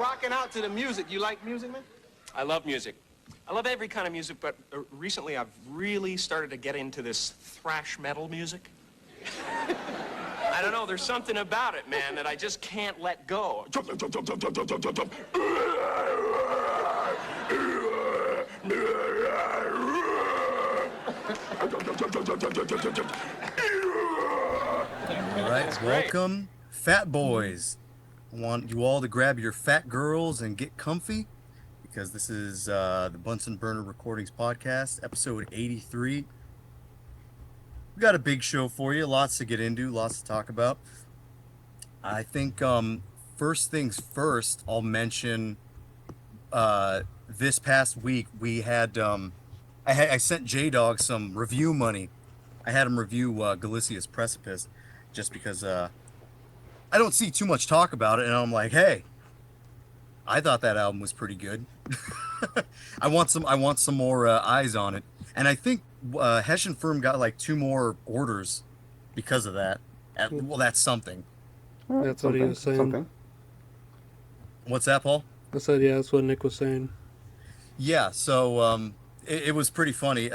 rocking out to the music. You like music, man? I love music. I love every kind of music, but recently I've really started to get into this thrash metal music. I don't know, there's something about it, man, that I just can't let go. All right, welcome, fat boys. I want you all to grab your fat girls and get comfy, because this is the Bunsen Burner Recordings Podcast, episode 83. We got a big show for you, lots to get into, lots to talk about. I think first things first, I'll mention this past week we had I sent J-Dog some review money. I had him review Galicia's Precipice, just because I don't see too much talk about it, and I'm like, hey, I thought that album was pretty good. I want some more eyes on it, and I think Hessian Firm got like 2 more orders because of that. Well, that's something. That's what he was saying. Something. What's that, Paul? I said, yeah, that's what Nick was saying. Yeah, so it was pretty funny.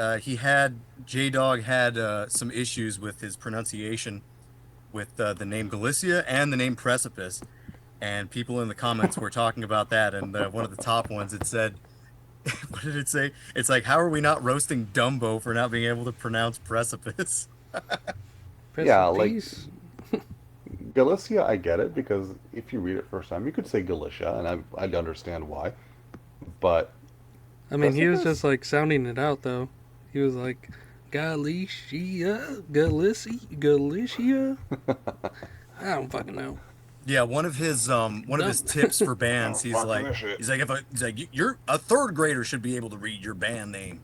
J-Dog had some issues with his pronunciation with the name Galicia and the name Precipice, and people in the comments were talking about that, and one of the top ones, it said, what did it say? It's like, how are we not roasting Dumbo for not being able to pronounce Precipice? Yeah, like, Galicia, I get it, because if you read it first time, you could say Galicia, and I'd understand why, but... I mean, he was just, like, sounding it out, though. He was like, Galicia. I don't fucking know. Yeah, one of his tips for bands, he's like, you're a 3rd grader should be able to read your band name.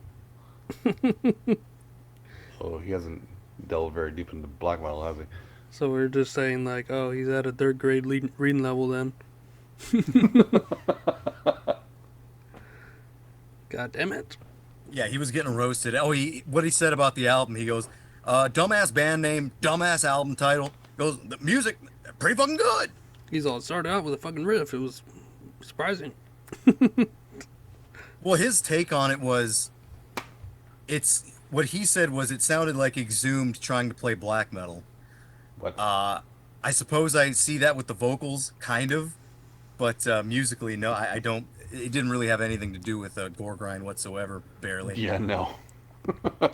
Oh, he hasn't delved very deep into black metal, has he? So we're just saying, like, oh, he's at a 3rd grade reading level then. God damn it. Yeah, he was getting roasted. Oh, what he said about the album, he goes, dumbass band name, dumbass album title. Goes, the music, pretty fucking good. He's all started out with a fucking riff. It was surprising. Well, his take on it was, what he said was it sounded like Exhumed trying to play black metal. What? I suppose I see that with the vocals, kind of, but musically, no, I don't. It didn't really have anything to do with gore grind whatsoever, barely. Yeah, no.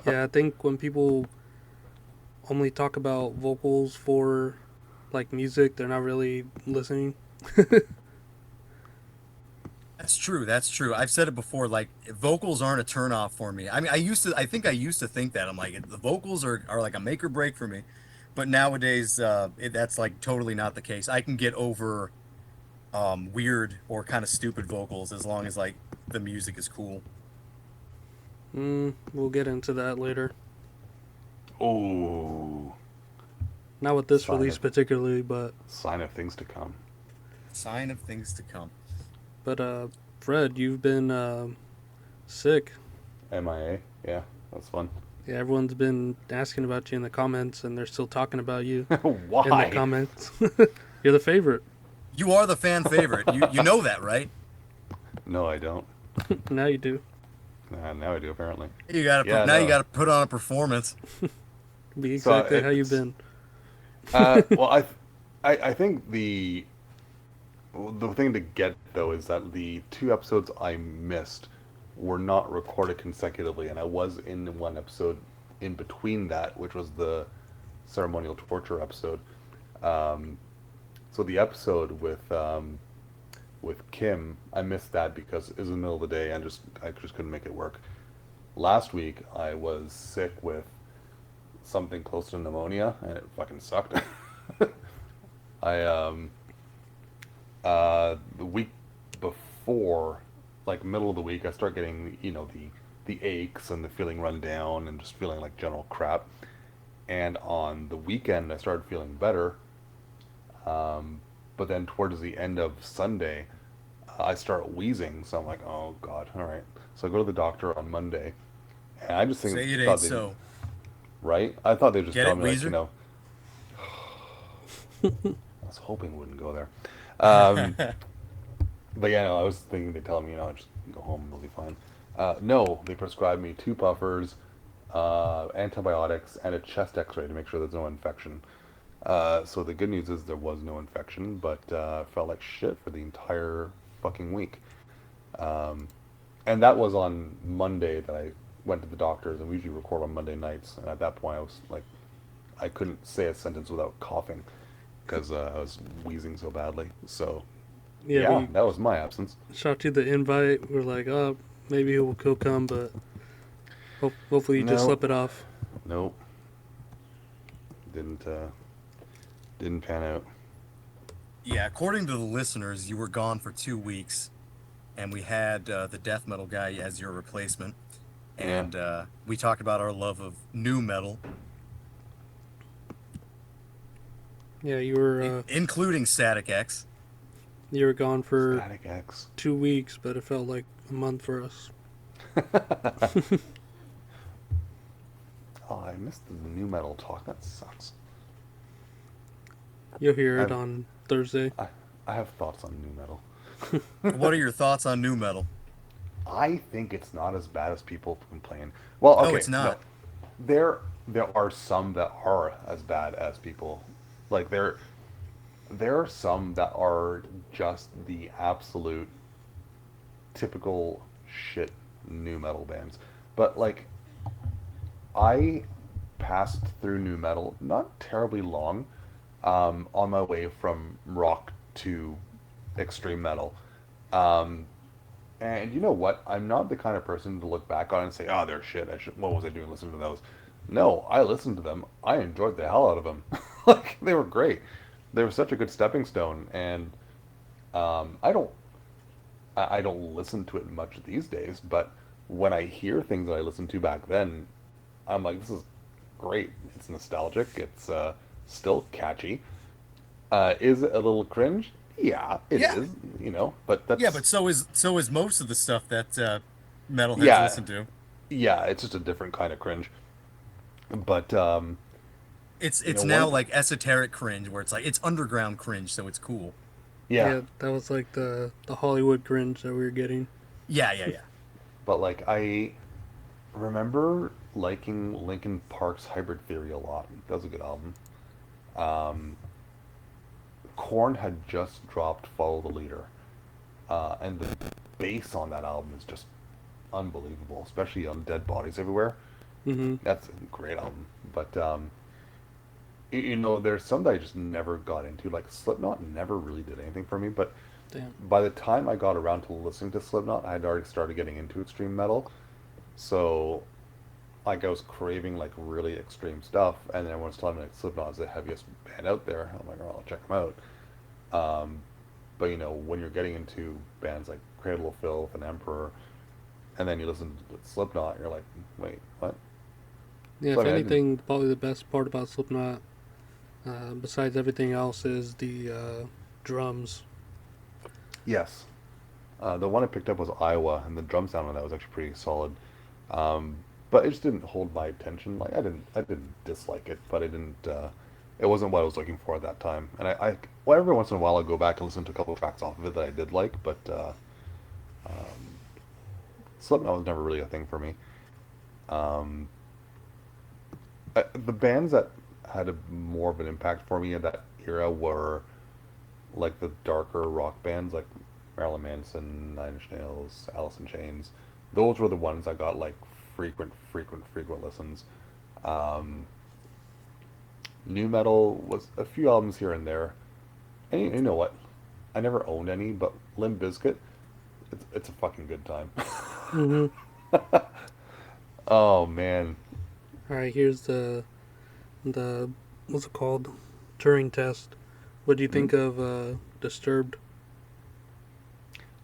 Yeah, I think when people only talk about vocals for, like, music, they're not really listening. That's true. I've said it before, like, vocals aren't a turnoff for me. I mean, I think I used to think that. I'm like, the vocals are like a make or break for me. But nowadays, that's, like, totally not the case. I can get over weird or kind of stupid vocals as long as, like, the music is cool. We'll get into that later. Oh. Not with this release particularly, but... Sign of things to come. Sign of things to come. But, Fred, you've been sick. MIA? Yeah, that's fun. Yeah, everyone's been asking about you in the comments, and they're still talking about you Why? in the comments. You're the favorite. You are the fan favorite. You know that, right? No, I don't. Now you do. Now I do, apparently. You gotta put on a performance. Be exactly how you've been. Well, I think the thing to get, though, is that the 2 episodes I missed were not recorded consecutively, and I was in one episode in between that, which was the ceremonial torture episode. So the episode with Kim, I missed that because it was in the middle of the day and I just couldn't make it work. Last week I was sick with something close to pneumonia, and it fucking sucked. The week before, like middle of the week, I start getting, the aches and the feeling run down and just feeling like general crap. And on the weekend I started feeling better. But then towards the end of Sunday, I start wheezing. So I'm like, oh God, all right. So I go to the doctor on Monday, and I just think... Say it ain't so. Right? I thought they just Get told it, me, Weezer? I was hoping it wouldn't go there. But yeah, no, I was thinking they tell me, just go home and it'll be fine. No, they prescribed me 2 puffers, antibiotics, and a chest X-ray to make sure there's no infection. So the good news is there was no infection, but felt like shit for the entire fucking week. Um, and that was on Monday that I went to the doctors, and we usually record on Monday nights. And at that point, I was like, I couldn't say a sentence without coughing because I was wheezing so badly. So yeah, that was my absence. Shot you the invite. We're like, oh, maybe he'll come, but hopefully you just slip it off. Nope. Didn't pan out. Yeah, according to the listeners, you were gone for 2 weeks, and we had the death metal guy as your replacement, and we talked about our love of new metal. Yeah, you were including Static X. You were gone for Static X. 2 weeks, but it felt like a month for us. Oh, I missed the new metal talk. That sucks. You'll hear it on Thursday. I have thoughts on new metal. What are your thoughts on new metal? I think it's not as bad as people complain. Well, okay, it's not. No. There are some that are as bad as people. Like there are some that are just the absolute typical shit new metal bands. But like I passed through new metal not terribly long, on my way from rock to extreme metal. And you know what? I'm not the kind of person to look back on and say, "Oh, they're shit. What was I doing listening to those?" No, I listened to them. I enjoyed the hell out of them. Like they were great. They were such a good stepping stone, and I don't listen to it much these days. But when I hear things that I listened to back then, I'm like, this is great. It's nostalgic. It's still catchy. Is it a little cringe? Yeah, it is. But that's but so is most of the stuff that metalheads listen to. Yeah, it's just a different kind of cringe. But it's now like esoteric cringe, where it's like it's underground cringe, so it's cool. Yeah, that was like the Hollywood cringe that we were getting. Yeah. But like I remember liking Linkin Park's Hybrid Theory a lot. That was a good album. Korn had just dropped Follow the Leader, and the bass on that album is just unbelievable, especially on Dead Bodies Everywhere. Mm-hmm. That's a great album. But there's some that I just never got into. Like Slipknot never really did anything for me. But by the time I got around to listening to Slipknot, I had already started getting into extreme metal. So like I was craving like really extreme stuff, and then everyone's telling me like Slipknot is the heaviest band out there. I'm like, oh, I'll check them out. But when you're getting into bands like Cradle of Filth and Emperor, and then you listen to Slipknot, you're like, wait, what? Yeah, if anything, probably the best part about Slipknot, besides everything else, is the drums. Yes. The one I picked up was Iowa, and the drum sound on that was actually pretty solid. But it just didn't hold my attention. Like I didn't dislike it, but it wasn't what I was looking for at that time. And well, every once in a while I'll go back and listen to a couple of tracks off of it that I did like, but Slipknot was never really a thing for me. The bands that had more of an impact for me in that era were like the darker rock bands like Marilyn Manson, Nine Inch Nails, Alice in Chains. Those were the ones I got like frequent listens. New metal was a few albums here and there. And you know what? I never owned any, but Limp Bizkit, it's a fucking good time. Mm-hmm. Oh man. All right, here's the what's it called? Turing test. What do you think of Disturbed?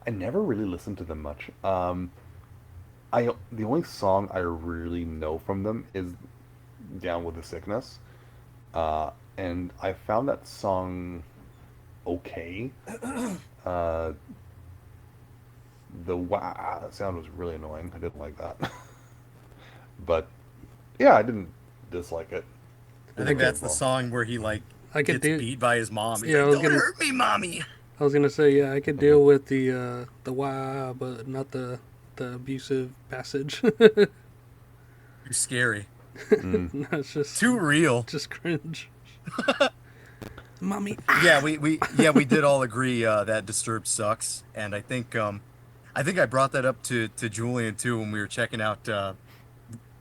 I never really listened to them much. The only song I really know from them is "Down with the Sickness," and I found that song okay. The wah sound was really annoying. I didn't like that, but yeah, I didn't dislike it. I think that's the song where he like gets beat by his mom. He's like, "Don't hurt me, mommy." I was gonna say, yeah, I could deal with the wah, but not the abusive passage. You're scary. Mm. No, it's just Too real. just cringe. Mommy. Yeah, we did all agree that Disturbed sucks, and I think I brought that up to Julian too when we were checking out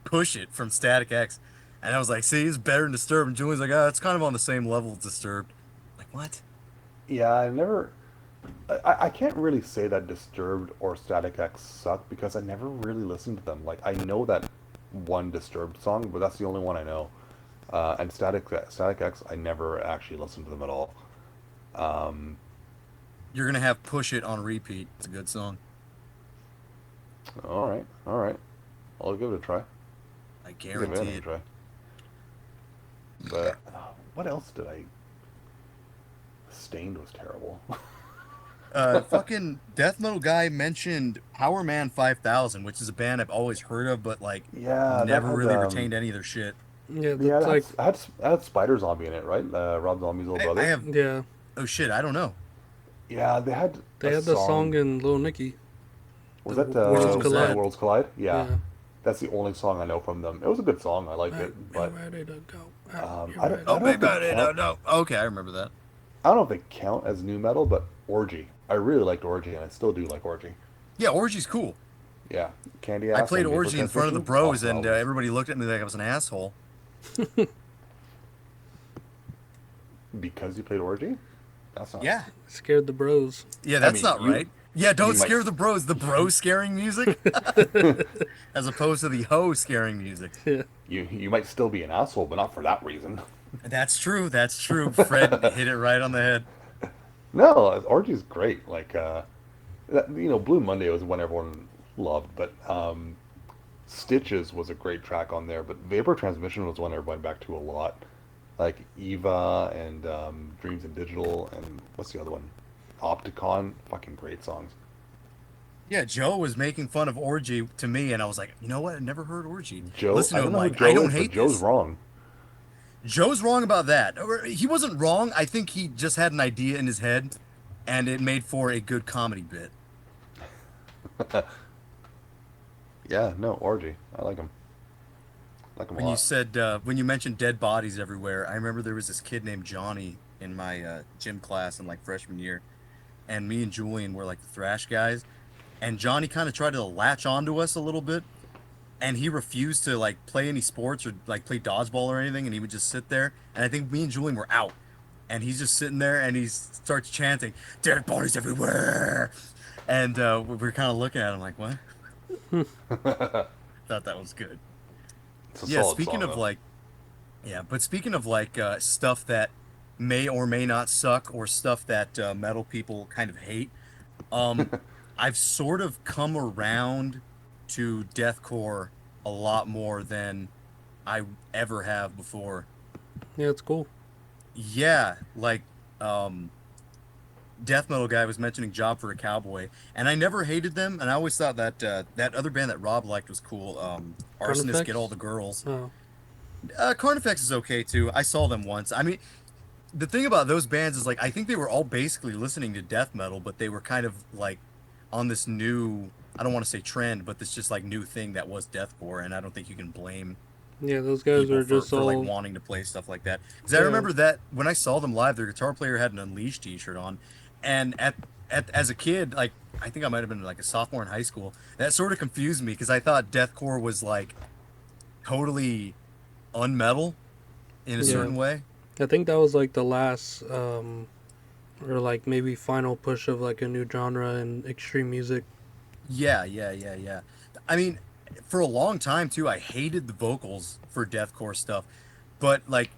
Push It from Static X, and I was like, see, it's better than Disturbed, and Julian's like, oh, it's kind of on the same level as Disturbed. Like, what? Yeah, I can't really say that Disturbed or Static X suck because I never really listened to them. Like, I know that one Disturbed song, but that's the only one I know. And Static X, I never actually listened to them at all. Um, You're gonna have Push It on repeat. It's a good song. all right, all right. I'll give it a try. I Give it guarantee a it. try. But what else did I? Stained was terrible. Fucking death metal guy mentioned Power Man 5000, which is a band I've always heard of, but like Yeah, that never had really retained any of their shit. Yeah, yeah, that's like had Spider Zombie in it, right? Rob Zombie's little brother. I have. yeah. Oh shit, I don't know. Yeah, they had They a had the song in Little Nicky. Was the that Worlds was Collide. that? Worlds Collide? Yeah. Yeah. That's the only song I know from them. It was a good song. I liked it, but You're ready to go. I don't, I Oh, don't know if baby, they no, count, no. Okay, I remember that. I don't know if they count as new metal, but Orgy. I really liked Orgy, and I still do like Orgy. Yeah, Orgy's cool. Yeah, Candy I Ass. played and Vapor Orgy in front of the Transmission, bros, awesome and albums. everybody looked at me like I was an asshole. Because you played Orgy. That's not. Yeah, Scared the bros. yeah, that's mean, not you- right. Yeah, don't you might- scare the bros. The bros scaring music, as opposed to the ho scaring music. Yeah. You might still be an asshole, but not for that reason. That's true. That's true. Fred hit it right on the head. No, Orgy's great. Like, Blue Monday was one everyone loved, but Stitches was a great track on there. But Vapor Transmission was one I went back to a lot. Like Eva and Dreams in Digital, and what's the other one? Opticon. Fucking great songs. Yeah, Joe was making fun of Orgy to me, and I was like, you know what? I never heard Orgy. Joe, Listen I to don't him know who like, Joe I don't is, but hate Joe's this. wrong. Joe's wrong about that. Or he wasn't wrong. I think he just had an idea in his head, and it made for a good comedy bit. Yeah, no, Orgy. I like him. Like him a When you lot. said when you mentioned dead bodies everywhere, I remember there was this kid named Johnny in my gym class in like freshman year, and me and Julian were like the thrash guys, and Johnny kind of tried to latch onto us a little bit, and he refused to like play any sports or like play dodgeball or anything, and he would just sit there, and I think me and Julian were out, and he's just sitting there, and he starts chanting dead bodies everywhere, and we're kind of looking at him like, what? Thought that was good. It's a Yeah, solid speaking song, of though. like, yeah, but speaking of like stuff that may or may not suck, or stuff that metal people kind of hate, um, I've sort of come around to deathcore a lot more than I ever have before. Yeah, it's cool. Yeah, like death metal guy was mentioning Job for a Cowboy, and I never hated them, and I always thought that that other band that Rob liked was cool. Arsonists Carnifex? Get All the Girls. Oh. Carnifex is okay too. I saw them once. I mean, the thing about those bands is like I think they were all basically listening to death metal, but they were kind of like on this new, I don't want to say trend, but this just like new thing that was deathcore, and I don't think you can blame Yeah, those guys people are just for all like wanting to play stuff like that. Because I Yeah. remember that when I saw them live, their guitar player had an Unleashed t-shirt on, and at as a kid, like I think I might have been like a sophomore in high school, that sort of confused me because I thought deathcore was like totally unmetal in a Yeah. certain way. I think that was like the last or like maybe final push of like a new genre in extreme music. Yeah. I mean, for a long time too, I hated the vocals for deathcore stuff, but like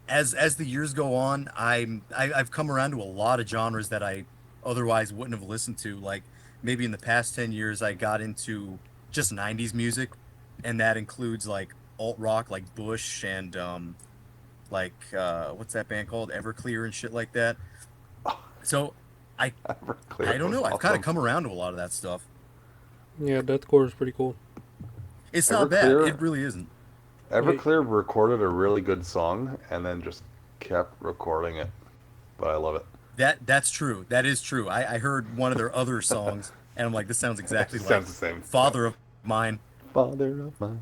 as the years go on, I've come around to a lot of genres that I otherwise wouldn't have listened to. Like maybe in the past 10 years, I got into just 90s music, and that includes like alt rock, like Bush and like what's that band called, Everclear and shit like that. So I Everclear don't know. was I've kind of awesome. come around to a lot of that stuff. Yeah, deathcore is pretty cool. It's not bad. Everclear- It really isn't. Everclear recorded a really good song and then just kept recording it. But I love it. That's true. That is true. I heard one of their other songs, and I'm like, this sounds exactly It like sounds the same. Father of Mine. Father of mine.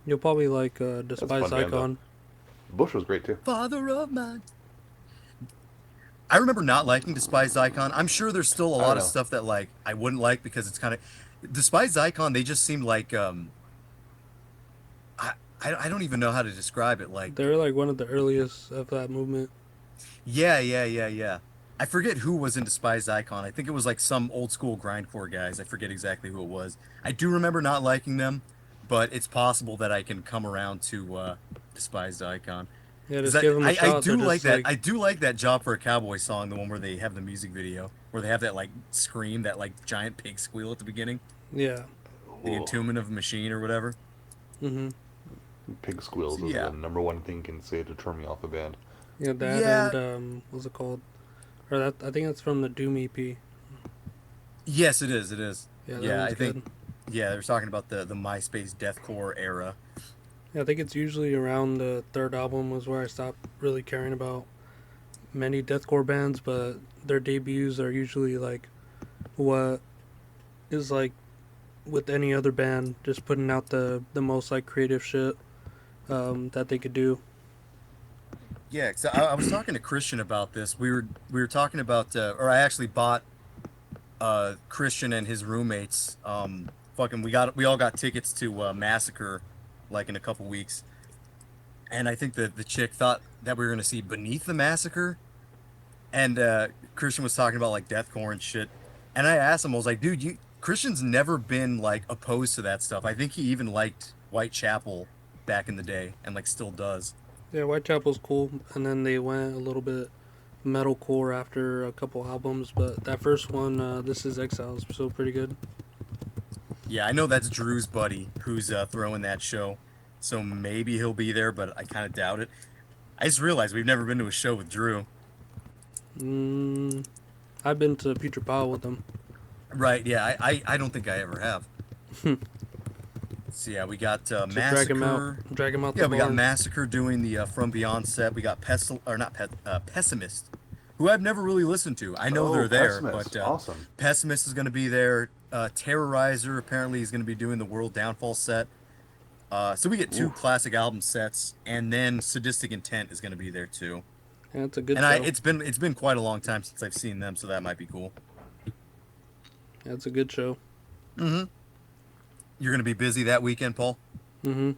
You'll probably like That's a Despise fun band, though. Icon. Bush was great, too. Father of Mine. I remember not liking Despised Icon. I'm sure there's still a I lot of know. stuff that like I wouldn't like because it's kind of Despised Icon. They just seem like I don't even know how to describe it. Like They're like one of the earliest of that movement. yeah. I forget who was in Despised Icon. I think it was like some old school grindcore guys. I forget exactly who it was. I do remember not liking them, but it's possible that I can come around to Despised Icon. Yeah, 'Cause just give them a I shot. do They're like just that. like, I do like that Job for a Cowboy song, the one where they have the music video, where they have that like scream, that like giant pig squeal at the beginning, yeah. the Ooh. entombment of a machine or whatever. Mm-hmm. Pig squeals is Yeah. the number one thing you can say to turn me off a band. Yeah, that Yeah. and what's it called? Or that I think that's from the Doom EP. Yes, it is. It is. Yeah, that Yeah, one's I think. good. Yeah, they were talking about the MySpace deathcore era. Yeah, I think it's usually around the third album was where I stopped really caring about many deathcore bands, but their debuts are usually like what is like with any other band, just putting out the most like creative shit that they could do. Yeah, so I was talking to Christian about this. We were talking about, or I actually bought Christian and his roommates. We all got tickets to Massacre, like in a couple weeks, and I think the chick thought that we were gonna see Beneath the Massacre, and Christian was talking about like deathcore and shit, and I asked him, I was like, dude, Christian's never been like opposed to that stuff. I think he even liked Whitechapel back in the day, and like still does. Yeah, Whitechapel's cool, and then they went a little bit metalcore after a couple albums, but that first one, This Is Exile, is still pretty good. Yeah, I know that's Drew's buddy who's throwing that show, so maybe he'll be there, but I kind of doubt it. I just realized we've never been to a show with Drew. I've been to Future Power with them. Right? Yeah, I don't think I ever have. So yeah, we got So drag him out. Massacre. Drag him out Yeah, the we got barn. Massacre doing the From Beyond set. We got Pessimist, who I've never really listened to. I know Oh, they're there, Pessimist. but Awesome. Pessimist is going to be there. Terrorizer apparently is going to be doing the World Downfall set. So we get two classic album sets, and then Sadistic Intent is going to be there too. Yeah, it's a good And show. it's been quite a long time since I've seen them, so that might be cool. Yeah, it's a good show. You're going to be busy that weekend, Paul? Mm-hmm.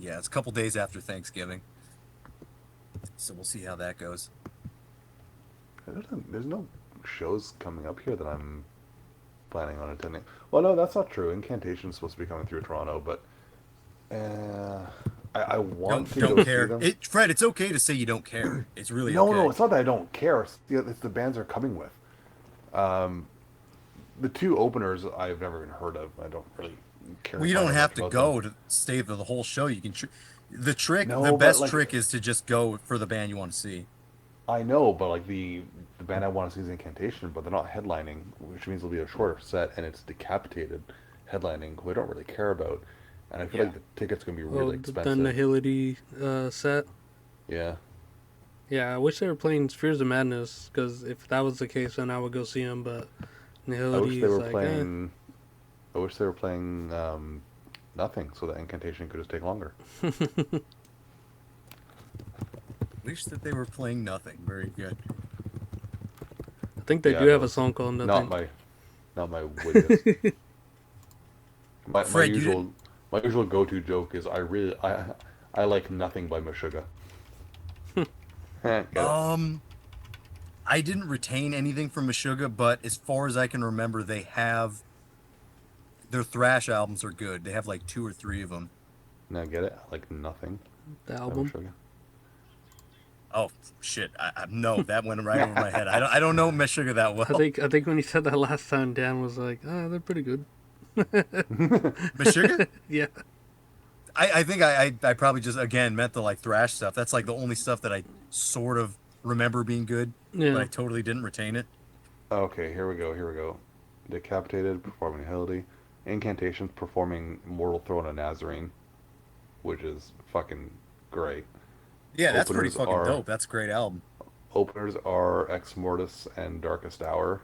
Yeah, it's a couple days after Thanksgiving, so we'll see how that goes. There's no shows coming up here that I'm planning on attending. Well, no, that's not true. Incantation's supposed to be coming through Toronto, but I want to Don't go care. see them. Fred, it's okay to say you don't care. It's really No, okay. no, it's not that I don't care. It's the bands they're coming with. The two openers I've never even heard of. I don't really care. Well, you to don't find out have much to about go them. to stay for the whole show. You can. The trick, No, the but, best like- trick is to just go for the band you want to see. I know, but like the band I want to see is Incantation, but they're not headlining, which means it'll be a shorter set, and it's Decapitated headlining, who I don't really care about, and I feel like the tickets gonna be really The expensive. Nihility set. Yeah. Yeah, I wish they were playing Spheres of Madness, because if that was the case, then I would go see them, but I Nihility wish they is were like, playing. I wish they were playing nothing, so that Incantation could just take longer. Wish that they were playing nothing. Very good. I think they Yeah, do have no, a song called Nothing. Not my witness. my Fred, you usual go-to joke is I like nothing by Meshuggah. Get it? I didn't retain anything from Meshuggah, but as far as I can remember, they have their thrash albums are good. They have like 2 or 3 of them. Now get it? I like nothing The by album. Meshuggah. Oh shit! No, that went right over my head. I don't know Meshuggah that well. I think when you said that last time, Dan was like, they're pretty good. Meshuggah? Yeah. I think I probably just again meant the like thrash stuff. That's like the only stuff that I sort of remember being good, Yeah. but I totally didn't retain it. Okay, here we go. Decapitated performing Hildy. Incantations performing Mortal Throne of Nazarene, which is fucking great. Yeah, that's pretty Openers fucking are- dope. That's a great album. openers are Ex Mortis and Darkest Hour.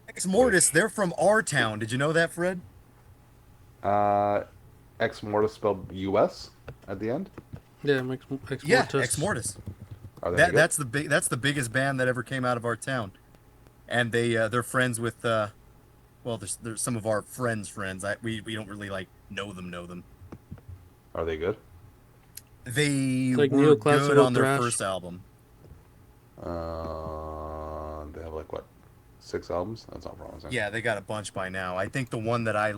Ex Mortis, Which, they're from our town. Did you know that, Fred? uh, Ex Mortis spelled U.S. at the end. Yeah, Ex Yeah, Ex Mortis. Mortis. Are they any good? That's the biggest band that ever came out of our town, and they're friends with well, there's some of our friends. We don't really like know them. Are they good? They It's like were good neoclassical on their thrash. first album. They have like what, 6 albums? That's not promising. Yeah, they got a bunch by now. I think the one that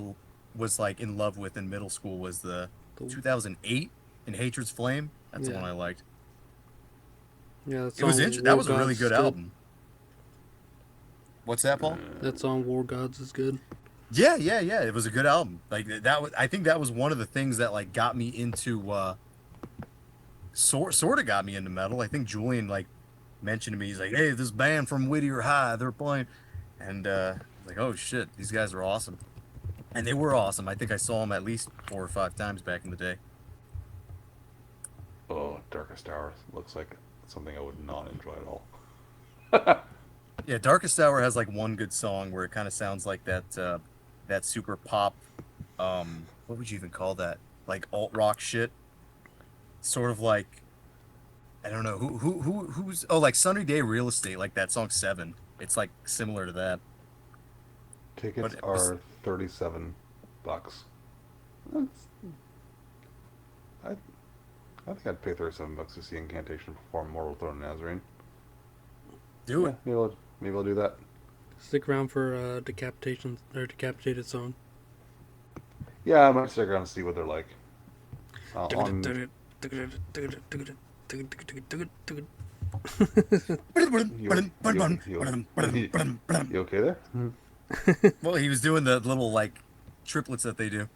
was like in love with in middle school was the 2008 in Hatred's Flame. That's the Yeah. one I liked. Yeah, It was that was a really good album. What's that, Paul? That song War Gods is good. Yeah. It was a good album. Like that was. I think that was one of the things that like got me into. Sort of got me into metal. I think Julian like mentioned to me. He's like, "Hey, this band from Whittier High, they're playing," and like, "Oh shit, these guys are awesome," and they were awesome. I think I saw them at least 4 or 5 times back in the day. Oh, Darkest Hour looks like something I would not enjoy at all. Yeah, Darkest Hour has like one good song where it kind of sounds like that super pop, what would you even call that? Like alt rock shit. Sort of like, I don't know who's like Sunny Day Real Estate, like that song 7. It's like similar to that. Tickets But are $37. That's, I I think I'd pay $37 to see Incantation perform Mortal Throne Nazarene. Do it. Yeah, maybe I'll do that. Stick around for Decapitated song. Yeah, I might stick around and see what they're like. On, you okay there? Well, he was doing the little like triplets that they do.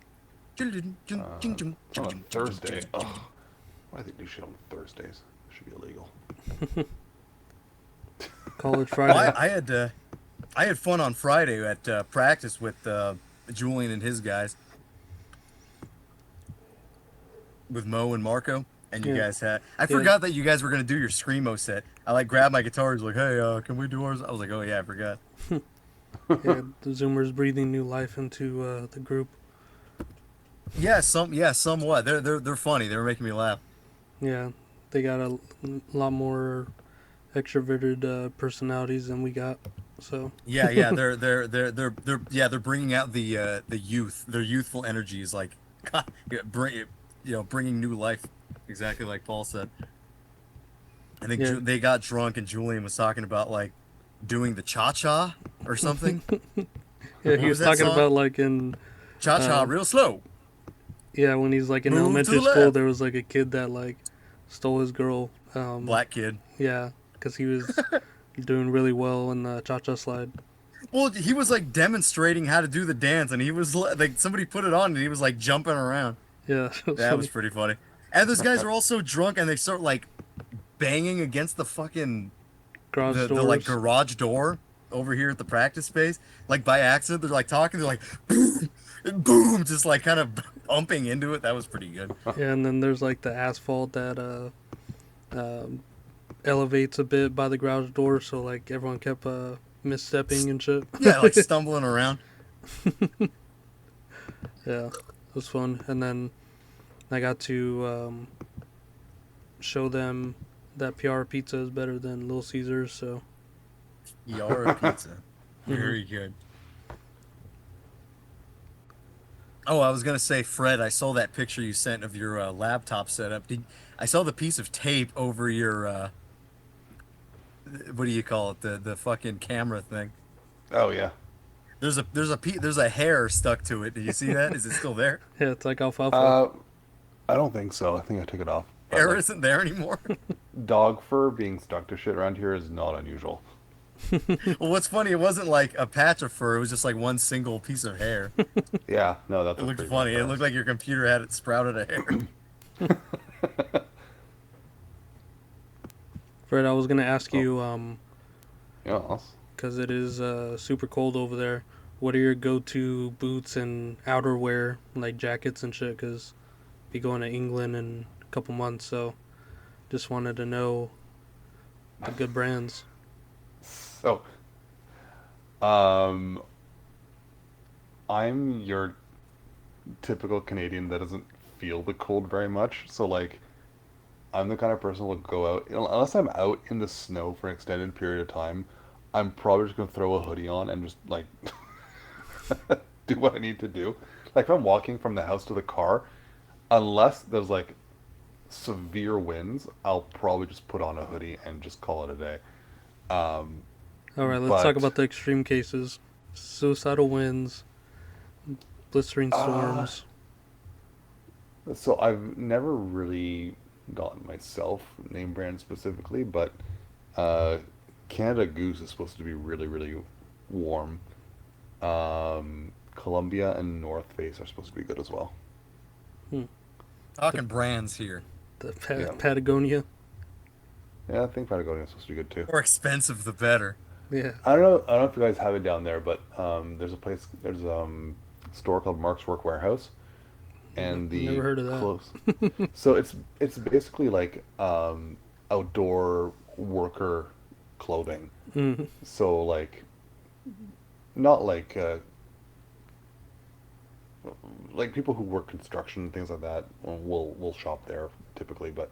On Thursday. Oh, why do they do shit on Thursdays? It should be illegal. College Well, Friday. I had fun on Friday at practice with Julian and his guys, with Mo and Marco, and you Yeah. guys had. I forgot that you guys were gonna do your screamo set. I like grabbed my guitar. He's like, "Hey, can we do ours?" I was like, "Oh yeah, I forgot." Yeah, the Zoomers breathing new life into the group. Yeah, somewhat. They're funny. They were making me laugh. Yeah, they got a lot more extroverted personalities than we got. So Yeah, they're bringing out the youth. Their youthful energy is like, bringing new life, exactly like Paul said. I think Yeah. they got drunk and Julian was talking about like doing the cha-cha or something. yeah, What he was was that talking song? about like in Cha-cha real slow. yeah when he's like in Move to elementary the school, left. there was like a kid that like stole his girl. Black kid. Yeah, because he was doing really well in the cha-cha slide. Well, he was like demonstrating how to do the dance, and he was like, somebody put it on, and he was like jumping around. Yeah, That was pretty funny. And those guys are all so drunk, and they start like banging against the fucking garage the doors. like garage door over here at the practice space. Like by accident, they're like talking. They're like boom, boom, just like kind of bumping into it. That was pretty good. Yeah, and then there's like the asphalt that elevates a bit by the garage door, so like everyone kept misstepping and shit. Yeah, like stumbling around. Yeah, it was fun. And then I got to show them that PR pizza is better than Little Caesars. So Yara pizza, very good. Oh, I was gonna say, Fred, I saw that picture you sent of your laptop setup. I saw the piece of tape over your what do you call it? The fucking camera thing. Oh yeah. There's a hair stuck to it. Did you see that? Is it still there? yeah, it's like alfalfa. I don't think so. I think I took it off. But, Hair like, isn't there anymore. dog fur being stuck to shit around here is not unusual. Well, what's funny, it wasn't like a patch of fur. It was just like one single piece of hair. Yeah, no, that's It looked pretty funny. It fast. looked like your computer had it sprouted a hair. Fred, I was gonna ask you, Yeah. because it is super cold over there. What are your go-to boots and outerwear, like jackets and shit? Because be going to England in a couple months, so just wanted to know the good brands. So, um, I'm your typical Canadian that doesn't feel the cold very much. So, like, I'm the kind of person who will go out, unless I'm out in the snow for an extended period of time, I'm probably just gonna throw a hoodie on and just like do what I need to do. Like if I'm walking from the house to the car, unless there's like severe winds, I'll probably just put on a hoodie and just call it a day. Um, All right, let's talk but about the extreme cases: suicidal winds, blistering uh, storms. so I've never really gotten myself name brand specifically, but uh, Canada Goose is supposed to be really, really warm. Columbia and North Face are supposed to be good as well. Hmm. The Talking brands here. Yeah, Patagonia. yeah, I think Patagonia is supposed to be good too. More expensive, the better. Yeah, I don't know. I don't know if you guys have it down there, but there's a store called Mark's Work Warehouse, and never the heard of that. close. So it's basically like outdoor worker clothing. Hmm. So not like people who work construction and things like that will shop there typically, but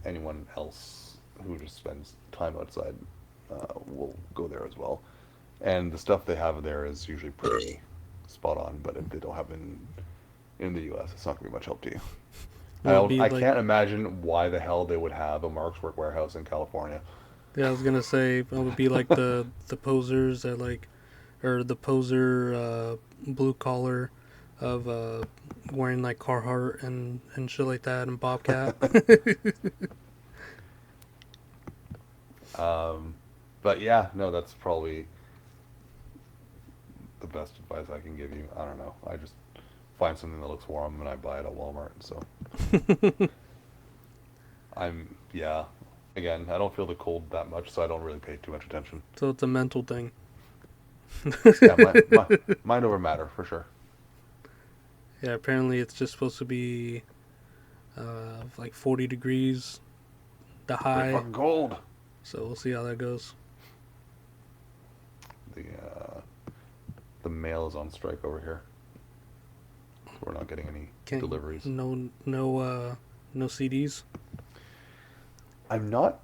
anyone else who just spends time outside will go there as well. And the stuff they have there is usually pretty spot on. But if they don't have in the U.S., it's not gonna be much help to you. Will it be I like? can't imagine why the hell they would have a Mark's Work Warehouse in California. Yeah, I was gonna say it would be like the posers that like, or the poser blue collar of wearing like Carhartt and shit like that and Bobcat. Um, but yeah, no, that's probably the best advice I can give you. I don't know. I just find something that looks warm and I buy it at Walmart. So yeah. Again, I don't feel the cold that much, so I don't really pay too much attention. So it's a mental thing. Yeah, mind over matter for sure. Yeah, apparently it's just supposed to be like 40 degrees, the Pretty high. fucking cold. So we'll see how that goes. The uh, the mail is on strike over here, so we're not getting any Can't, deliveries. no CDs. I'm not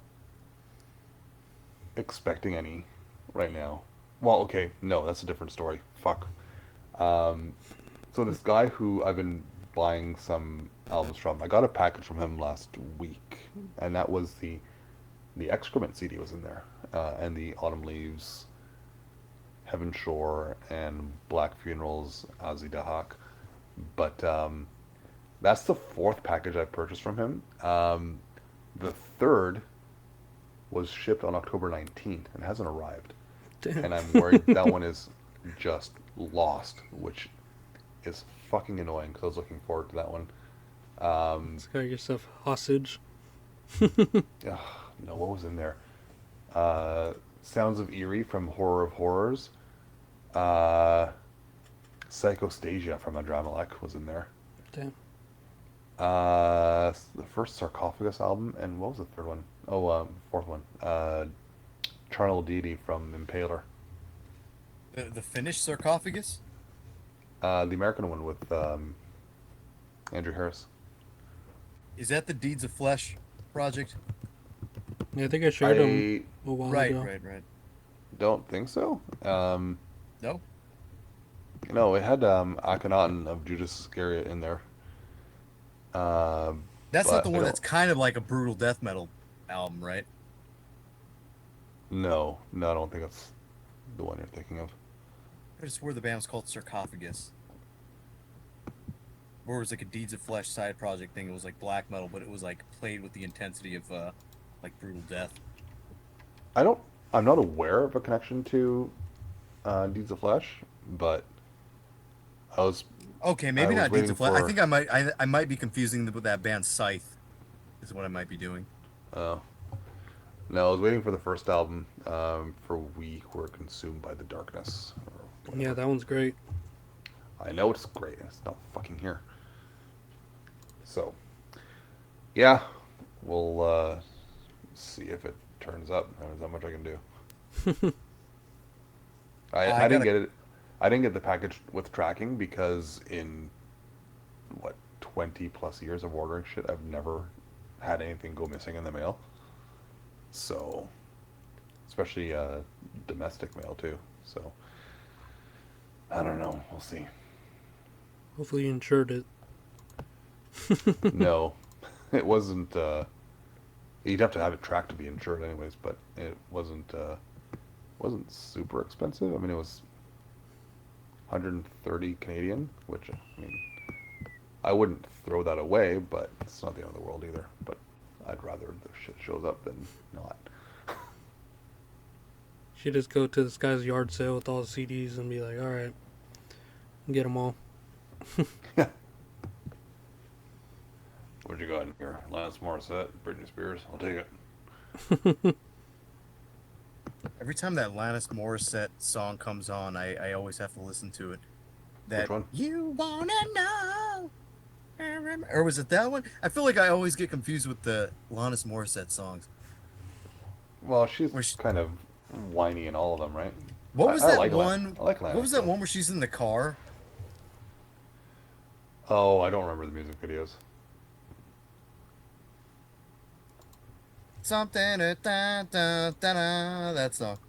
expecting any right now. Well, okay, no, that's a different story. Fuck. Um, so this guy who I've been buying some albums from, I got a package from him last week, and that was the Excrement CD was in there, and the Autumn Leaves, Heaven Shore, and Black Funerals, Azi Dahak. But that's the fourth package I purchased from him. The third was shipped on October 19th and hasn't arrived. Damn. And I'm worried that one is just lost, which is fucking annoying because I was looking forward to that one. It's got yourself hostage. Ugh, no, what was in there? Sounds of Eerie from Horror of Horrors. Uh, Psychostasia from Adramelech was in there. Damn. The first Sarcophagus album, and what was the third one? Oh, fourth one. Charnel Deity from Impaler. The finished sarcophagus? The American one with Andrew Harris. Is that the Deeds of Flesh project? Yeah, I think I shared them I a while Right, ago. right. don't think so. No? No, it had Akhenaten of Judas Iscariot in there. That's But not the I one don't. that's kind of like a brutal death metal album, right? No, I don't think that's the one you're thinking of. I just swore the band was called Sarcophagus. Or it was like a Deeds of Flesh side project thing. It was like black metal, but it was like played with the intensity of like brutal death. I'm not aware of a connection to Deeds of Flesh, but I was Okay, I maybe was not Deeds waiting of Flesh. I for. think I might be confusing with that band Scythe. Is what I might be doing. Uh, no, I was waiting for the first album for We Were Consumed by the Darkness. Or Yeah, whatever. that one's great. I know it's great. It's not fucking here. So, yeah, we'll see if it turns up. There's not much I can do. I I didn't gotta- get it. I didn't get the package with tracking because in what 20 plus years of ordering shit, I've never had anything go missing in the mail. So, especially domestic mail too. So, I don't know. We'll see. Hopefully you insured it. No, it wasn't. You'd have to have it tracked to be insured, anyways. But it wasn't super expensive. I mean, it was 130 Canadian, which I mean, I wouldn't throw that away, but it's not the end of the world either. But I'd rather the shit shows up than not. You just go to this guy's yard sale with all the CDs and be like, all right, get them all. What'd you got in here? Lance Morissette, Britney Spears. I'll take it. Every time that Alanis Morissette song comes on, I always have to listen to it. That Which one? You wanna know? Or was it that one? I feel like I always get confused with the Alanis Morissette songs. Well, she's Where she- kind of whiny in all of them, right? What was I that like one? I like What Alanis, was that though. one where she's in the car? Oh, I don't remember the music videos. Something da, da, da, da, that song.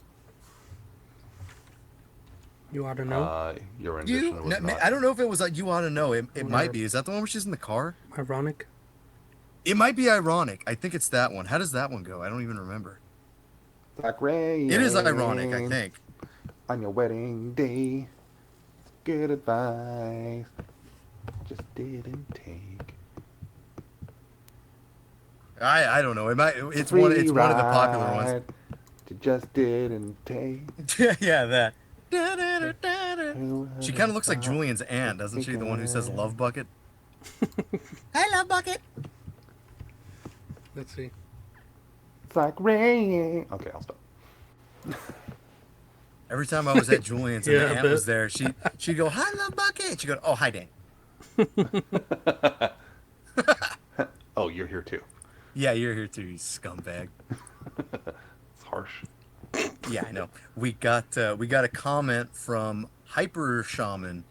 You ought to know. Your rendition You, was not. I don't know if it was like You Ought to Know. It Whatever. might be. Is that the one where she's in the car? Ironic. It might be Ironic. I think it's that one. How does that one go? I don't even remember. Like rain. It is Ironic, I think. On your wedding day, good advice. Just didn't take. I don't know. It might. It's one of the popular ones. Ride, you just didn't take. Yeah, that. She kind of looks like Julian's aunt, doesn't she? The one who says "Love Bucket." Hey, Love Bucket. Let's see. It's like rain. Okay, I'll stop. Every time I was at Julian's and Yeah, the I aunt bet. was there, she'd go, "Hi, Love Bucket." She'd go, "Oh, hi, Dan." Oh, you're here too. Yeah, you're here too, you scumbag. It's harsh. Yeah, I know. We got a comment from Hyper Shaman.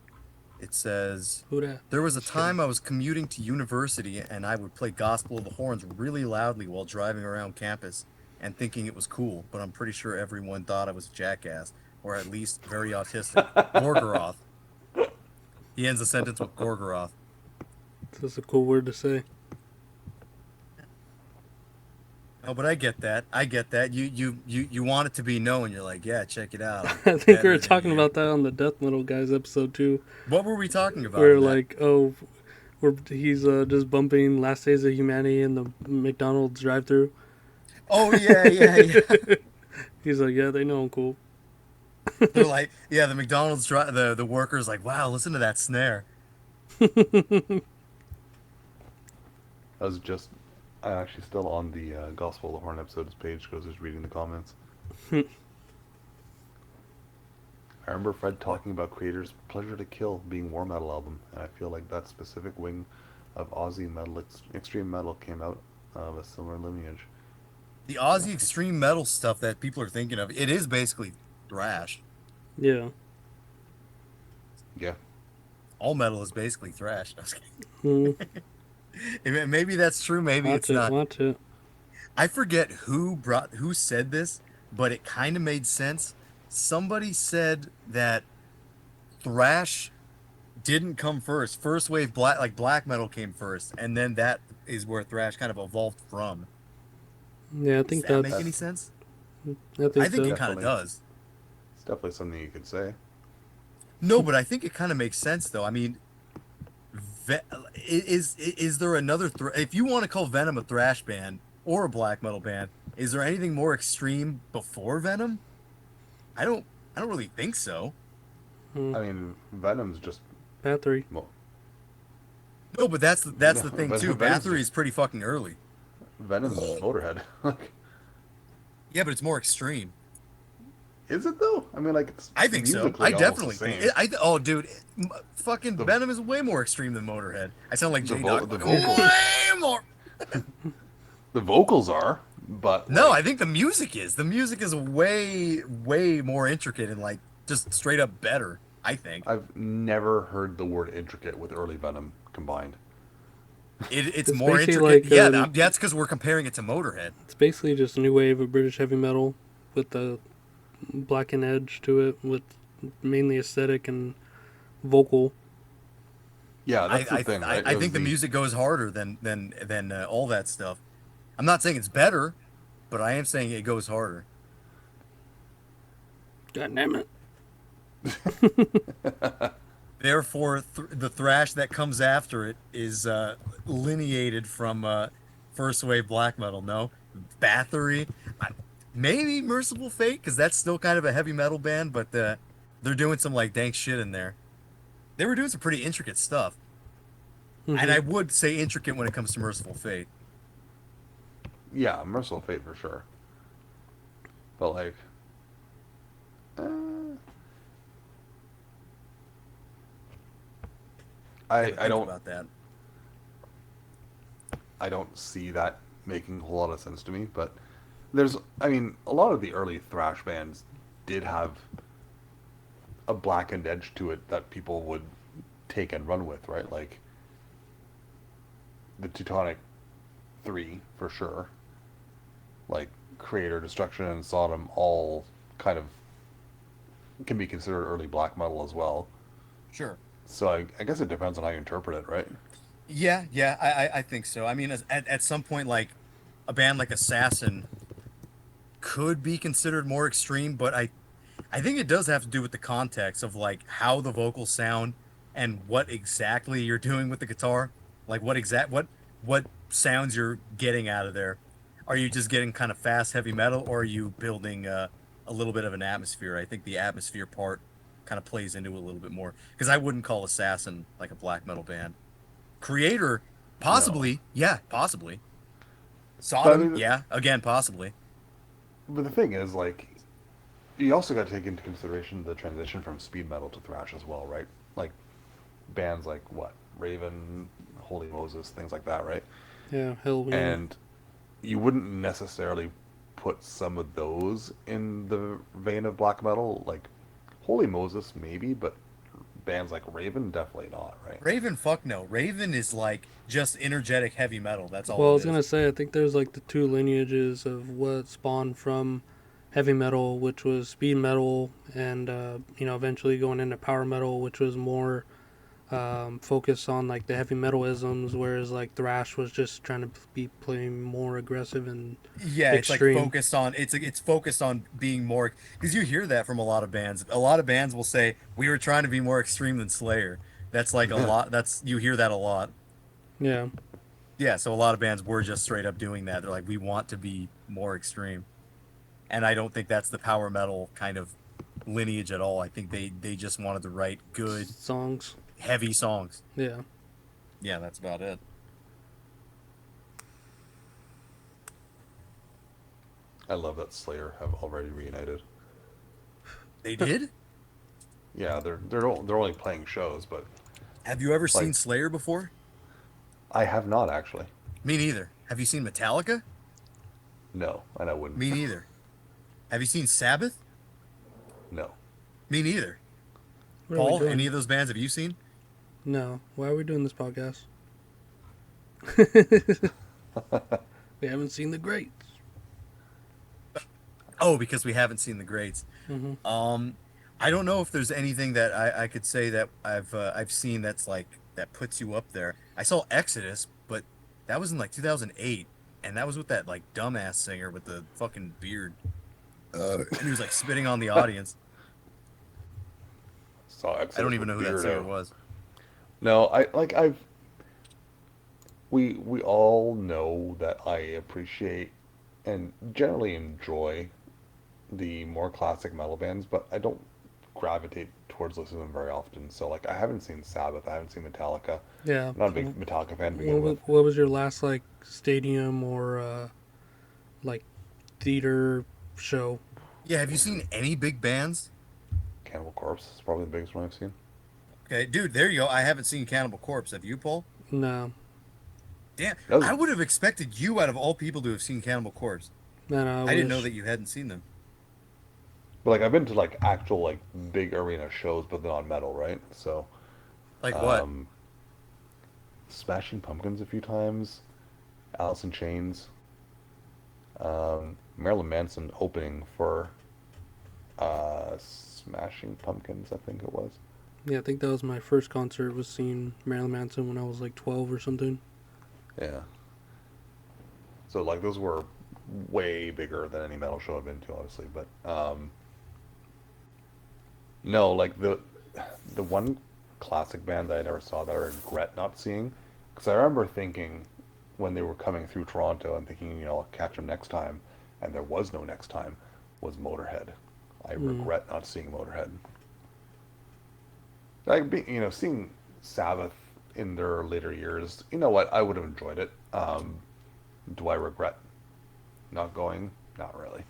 It says, Who that? there was a time I was commuting to university and I would play Gospel of the Horns really loudly while driving around campus and thinking it was cool, but I'm pretty sure everyone thought I was a jackass, or at least very autistic. Gorgoroth. He ends the sentence with Gorgoroth. That's a cool word to say. Oh, but I get that. You want it to be known. You're like, yeah, check it out. I think we were talking about that on the Death Metal Guys episode too. What were we talking about? Where in that? like, oh, where he's just bumping Last Days of Humanity in the McDonald's drive-thru. Oh yeah. He's like, yeah, they know I'm cool. They're like, yeah, the McDonald's the workers like, wow, listen to that snare. I'm actually still on the Gospel of the Horn episodes page because I was reading the comments. I remember Fred talking about Creator's Pleasure to Kill being War Metal album, and I feel like that specific wing of Aussie metal, extreme metal, came out of a similar lineage. The Aussie extreme metal stuff that people are thinking of, it is basically thrash. Yeah. Yeah. All metal is basically thrash. No, I was kidding. Maybe that's true. Maybe it's not. Watch it. I forget who said this, but it kind of made sense. Somebody said that thrash didn't come first. First wave black metal came first, and then that is where thrash kind of evolved from. Yeah, I think Does that that's. make any sense? I think I think so. it kind of Definitely. does. It's definitely something you could say. No, but I think it kind of makes sense though. I mean, is there another if you want to call Venom a thrash band or a black metal band, is there anything more extreme before Venom? I don't really think so. I mean, Venom's just... Bathory. Well, No, but that's the thing too. Venom's Bathory is pretty fucking early. Venom's just Motorhead. Like, Yeah, but it's more extreme. is it though? I mean, like, it's I think so. musically I almost definitely the think. same. Oh, dude, fucking Venom is way more extreme than Motorhead. I sound like The J vo- Dog. the vocals. Way more. The vocals are. But No, like, I think the music is. The music is way, way more intricate and like just straight up better, I think. I've never heard the word intricate with early Venom combined. It's It's more basically intricate. like Yeah, that's because we're comparing it to Motorhead. it's basically just a new wave of British heavy metal with the blackened edge to it, with mainly aesthetic and vocal. Yeah, I that's the I thing, I, right? I It was think the the music goes harder than all that stuff. I'm not saying it's better, but I am saying it goes harder. God damn it! Therefore, the thrash that comes after it is lineated from first wave black metal. No, Bathory, I, maybe Merciful Fate, because that's still kind of a heavy metal band, but they're doing some like dank shit in there. They were doing some pretty intricate stuff, and Hmm. I would say intricate when it comes to Merciful Fate. yeah, Merciful Fate for sure. But like, uh, You have to I think don't about that. I don't see that making a whole lot of sense to me. But there's, I mean, a lot of the early thrash bands did have a blackened edge to it that people would take and run with, right? Like the Teutonic Three for sure. Like Creator, Destruction, and Sodom all kind of can be considered early black metal as well. Sure. So I guess it depends on how you interpret it, right? Yeah, yeah, I think so. I mean, at some point, like a band like Assassin could be considered more extreme, but I think it does have to do with the context of like how the vocals sound and what exactly you're doing with the guitar. Like what sounds you're getting out of there. Are you just getting kind of fast heavy metal, or are you building a little bit of an atmosphere? I think the atmosphere part kind of plays into it a little bit more because I wouldn't call Assassin like a black metal band. Creator, No. possibly, yeah, possibly. But I Sodom, mean, yeah, again, possibly. but the thing is, like, you also got to take into consideration the transition from speed metal to thrash as well, right? Like bands like what Raven, Holy Moses, things like that, right? Yeah, Halloween. And you wouldn't necessarily put some of those in the vein of black metal, like Holy Moses maybe, but bands like Raven definitely not, right? Raven, fuck no. Raven is like just energetic heavy metal. That's Well, all I it was is. gonna say I think there's like the two lineages of what spawned from heavy metal, which was speed metal, and eventually going into power metal, which was more focused on like the heavy metal isms, whereas like thrash was just trying to be playing more aggressive and Yeah, it's like extreme. focused on it's focused on being more because you hear that from a lot of bands. A lot of bands will say we were trying to be more extreme than Slayer. That's like a lot. That's you hear that a lot. Yeah, Yeah, so a lot of bands were just straight up doing that. They're like we want to be more extreme. And I don't think that's the power metal kind of lineage at all. I think they just wanted to write good songs. heavy songs. Yeah, Yeah, that's about it. I love that Slayer have already reunited. They did? Yeah, they're only playing shows, but Have you ever seen like Slayer before? I have not actually. Me neither. Have you seen Metallica? No, and I wouldn't. Me neither. Have you seen Sabbath? No. Me neither. what are we Paul, doing? any of those bands have you seen? No, why are we doing this podcast? We haven't seen the greats. Oh, because we haven't seen the greats. Hmm. I don't know if there's anything that I could say that I've seen that's like that puts you up there. I saw Exodus, but that was in like 2008, and that was with that like dumbass singer with the fucking beard, and he was like spitting on the audience. Saw I don't Exodus even with know who that beard singer out. was. No, I like I've we all know that I appreciate and generally enjoy the more classic metal bands, but I don't gravitate towards listening to them very often. So like I haven't seen Sabbath, I haven't seen Metallica. Yeah. I'm not a big Metallica fan to begin with. What was your last like stadium or like theater show? Yeah, have you seen any big bands? Cannibal Corpse is probably the biggest one I've seen. Okay, dude, there you go. I haven't seen Cannibal Corpse. Have you, Paul? No. Damn, That was, I would have expected you, out of all people, to have seen Cannibal Corpse. Man, I I didn't know wish. that you hadn't seen them. but like I've been to like actual like big arena shows, but not metal, right? So, Like what? um, Smashing Pumpkins a few times, Alice in Chains, Marilyn Manson opening for Smashing Pumpkins, I think it was. Yeah, I think that was my first concert. Was seeing Marilyn Manson when I was like 12 or something. Yeah. So like those were way bigger than any metal show I've been to, obviously. But no, like the one classic band that I never saw that I regret not seeing, because I remember thinking when they were coming through Toronto and thinking, you know, I'll catch them next time, and there was no next time, was Motorhead. I Mm. regret not seeing Motorhead. Like, you know, seeing Sabbath in their later years, you know what? I would have enjoyed it. Do I regret not going? Not really.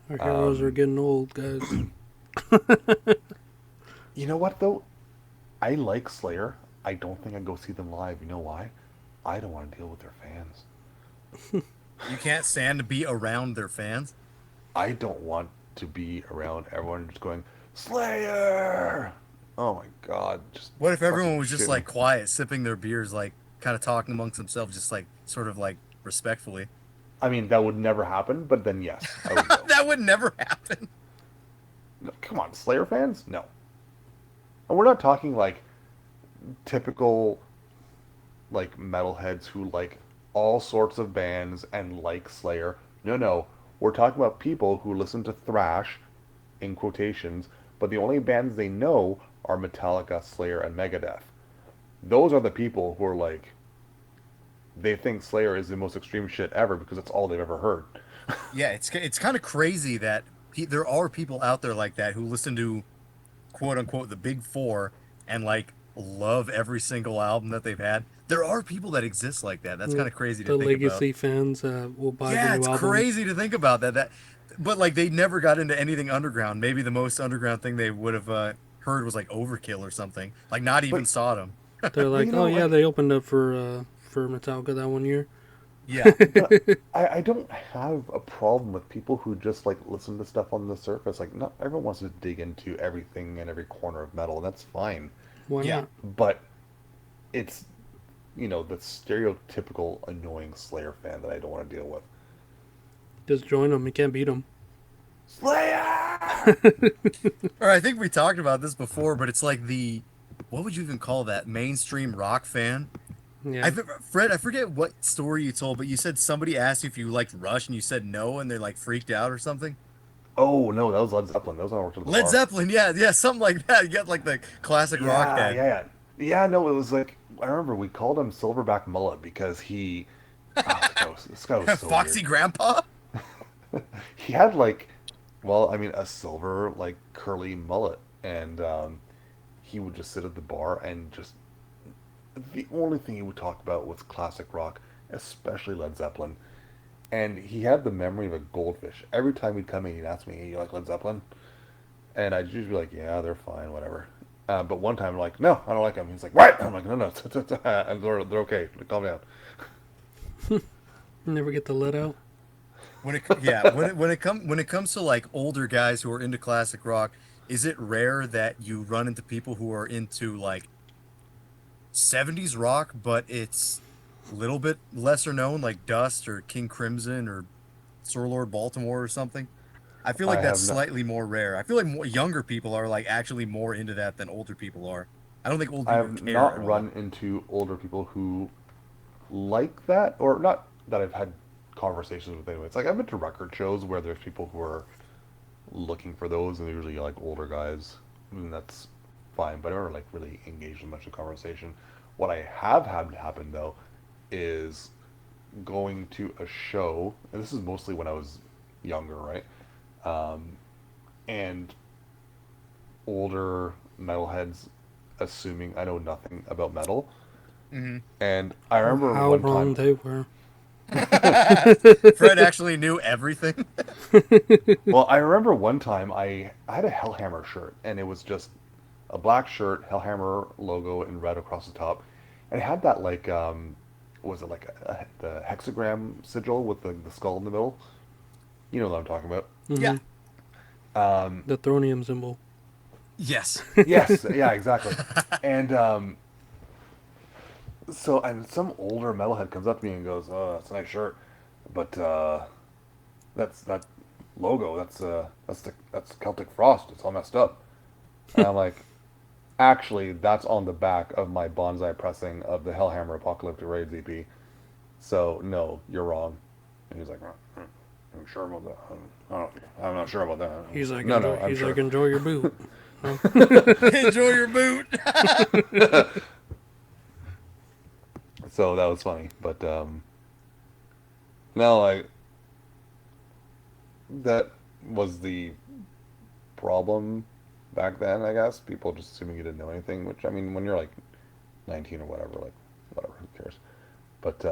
Our heroes are Um, getting old, guys. you know what though? I like Slayer. I don't think I'd go see them live. You know why? I don't want to deal with their fans. You can't stand to be around their fans? I don't want to be around everyone just going Slayer. Oh my God! Just What if everyone fucking was just shit like me. quiet, sipping their beers, like kind of talking amongst themselves, just like sort of like respectfully? I mean, that would never happen. But then yes, I would go. That would never happen. No, come on, Slayer fans? No. And we're not talking like typical like metalheads who like all sorts of bands and like Slayer. No, no. We're talking about people who listen to thrash in quotations, but the only bands they know are Metallica, Slayer, and Megadeth. Those are the people who are like they think Slayer is the most extreme shit ever because it's all they've ever heard. Yeah, it's kind of crazy that there are people out there like that who listen to quote unquote the big four and like love every single album that they've had. There are people that exist like that. That's kind the, of crazy to the think about. legacy fans will buy the Yeah, new it's albums. crazy to think about that. But like they never got into anything underground. Maybe the most underground thing they would have heard was like Overkill or something. Like not even But Sodom. They're but like, you oh know, yeah, like they opened up for Metallica that one year. Yeah. but I don't have a problem with people who just like listen to stuff on the surface. Like not everyone wants to dig into everything and every corner of metal, and that's fine. Why Yeah. not? But it's you know, the stereotypical annoying Slayer fan that I don't want to deal with. Just join them. You can't beat them. Slayer! Or I think we talked about this before, but it's like the what would you even call that? Mainstream rock fan? Yeah. Fred, I forget what story you told, but you said somebody asked you if you liked Rush and you said no and they like freaked out or something. Oh no, that was Led Zeppelin. That was when I worked at the Led bar. Zeppelin, yeah, yeah, something like that. You got like the classic rock Yeah, head. yeah, yeah. Yeah, no, it was like I remember we called him Silverback Mullet because he this guy was so weird. Foxy Grandpa? He had like well, I mean a silver like curly mullet and he would just sit at the bar and just the only thing he would talk about was classic rock, especially Led Zeppelin. And he had the memory of a goldfish. Every time he'd come in, he'd ask me, "Hey, you like Led Zeppelin?" And I'd usually be like, "Yeah, they're fine, whatever." But one time, I'm like, "No, I don't like them." He's like, "What?" I'm like, "No, no, and they're okay. Calm down." Never get the let out. When it comes to like older guys who are into classic rock, is it rare that you run into people who are into like 70s rock, but it's a little bit lesser known, like Dust or King Crimson or Sir Lord Baltimore or something? I feel I like that's have not. slightly more rare. I feel like younger people are like actually more into that than older people are. I don't think old I people have care at not all. run into older people who like that, or not that I've had conversations with anyway. It's like I've been to record shows where there's people who are looking for those, and they're usually like older guys, and that's fine. But I never like really engaged in much of conversation. What I have had happen though is going to a show, and this is mostly when I was younger, right? Um, and older metalheads assuming I know nothing about metal. Hmm. And I remember How one wrong time, they were. Fred actually knew everything. well, I remember one time I had a Hellhammer shirt, and it was just a black shirt, Hellhammer logo in red across the top, and it had that like was it like the hexagram sigil with the skull in the middle? You know what I'm talking about. Yeah. The thronium symbol. Yes. Yes, yeah, exactly. And and some older metalhead comes up to me and goes, "Oh, that's a nice shirt, but that's that logo. That's Celtic Frost. It's all messed up." And I'm like, actually, that's on the back of my bonsai pressing of the Hellhammer Apocalyptic Raids EP. So no, you're wrong. And he's like, "I'm sure about that. I'm not sure about that." He's like, no, enjoy, no, I'm he's sure. like, enjoy your boot. Enjoy your boot. So that was funny, but no, like that was the problem back then. I guess people just assuming you didn't know anything. Which I mean, when you're like 19 or whatever, like whatever, who cares? But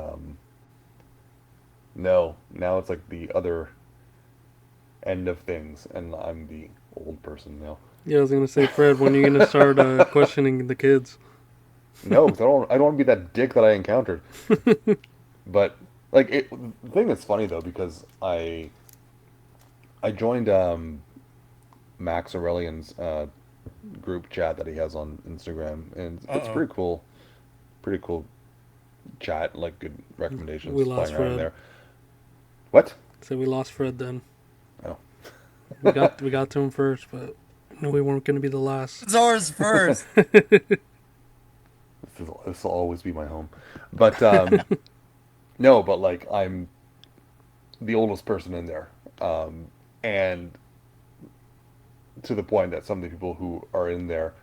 no, now it's like the other end of things, and I'm the old person now. Yeah, I was gonna say, Fred, when are you gonna start questioning the kids? No, 'cause I don't want to be that dick that I encountered. But like the thing that's funny though, because I joined Max Aurelian's group chat that he has on Instagram, and it's pretty cool chat, like good recommendations We lost flying around in Fred. there. What? So we lost Fred then. Oh, We got to him first, but no, we weren't gonna be the last. It's ours first. this will always be my home. But no, but like I'm the oldest person in there, and to the point that some of the people who are in there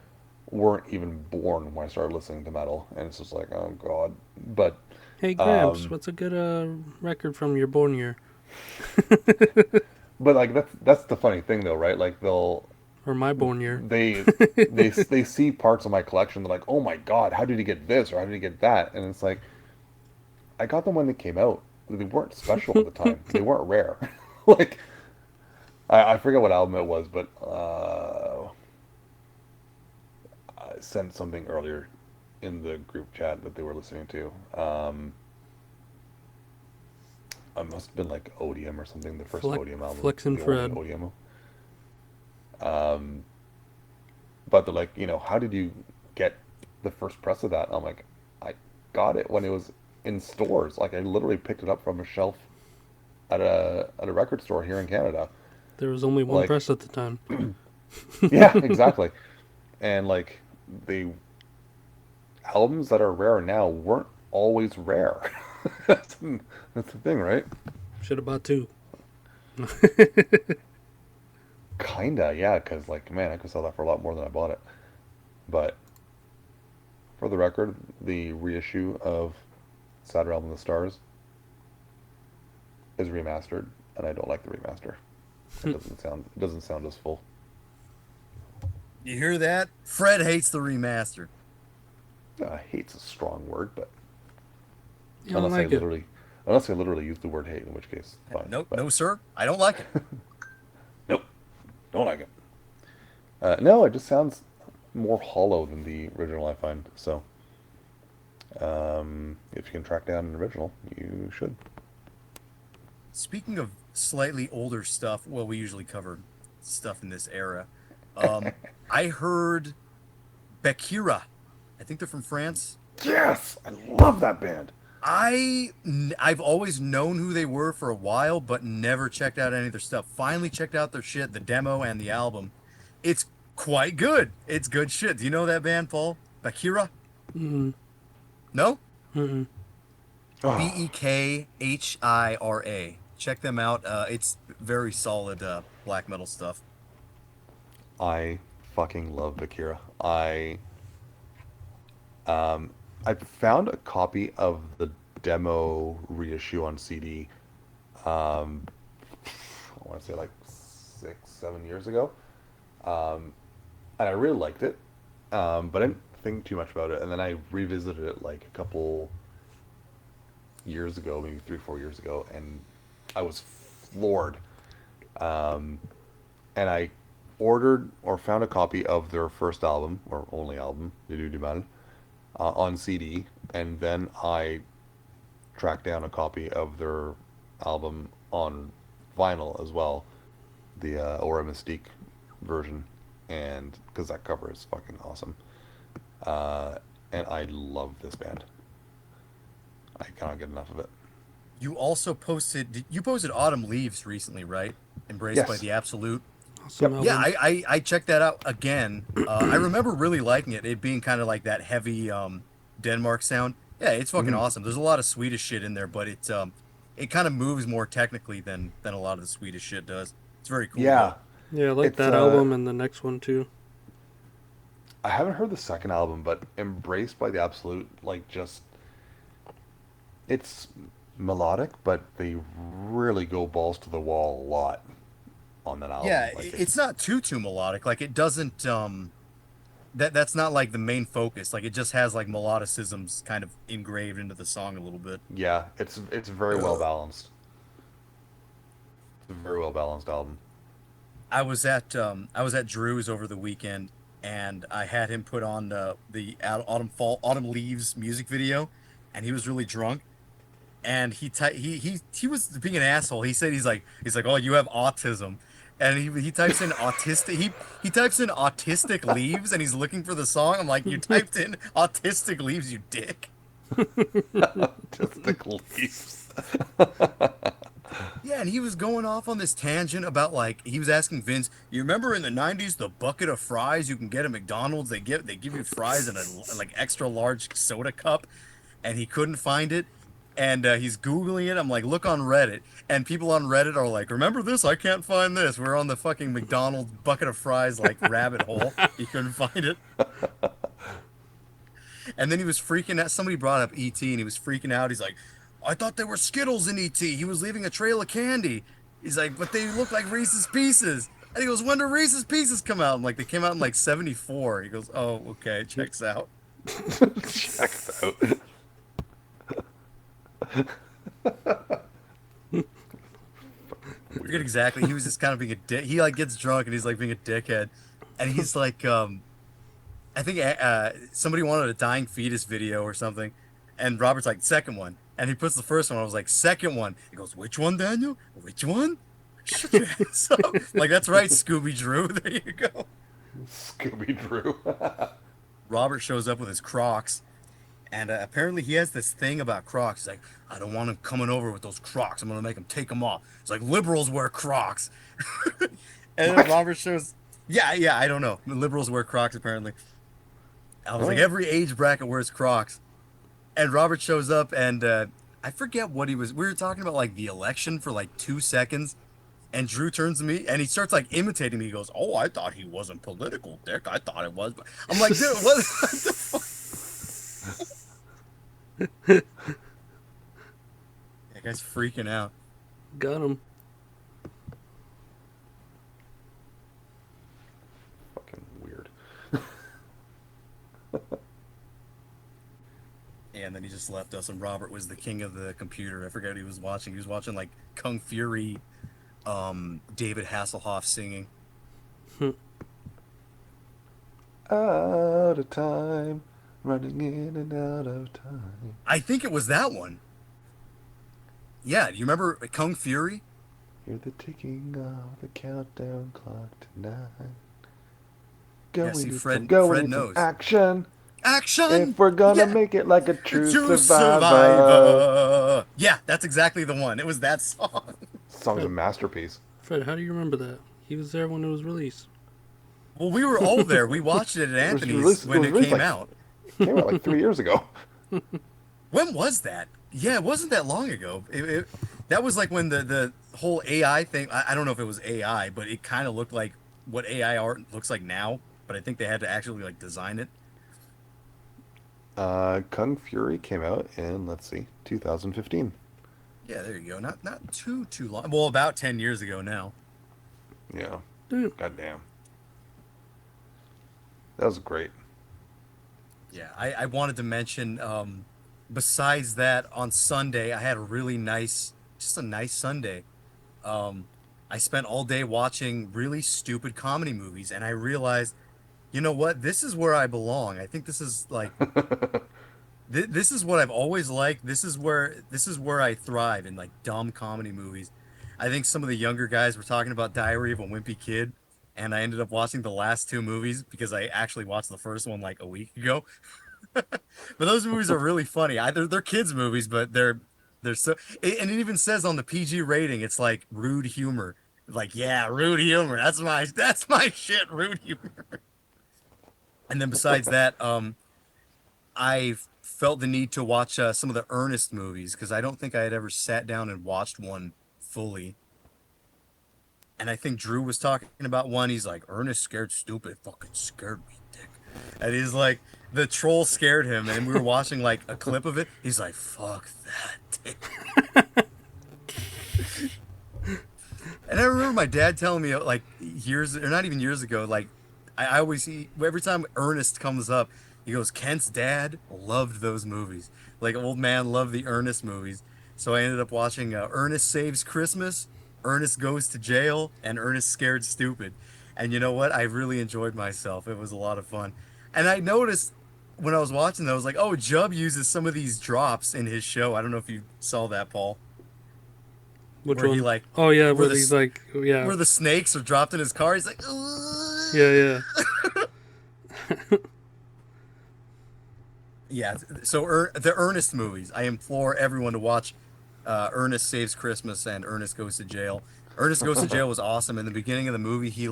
weren't even born when I started listening to metal, and it's just like, oh god. But Hey Gramps, what's a good record from your born year? but like that's the funny thing though, right? Like Or my born year? they see parts of my collection. They're like, oh my god, how did he get this or how did he get that? And it's like, I got them when they came out. They weren't special at the time. They weren't rare. Like I forget what album it was, but I sent something earlier in the group chat that they were listening to. It must have been like Odium or something, the first Odium album. Flex and the Fred. only Odium. But they're like, how did you get the first press of that? I'm like, I got it when it was in stores. Like I literally picked it up from a shelf at a record store here in Canada. There was only one Like- press at the time. Yeah, exactly. And like the albums that are rare now weren't always rare. that's the thing, right? Should have bought two. Kinda, yeah, because like, man, I could sell that for a lot more than I bought it. But for the record, the reissue of Sadder Album of the Stars is remastered, and I don't like the remaster. It doesn't sound as full. You hear that? Fred hates the remaster. Hate's a strong word, but You don't like it. unless I literally use the word hate, in which case, fine. Nope, But no, sir. I don't like it. nope, don't like it. No, it just sounds more hollow than the original, I find. So, if you can track down an original, you should. Speaking of slightly older stuff, well, we usually cover stuff in this era. I heard Bakira. I think they're from France. Yes, I love that band. I've always known who they were for a while, but never checked out any of their stuff. Finally checked out their shit, the demo and the album. It's quite good. It's good shit. Do you know that band, Paul? Bakira? Mm-mm. No? Mm-mm. Bekhira. Check them out. It's very solid black metal stuff. I fucking love Bakira. I found a copy of the demo reissue on CD. I want to say like 6-7 years ago, and I really liked it, but I didn't think too much about it. And then I revisited it like a couple years ago, maybe 3-4 years ago, and I was floored. And I ordered or found a copy of their first album or only album, Du Mal, on CD, and then I track down a copy of their album on vinyl as well, the Aura Mystique version, and because that cover is fucking awesome. And I love this band. I cannot get enough of it. You also posted Autumn Leaves recently, right? Embraced by Yes. the Absolute. Awesome Yep. Yeah, album. I checked that out again. I remember really liking it. It being kind of like that heavy Denmark sound. Yeah, it's fucking Mhm. awesome. There's a lot of Swedish shit in there, but it kind of moves more technically than a lot of the Swedish shit does. It's very cool Yeah, though. Yeah, I like it's that album and the next one too. I haven't heard the second album, but Embraced by the Absolute, like just it's melodic, but they really go balls to the wall a lot on that album. Yeah, Like it's not too melodic. Like it doesn't that's not like the main focus. Like it just has like melodicisms kind of engraved into the song a little bit. yeah, it's very well balanced. It's a very well balanced album. I was at Drew's over the weekend, and I had him put on autumn leaves music video, and he was really drunk, and he was being an asshole. He said he's like, oh, you have autism, and he types in autistic he types in autistic leaves, and he's looking for the song. I'm like, you typed in autistic leaves, you dick. Just the leaves. Yeah, and he was going off on this tangent about like he was asking Vince, you remember in the 90s the bucket of fries you can get at McDonald's, they give you fries in a like extra large soda cup, and he couldn't find it, and he's googling it. I'm like, look on Reddit, and people on Reddit are like, remember this? I can't find this. We're on the fucking McDonald's bucket of fries like rabbit hole. He couldn't find it. And then he was freaking out. Somebody brought up E.T. and he was freaking out. He's like, I thought there were Skittles in E.T. He was leaving a trail of candy. He's like, but they look like Reese's Pieces. And he goes, when do Reese's Pieces come out? I'm like, they came out in like 74. He goes, oh, okay, checks out. Checks out. I forget exactly. He was just kind of being a dick. He like gets drunk and he's like being a dickhead. And he's like, I think somebody wanted a dying fetus video or something. And Robert's like, second one. And he puts the first one. I was like, second one. He goes, which one, Daniel? Which one? Shut your ass up. Like, that's right, Scooby Drew. There you go. Scooby Drew. Robert shows up with his Crocs. And apparently he has this thing about Crocs. He's like, I don't want him coming over with those Crocs. I'm going to make him take them off. It's like, liberals wear Crocs. And then Robert shows, yeah, I don't know. Liberals wear Crocs, apparently. I was like, every age bracket wears Crocs. And Robert shows up, and I forget what he was. We were talking about like the election for like 2 seconds, and Drew turns to me and he starts like imitating me. He goes, "Oh, I thought he wasn't political, Dick. I thought it was." But I'm like, dude, what the fuck? That guy's freaking out. Got him. Fucking weird. And then he just left us, and Robert was the king of the computer. I forget what he was watching. He was watching like Kung Fury, David Hasselhoff singing. Out of time, running in and out of time. I think it was that one. Yeah, do you remember Kung Fury? Hear the ticking of the countdown clock tonight. Yeah, see, into- Fred going into knows. action. Action! If we're gonna Yeah. make it like a true True survivor. Yeah, that's exactly the one. It was that song. Song's a masterpiece. Fred, how do you remember that? He was there when it was released. Well, we were all there. We watched it at Anthony's released- when it it was came like- out. Came out like 3 years ago. When was that? Yeah, it wasn't that long ago. That was like when the whole AI thing, I don't know if it was AI, but it kind of looked like what AI art looks like now, but I think they had to actually like design it. Kung Fury came out in, let's see, 2015. Yeah, there you go. Not too long. Well, about 10 years ago now. Yeah. Dude. Goddamn. That was great. Yeah, I wanted to mention, besides that, on Sunday, I had a really nice Sunday. I spent all day watching really stupid comedy movies, and I realized, you know what? This is where I belong. I think this is like, This is what I've always liked. This is where I thrive in like dumb comedy movies. I think some of the younger guys were talking about Diary of a Wimpy Kid, and I ended up watching the last two movies because I actually watched the first one like a week ago. But those movies are really funny. They're kids movies, but they're so. And it even says on the PG rating, it's like rude humor. Like, yeah, rude humor. That's my shit. Rude humor. And then besides that, I felt the need to watch some of the Ernest movies because I don't think I had ever sat down and watched one fully. And I think Drew was talking about one. He's like, Ernest scared stupid. It fucking scared me, dick. And he's like, the troll scared him. And we were watching like a clip of it. He's like, fuck that, dick. And I remember my dad telling me like years, or not even years ago, like I always see every time Ernest comes up, he goes, Kent's dad loved those movies. Like old man loved the Ernest movies. So I ended up watching Ernest Saves Christmas, Ernest Goes to Jail, and Ernest Scared Stupid. And you know what? I really enjoyed myself. It was a lot of fun. And I noticed when I was watching that, I was like, oh, Jubb uses some of these drops in his show. I don't know if you saw that, Paul. Which Where one? he like, Oh yeah, where where he's like, yeah, where the snakes are dropped in his car. He's like, ugh. yeah. Yeah. So the Ernest movies, I implore everyone to watch Ernest Saves Christmas and Ernest Goes to Jail. Ernest Goes to Jail was awesome. In the beginning of the movie, he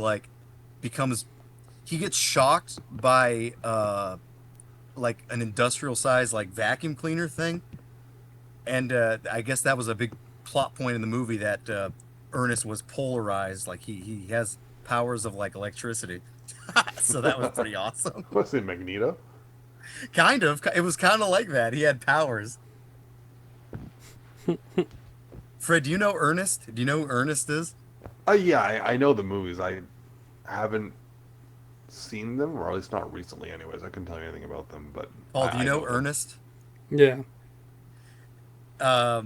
gets shocked by like an industrial size like vacuum cleaner thing, and I guess that was a big plot point in the movie that Ernest was polarized. Like he has powers of like electricity. So that was pretty awesome. Was it Magneto? Kind of. It was kind of like that. He had powers. Fred, do you know Ernest? Do you know who Ernest is? Yeah, I know the movies. I haven't seen them, or at least not recently. Anyways, I couldn't tell you anything about them. But Paul, do you I know them. Ernest? Yeah. I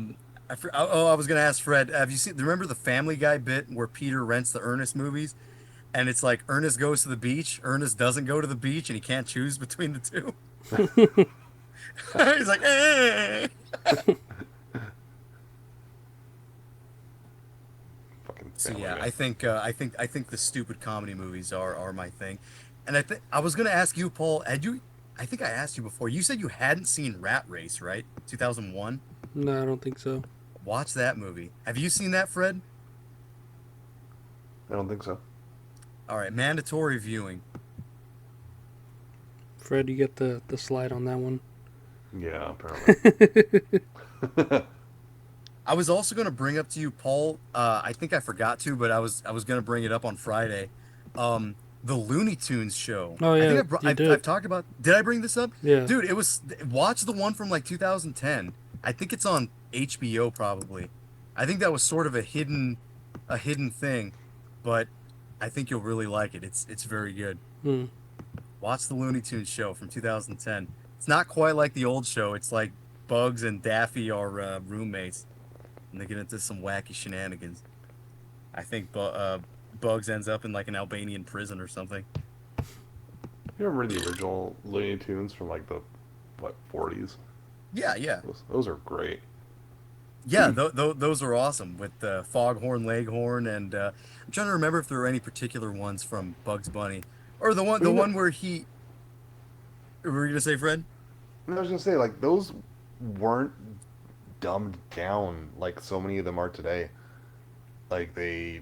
was gonna ask Fred. Have you seen? Remember the Family Guy bit where Peter rents the Ernest movies, and it's like Ernest goes to the beach, Ernest doesn't go to the beach, and he can't choose between the two. He's like, eh. Fucking So Family yeah, Guy. I think the stupid comedy movies are my thing, and I was gonna ask you, Paul. I think I asked you before. You said you hadn't seen Rat Race, right? 2001. No, I don't think so. Watch that movie. Have you seen that, Fred? I don't think so. All right, mandatory viewing. Fred, you get the slide on that one. Yeah, apparently. I was also going to bring up to you, Paul. I think I forgot to, but I was going to bring it up on Friday. The Looney Tunes show. Oh, I yeah, think I've talked about. Did I bring this up? Yeah. Dude, watch the one from like 2010. I think it's on HBO probably. I think that was sort of a hidden thing, but I think you'll really like it. It's very good. Hmm. Watch the Looney Tunes show from 2010. It's not quite like the old show. It's like Bugs and Daffy are roommates, and they get into some wacky shenanigans. I think Bugs ends up in like an Albanian prison or something. You remember the original Looney Tunes from like the 40s? Yeah. Those are great. Yeah, those are awesome with Foghorn Leghorn, and I'm trying to remember if there were any particular ones from Bugs Bunny, or the one where he. What were you gonna say, Fred? I was gonna say, like, those weren't dumbed down like so many of them are today. Like, they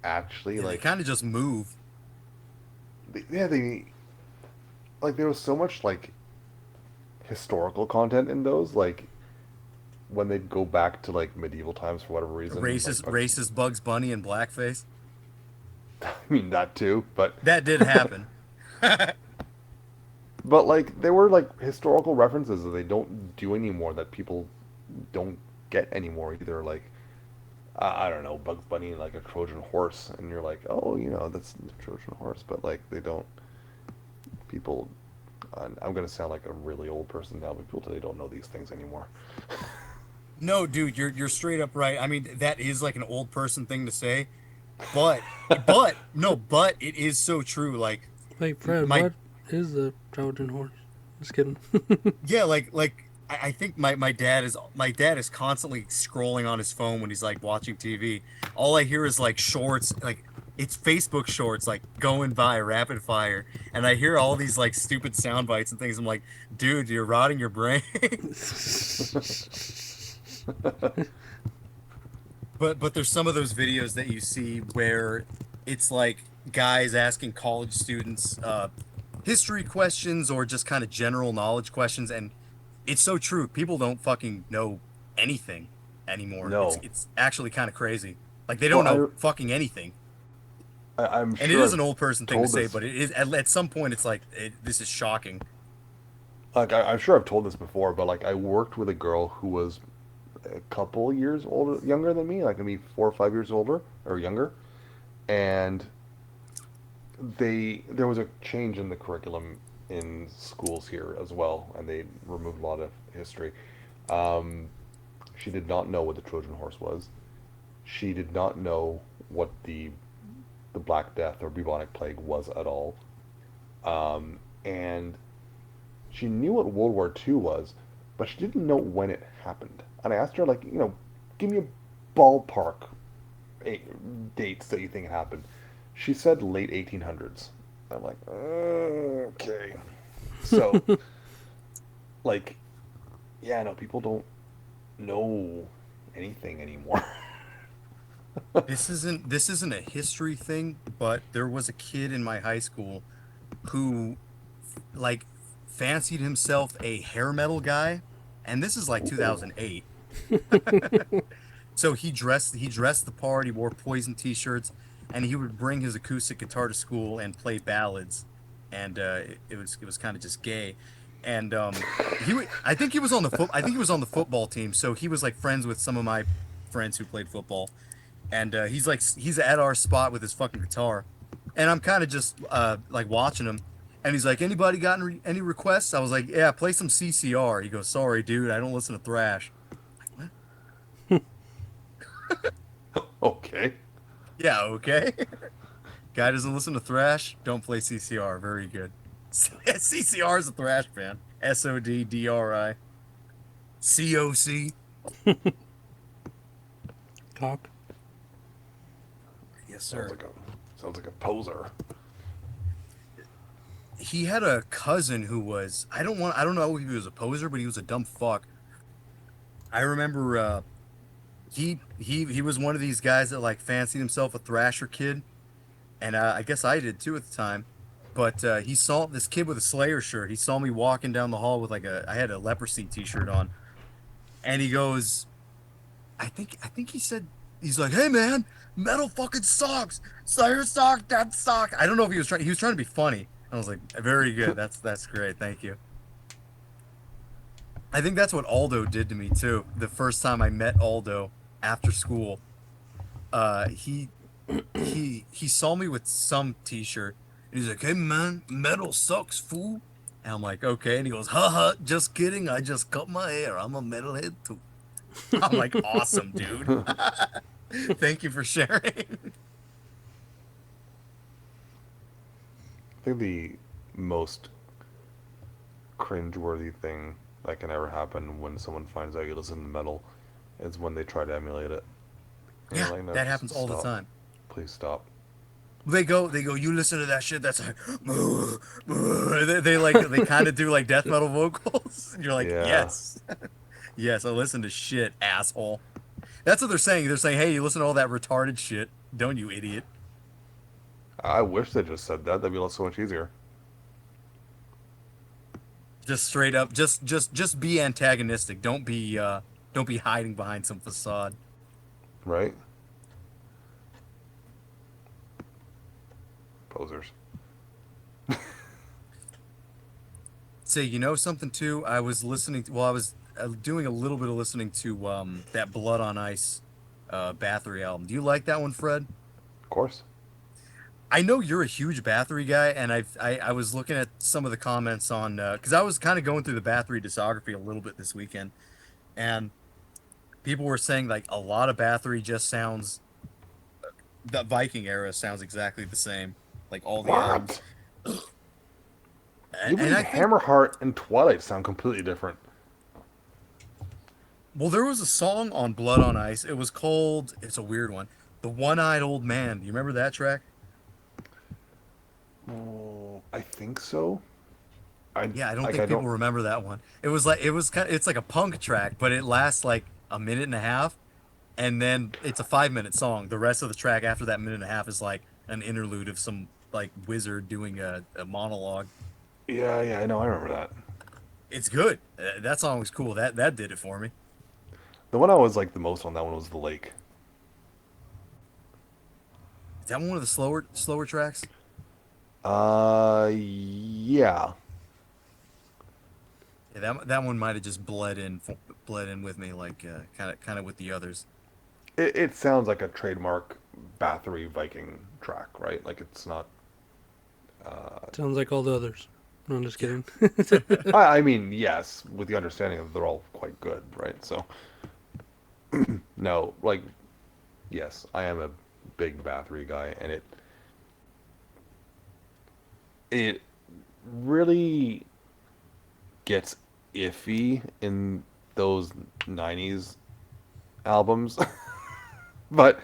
actually Yeah, like they kind of just move. they like there was so much like historical content in those, like when they'd go back to like medieval times for whatever reason. Racist Bugs Bunny and blackface. I mean that too, but That did happen. but like there were like historical references that they don't do anymore that people don't get anymore either. Like I don't know, Bugs Bunny like a Trojan horse, and you're like, oh, you know, that's the Trojan horse, but like they don't. People, I'm gonna sound like a really old person now, but people today don't know these things anymore. No, dude, you're straight up right. I mean, that is like an old person thing to say, but it is so true. Like, Wait, Fred, My- what is the Trojan horse? Just kidding. Yeah, I think my dad is constantly scrolling on his phone when he's like watching TV. All I hear is like shorts, like it's Facebook shorts like going by rapid fire, and I hear all these like stupid sound bites and things. I'm like, dude, you're rotting your brain. But there's some of those videos that you see where it's like guys asking college students history questions or just kind of general knowledge questions, and it's so true. People don't fucking know anything anymore. No. It's actually kind of crazy. Like they don't know Well, fucking anything. I'm And it sure is an I've old person thing to told say, this. but it is at some point it's like this is shocking. Like I'm sure I've told this before, but like I worked with a girl who was a couple years older, younger than me, like maybe 4 or 5 years older or younger, and there was a change in the curriculum in schools here as well, and they removed a lot of history. Um, she did not know what the Trojan horse was. She did not know what the Black Death or bubonic plague was at all. And she knew what World War II was, but she didn't know when it happened. And I asked her, like, give me a ballpark dates that you think it happened. She said late 1800s. I'm like, okay. So, like, yeah, no, people don't know anything anymore. This isn't a history thing, but there was a kid in my high school who like fancied himself a hair metal guy, and this is like Ooh. 2008. So he dressed the part. He wore Poison t-shirts, and he would bring his acoustic guitar to school and play ballads, and it was kind of just gay. And I think he was on the football team, so he was like friends with some of my friends who played football, and he's at our spot with his fucking guitar, and I'm kind of just like watching him, and he's like, anybody got any requests? I was like, yeah, play some CCR. He goes, sorry, dude, I don't listen to thrash. Okay. Yeah, okay. Guy doesn't listen to thrash. Don't play CCR. Very good. CCR is a thrash band. SODDRI. COC. Cock. Yes, Sounds sir. like a poser. He had a cousin who was I don't know if he was a poser, but he was a dumb fuck. I remember he was one of these guys that like fancied himself a thrasher kid, and I guess I did too at the time. But he saw this kid with a Slayer shirt. He saw me walking down the hall with I had a leprosy T-shirt on, and he goes, I think he said he's like, hey man, metal fucking sucks. Slayer suck, that suck. I don't know if he was trying to be funny. I was like, very good. That's great. Thank you. I think that's what Aldo did to me too. The first time I met Aldo after school, he he saw me with some T-shirt, and he's like, "Hey man, metal sucks, fool." And I'm like, "Okay." And he goes, "Haha, just kidding. I just cut my hair. I'm a metalhead too." I'm like, "Awesome, dude. Thank you for sharing." I think the most cringeworthy thing that can ever happen when someone finds out you listen to metal is when they try to emulate it. And Yeah, you're like, no, that happens all the stop. time. Please stop. They go, you listen to that shit. That's like, they kind of do like death metal vocals. And you're like, Yeah. yes, yes, I listen to shit, asshole. That's what they're saying. They're saying, hey, you listen to all that retarded shit, don't you, idiot? I wish they just said that. That'd be so much easier. Just straight up, just be antagonistic. Don't be hiding behind some facade. Right? Posers. Say, you know something too? I was listening. Well, I was doing a little bit of listening to that Blood on Ice Bathory album. Do you like that one, Fred? Of course. I know you're a huge Bathory guy, and I was looking at some of the comments on because I was kind of going through the Bathory discography a little bit this weekend, and people were saying like a lot of Bathory just sounds the Viking era sounds exactly the same, like all the albums. What? Even and I think, Hammerheart and Twilight sound completely different. well, there was a song on Blood on Ice. It was called, it's a weird one, The One-Eyed Old Man. Do you remember that track? Oh, I think so. I Yeah, I don't like think I people don't. remember that one. It was like, it was kind of, it's like a punk track, but it lasts like a minute and a half, and then it's a 5 minute song. The rest of the track after that minute and a half is like an interlude of some like wizard doing a monologue. Yeah, yeah, I know. I remember that. It's good. That song was cool. That did it for me. The one I was like the most on that one was the lake. Is that one of the slower tracks? Yeah. Yeah, that one might have just bled in with me like kind of with the others. It sounds like a trademark Bathory Viking track, right? Like it's not. Sounds like all the others. No, I'm just kidding. I mean, yes, with the understanding that they're all quite good, right? So, no, like, yes, I am a big Bathory guy, and it really gets iffy in those '90s albums, but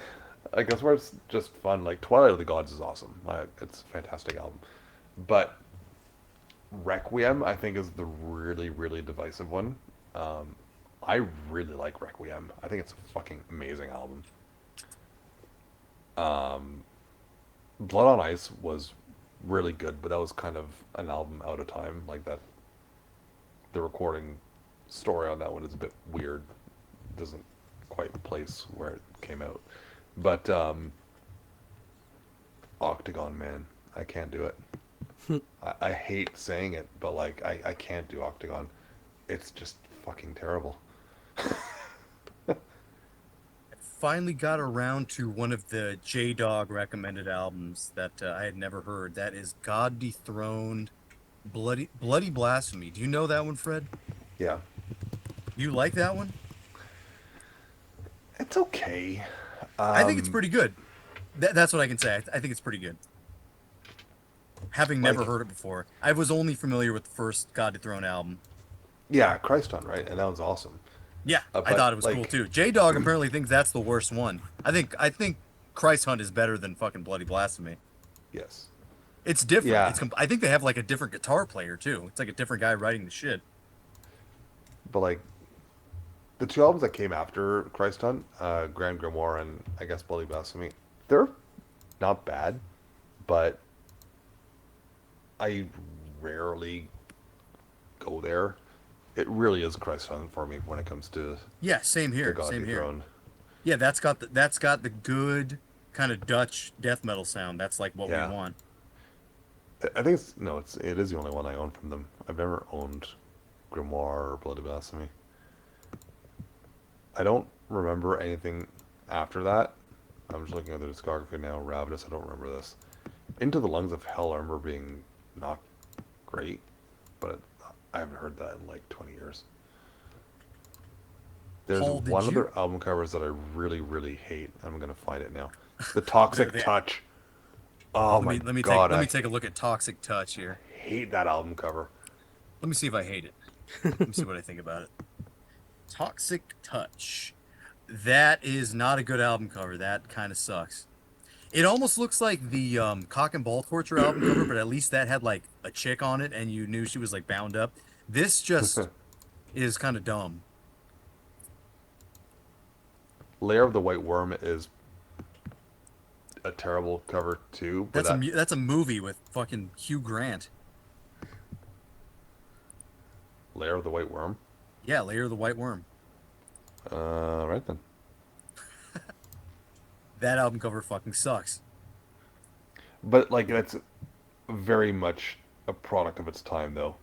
I guess where it's just fun. Like Twilight of the Gods is awesome. It's a fantastic album, but Requiem, I think, is the really, really divisive one. I really like Requiem. I think it's a fucking amazing album. Blood on Ice was really good, but that was kind of an album out of time. Like that, the recording story on that one is a bit weird. Doesn't quite place where it came out. But Octagon, man, I can't do it. I hate saying it, but like I can't do Octagon. It's just fucking terrible. Finally got around to one of the J-Dog recommended albums that I had never heard. That is God Dethroned, Bloody Blasphemy. Do you know that one, Fred? Yeah, You like that one? it's okay. I think it's pretty good. That's what I can say. I think it's pretty good. Having never Like, heard it before, I was only familiar with the first God Dethroned album. yeah, Christ on, right? And that was awesome. Yeah, I But thought it was cool like, too. J-Dog apparently thinks that's the worst one. I think Christ Hunt is better than fucking Bloody Blasphemy. yes, It's different. yeah, I think they have like a different guitar player too. It's like a different guy writing the shit. but like the two albums that came after Christ Hunt, Grand Grimoire and I guess Bloody Blasphemy, they're not bad, but I rarely go there. It really is Christ Hunt for me when it comes to Yeah, same the here. God Same here. Dethroned. Yeah, that's got the good kind of Dutch death metal sound. That's like what Yeah. we want. I think it is the only one I own from them. I've never owned Grimoire or Bloody Blasphemy. I don't remember anything after that. I'm just looking at the discography now. Ravenous, I don't remember this. Into the Lungs of Hell, I remember being not great, but I haven't heard that in like 20 years. There's Paul, did one you? other album covers that I really, really hate. I'm gonna find it now. The Toxic They're- Touch. Oh my let me god, let I me take a look at Toxic Touch here. hate that album cover. Let me see if I hate it. Let me see what I think about it. Toxic Touch. That is not a good album cover. That kind of sucks. It almost looks like the Cock and Ball Torture album cover, but at least that had like a chick on it, and you knew she was like bound up. This just is kind of dumb. Lair of the White Worm is a terrible cover too. But That's a movie with fucking Hugh Grant. Lair of the White Worm. Yeah, Layer of the White Worm. Right then. That album cover fucking sucks. But like that's very much a product of its time, though.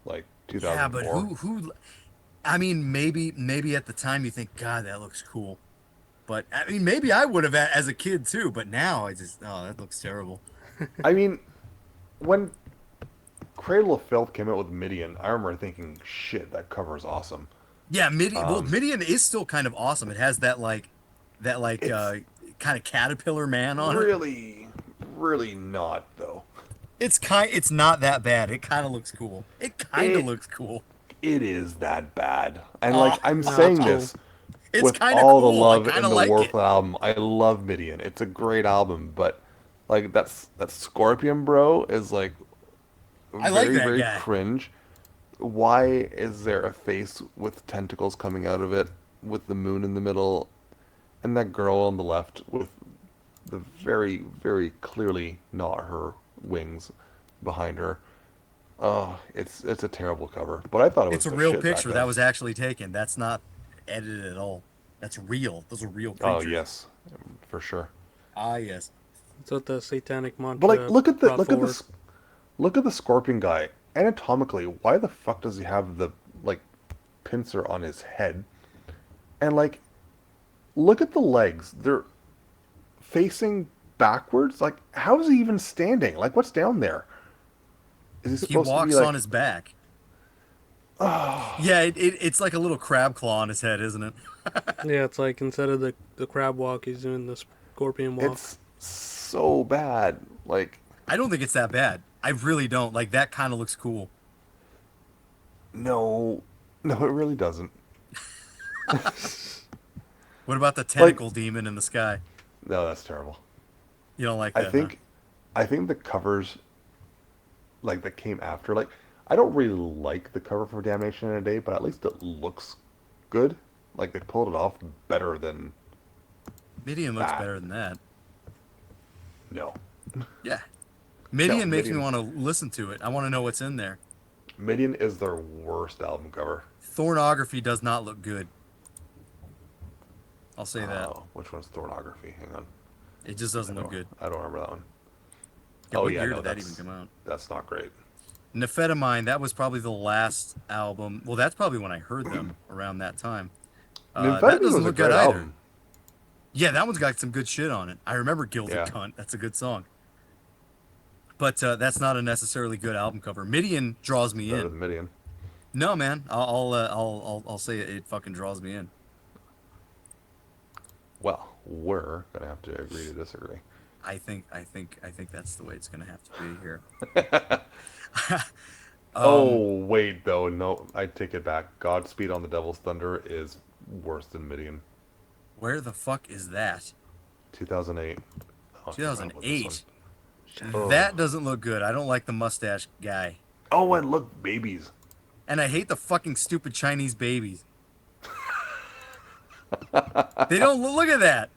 Like Yeah, but 2004. who? I mean, maybe at the time you think, God, that looks cool. But I mean, maybe I would have as a kid too. But now that looks terrible. I mean, when Cradle of Filth came out with Midian, I remember thinking, "Shit, that cover is awesome." Yeah, Midian. Well, Um, Midian is still kind of awesome. It has that It's kind of caterpillar man on it. Really, really not though. It's not that bad. It kind of looks cool. It kind of It looks cool. it is that bad. And Oh, like I'm No, it's saying cool. this it's with kind of all the cool. I love kind in of the like world it. for the album. I love Midian. It's a great album, but like that Scorpion bro is like I like very that very guy. cringe. Why is there a face with tentacles coming out of it with the moon in the middle and that girl on the left with the very very clearly not her wings behind her? Oh, it's a terrible cover, but I thought it was It's a the real shit back picture that then. was actually taken. That's not edited at all. That's real. Those are real Oh creatures. yes, for sure. Ah, yes. It's what the satanic But like, mantra brought forward. look at the Scorpion guy. Anatomically, why the fuck does he have the like pincer on his head? And like, look at the legs. They're facing backwards. Like, how is he even standing? Like, what's down there? Is he He supposed to be walks on like? his back. Yeah, it's like a little crab claw on his head, isn't it? Yeah, it's like instead of the crab walk, he's doing the scorpion walk. It's so bad. Like, I don't think it's that bad. I really don't. Like that kind of looks cool. no, no, it really doesn't. What about the Like, tentacle demon in the sky? no, that's terrible. You don't like I that, huh? think, I think the covers like that came after. Like, I don't really like the cover for Damnation in a Day, but at least it looks good. Like they pulled it off better than Midian looks that. better than that. No, Yeah. no, Midian makes me Midian. want to listen to it. I want to know what's in there. Midian is their worst album cover. Thornography does not look good. I'll say that. Oh, which one's Thornography? Hang on, It just doesn't look good. I don't remember that one. Yeah, Oh what yeah, year no, did that even come out? that's not great. Nephetamine, that was probably the last album. Well, that's probably when I heard them around that time. That Amphetamine doesn't was a look good great either. album. Yeah, that one's got some good shit on it. I remember Gilded Yeah. Cunt. That's a good song. But that's not a necessarily good album cover. Midian draws me Better in. than Midian. No, man, I'll say it fucking draws me in. Well, we're gonna have to agree to disagree. I think that's the way it's gonna have to be here. Oh wait, though, no, I take it back. Godspeed on the Devil's Thunder is worse than Midian. Where the fuck is that? 2008. Oh, I forgot about this 2008. one. That Ugh. doesn't look good. I don't like the mustache guy. Oh, and look, babies. And I hate the fucking stupid Chinese babies. They don't look at that.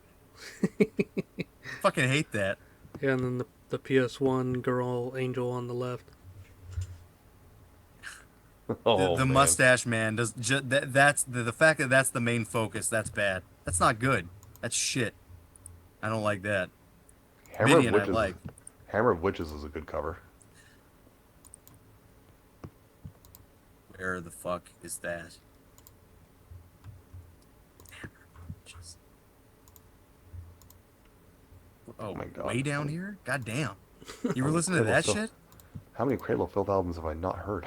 Fucking hate that. Yeah, and then the PS1 girl angel on the left. Oh, The man. mustache man does that's the fact that that's the main focus. That's bad. That's not good. That's shit. I don't like that. Hammer Midian, I of Witches. like. Hammer of Witches is a good cover. Where the fuck is that? Oh my God. way down here? God damn. You were listening to Cradle that of shit? How many Cradle of Filth albums have I not heard?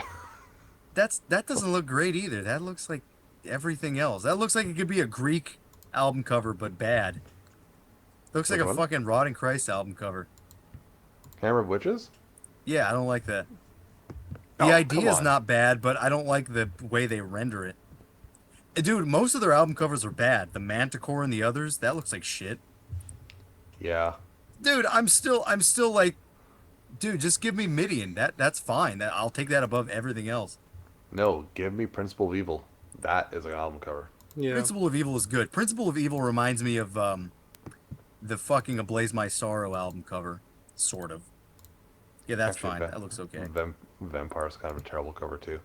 That doesn't look great either. That looks like everything else. That looks like it could be a Greek album cover, but bad. Looks like Which a one? fucking Rotting Christ album cover. Hammer of Witches? Yeah, I don't like that. The Oh, idea come is on. not bad, but I don't like the way they render it. Dude, most of their album covers are bad. The Manticore and the others, that looks like shit. Yeah. Dude, I'm still like, dude, just give me Midian. That's fine. I'll take that above everything else. No, give me Principle of Evil. That is an album cover. Yeah. Principle of Evil is good. Principle of Evil reminds me of the fucking Ablaze My Sorrow album cover, sort of. Yeah, that's Actually, fine. That looks okay. Vampire's kind of a terrible cover too.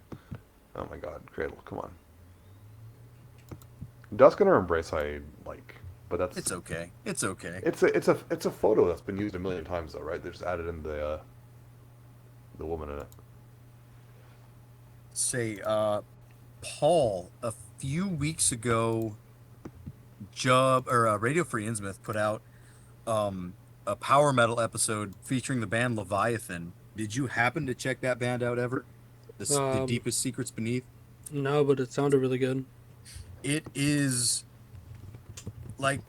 Oh my god, Cradle, come on. Dusk and Her Embrace I like, but that's It's okay. It's okay. it's a photo that's been used a million times though, right? They just added in the woman in it. Say, Paul, a few weeks ago, Radio Free Innsmouth put out a power metal episode featuring the band Leviathan. Did you happen to check that band out ever? The Deepest Secrets Beneath? No, but it sounded really good. It is like,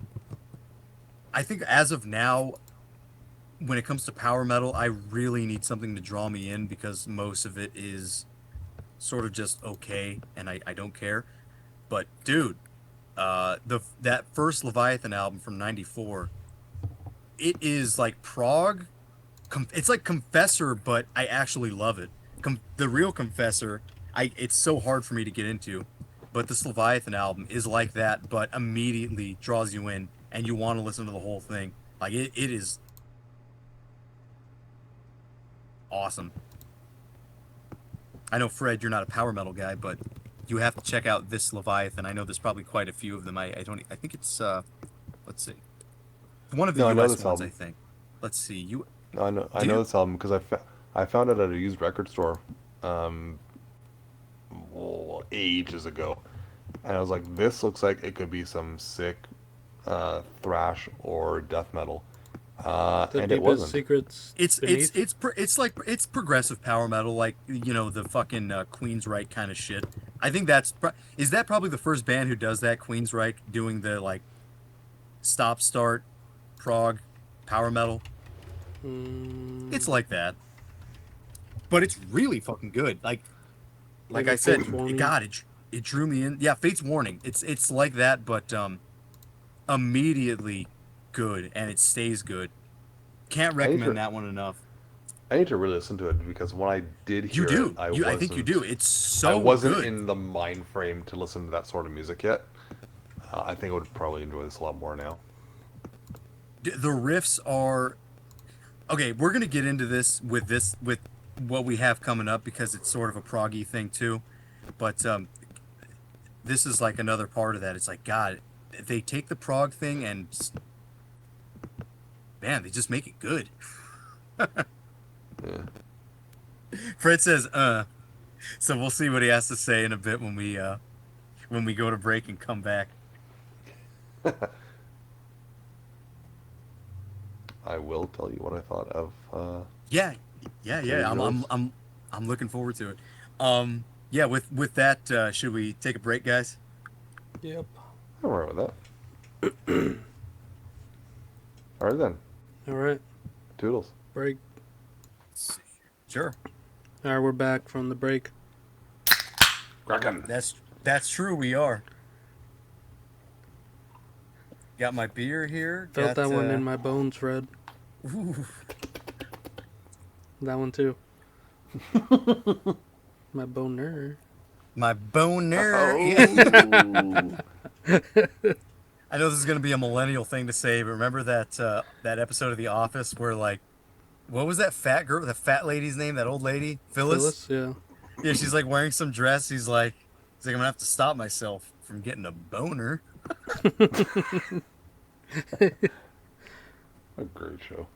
I think as of now, when it comes to power metal, I really need something to draw me in because most of it is sort of just okay, and I don't care. But dude, that first Leviathan album from '94, it is like prog. It's like Confessor, but I actually love it. The real Confessor, it's so hard for me to get into, but this Leviathan album is like that, but immediately draws you in, and you want to listen to the whole thing. Like it is awesome. I know, Fred, you're not a power metal guy, but you have to check out this Leviathan. I know there's probably quite a few of them. I don't. I think it's let's see, one of the No, I know U.S. this ones. album. I think. Let's see. You. No, I Do know you? this album because I found it at a used record store, ages ago, and I was like, this looks like it could be some sick, thrash or death metal, The and it deepest wasn't. secrets beneath. It's progressive power metal, like the fucking Queensryche kind of shit. I think is that probably the first band who does that? Queensryche doing the like stop start prog power metal. It's Mm, like that, but it's really fucking good. Like maybe I said, Fate's Warning. God, it drew me in. Yeah, Fate's Warning. It's like that, but immediately good, and it stays good. Can't I need recommend to that one enough. I need to really listen to it because when I did You hear it, do. I think you do. It's I so wasn't good. in the mind frame to listen to that sort of music yet. I think I would probably enjoy this a lot more now. The riffs are okay. We're gonna get into with what we have coming up because it's sort of a proggy thing too. But this is like another part of that. It's like God, they take the prog thing and man, they just make it good. Yeah. Fred says, so we'll see what he has to say in a bit when we go to break and come back. I will tell you what I thought of. Yeah, yeah. I'm looking forward to it. Yeah. With that, should we take a break, guys? Yep. I'm alright with that. All right then, All right. toodles. Break. Let's see. Sure. All right, we're back from the break. Kraken. That's true. We are. Got my beer here. Felt got, that one in my bones, Fred. Ooh, That one too. My boner. my boner. Oh. I know this is gonna be a millennial thing to say, but remember that episode of The Office where like, what was that fat girl, the fat lady's name? That old lady, Phyllis. Yeah. Yeah, she's like wearing some dress. He's like, I'm gonna have to stop myself from getting a boner. A great show.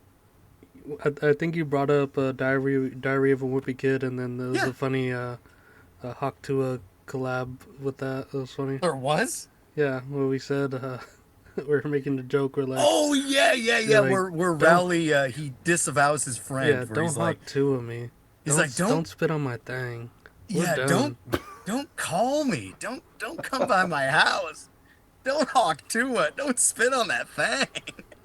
I think you brought up Diary of a Wimpy Kid, and then there was Yeah. a funny Hawk Tuah collab with that. It was funny. There was. Yeah, where we said we were making the joke. We're like, Oh yeah. like, Where don't- Rowley he disavows his friend. yeah, where don't he's Hawk like, Tuah me. he's like, don't spit on my thing. We're yeah, done. don't call me. Don't come by my house. Don't Hawk to it. Don't spit on that thing.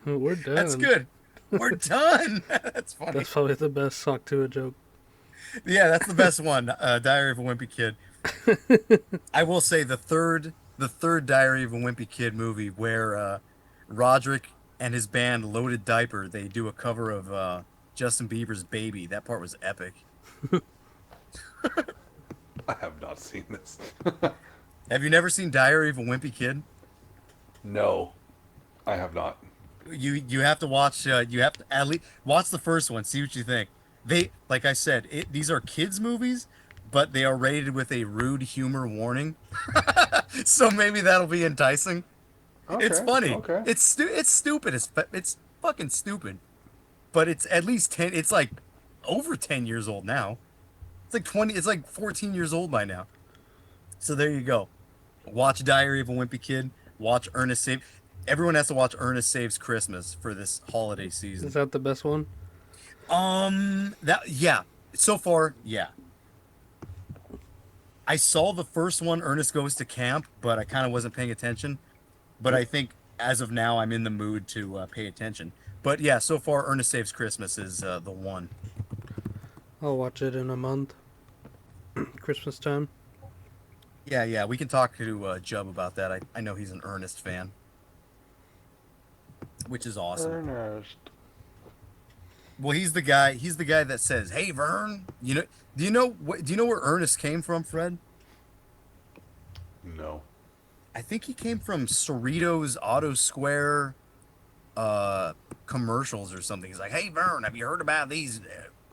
We're done. That's good. We're done. That's funny. That's probably the best Hawk Tuah joke. Yeah, that's the best one. Diary of a Wimpy Kid. I will say the third Diary of a Wimpy Kid movie where Roderick and his band Loaded Diaper, they do a cover of Justin Bieber's Baby. That part was epic. I have not seen this. Have you never seen Diary of a Wimpy Kid? No, I have not. You have to watch. You have to at least watch the first one. See what you think. They, like I said, these are kids movies, but they are rated with a rude humor warning. So maybe that'll be enticing. It's Okay, funny. okay. It's stupid. It's fucking stupid. But it's at least 10. It's like over 10 years old now. It's like 20. It's like 14 years old by now. So there you go. Watch Diary of a Wimpy Kid. Watch Ernest Save. Everyone has to watch Ernest Saves Christmas for this holiday season. Is that the best one? Yeah. So far, yeah. I saw the first one, Ernest Goes to Camp, but I kind of wasn't paying attention. But I think as of now, I'm in the mood to pay attention. But yeah, so far Ernest Saves Christmas is the one. I'll watch it in a month. Christmas time. Yeah, we can talk to Jub about that. I know he's an Ernest fan, which is awesome. Ernest. Well, he's the guy. He's the guy that says, "Hey, Vern, do you know where Ernest came from, Fred?" No. I think he came from Cerritos Auto Square commercials or something. He's like, "Hey, Vern, have you heard about these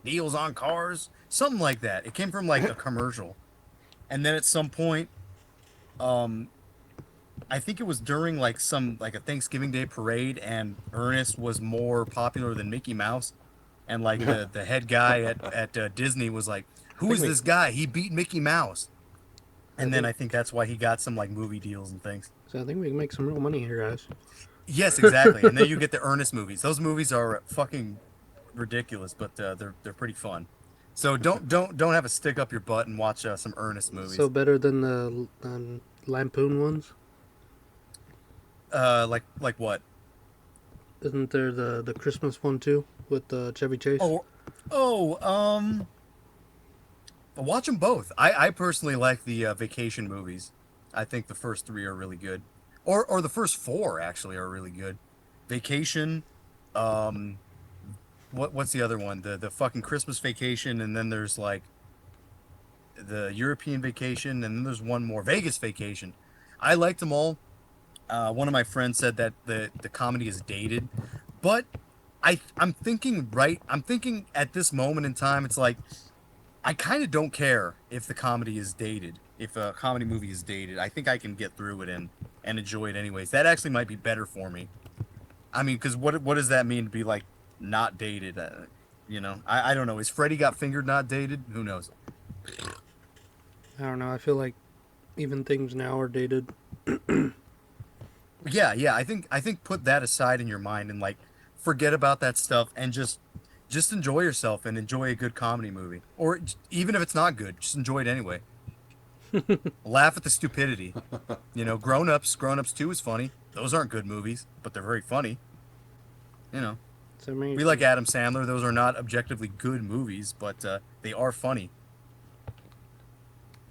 deals on cars?" Something like that. It came from like a commercial, and then at some point, I think it was during like a Thanksgiving Day parade, and Ernest was more popular than Mickey Mouse, and like the head guy at Disney was like, "Who is this guy? He beat Mickey Mouse." And then I think that's why he got some like movie deals and things. So I think we can make some real money here, guys. Yes, exactly. And then you get the Ernest movies. Those movies are fucking ridiculous, but they're pretty fun. So don't have a stick up your butt and watch some Ernest movies. So better than the Lampoon ones? Like what? Isn't there the Christmas one too with Chevy Chase? Watch them both. I personally like the vacation movies. I think the first 3 are really good, or the first 4 actually are really good. Vacation, what's the other one? The fucking Christmas Vacation, and then there's like the European Vacation, and then there's one more, Vegas Vacation. I liked them all. One of my friends said that the comedy is dated, but I'm thinking at this moment in time, it's like, I kind of don't care if the comedy is dated. If a comedy movie is dated, I think I can get through it and enjoy it anyways. That actually might be better for me. I mean, because what does that mean to be like not dated? I don't know. Is Freddy Got Fingered not dated? Who knows? I don't know. I feel like even things now are dated. Yeah. I think put that aside in your mind and like forget about that stuff and just enjoy yourself and enjoy a good comedy movie. Or even if it's not good, just enjoy it anyway. Laugh at the stupidity. Grown Ups 2 is funny. Those aren't good movies, but they're very funny. We like Adam Sandler. Those are not objectively good movies, but they are funny.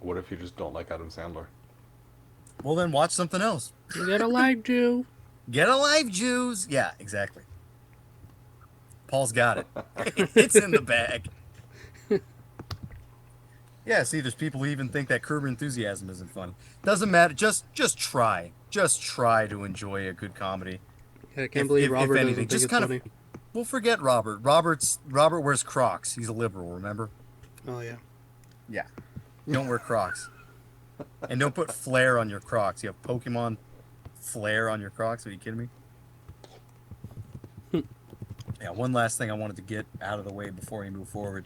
What if you just don't like Adam Sandler? Well, then watch something else. You get a live Jew. Get a life, Jews. Yeah, exactly. Paul's got it. It's in the bag. Yeah, see, there's people who even think that Curb Your Enthusiasm isn't funny. Doesn't matter. Just try. Just try to enjoy a good comedy. Yeah, I can't believe Robert doesn't think it's funny. Well, forget Robert. Robert wears Crocs. He's a liberal, remember? Oh, yeah. Yeah. Don't wear Crocs. And don't put Flare on your Crocs. You have Pokemon Flare on your Crocs? Are you kidding me? Yeah, one last thing I wanted to get out of the way before we move forward.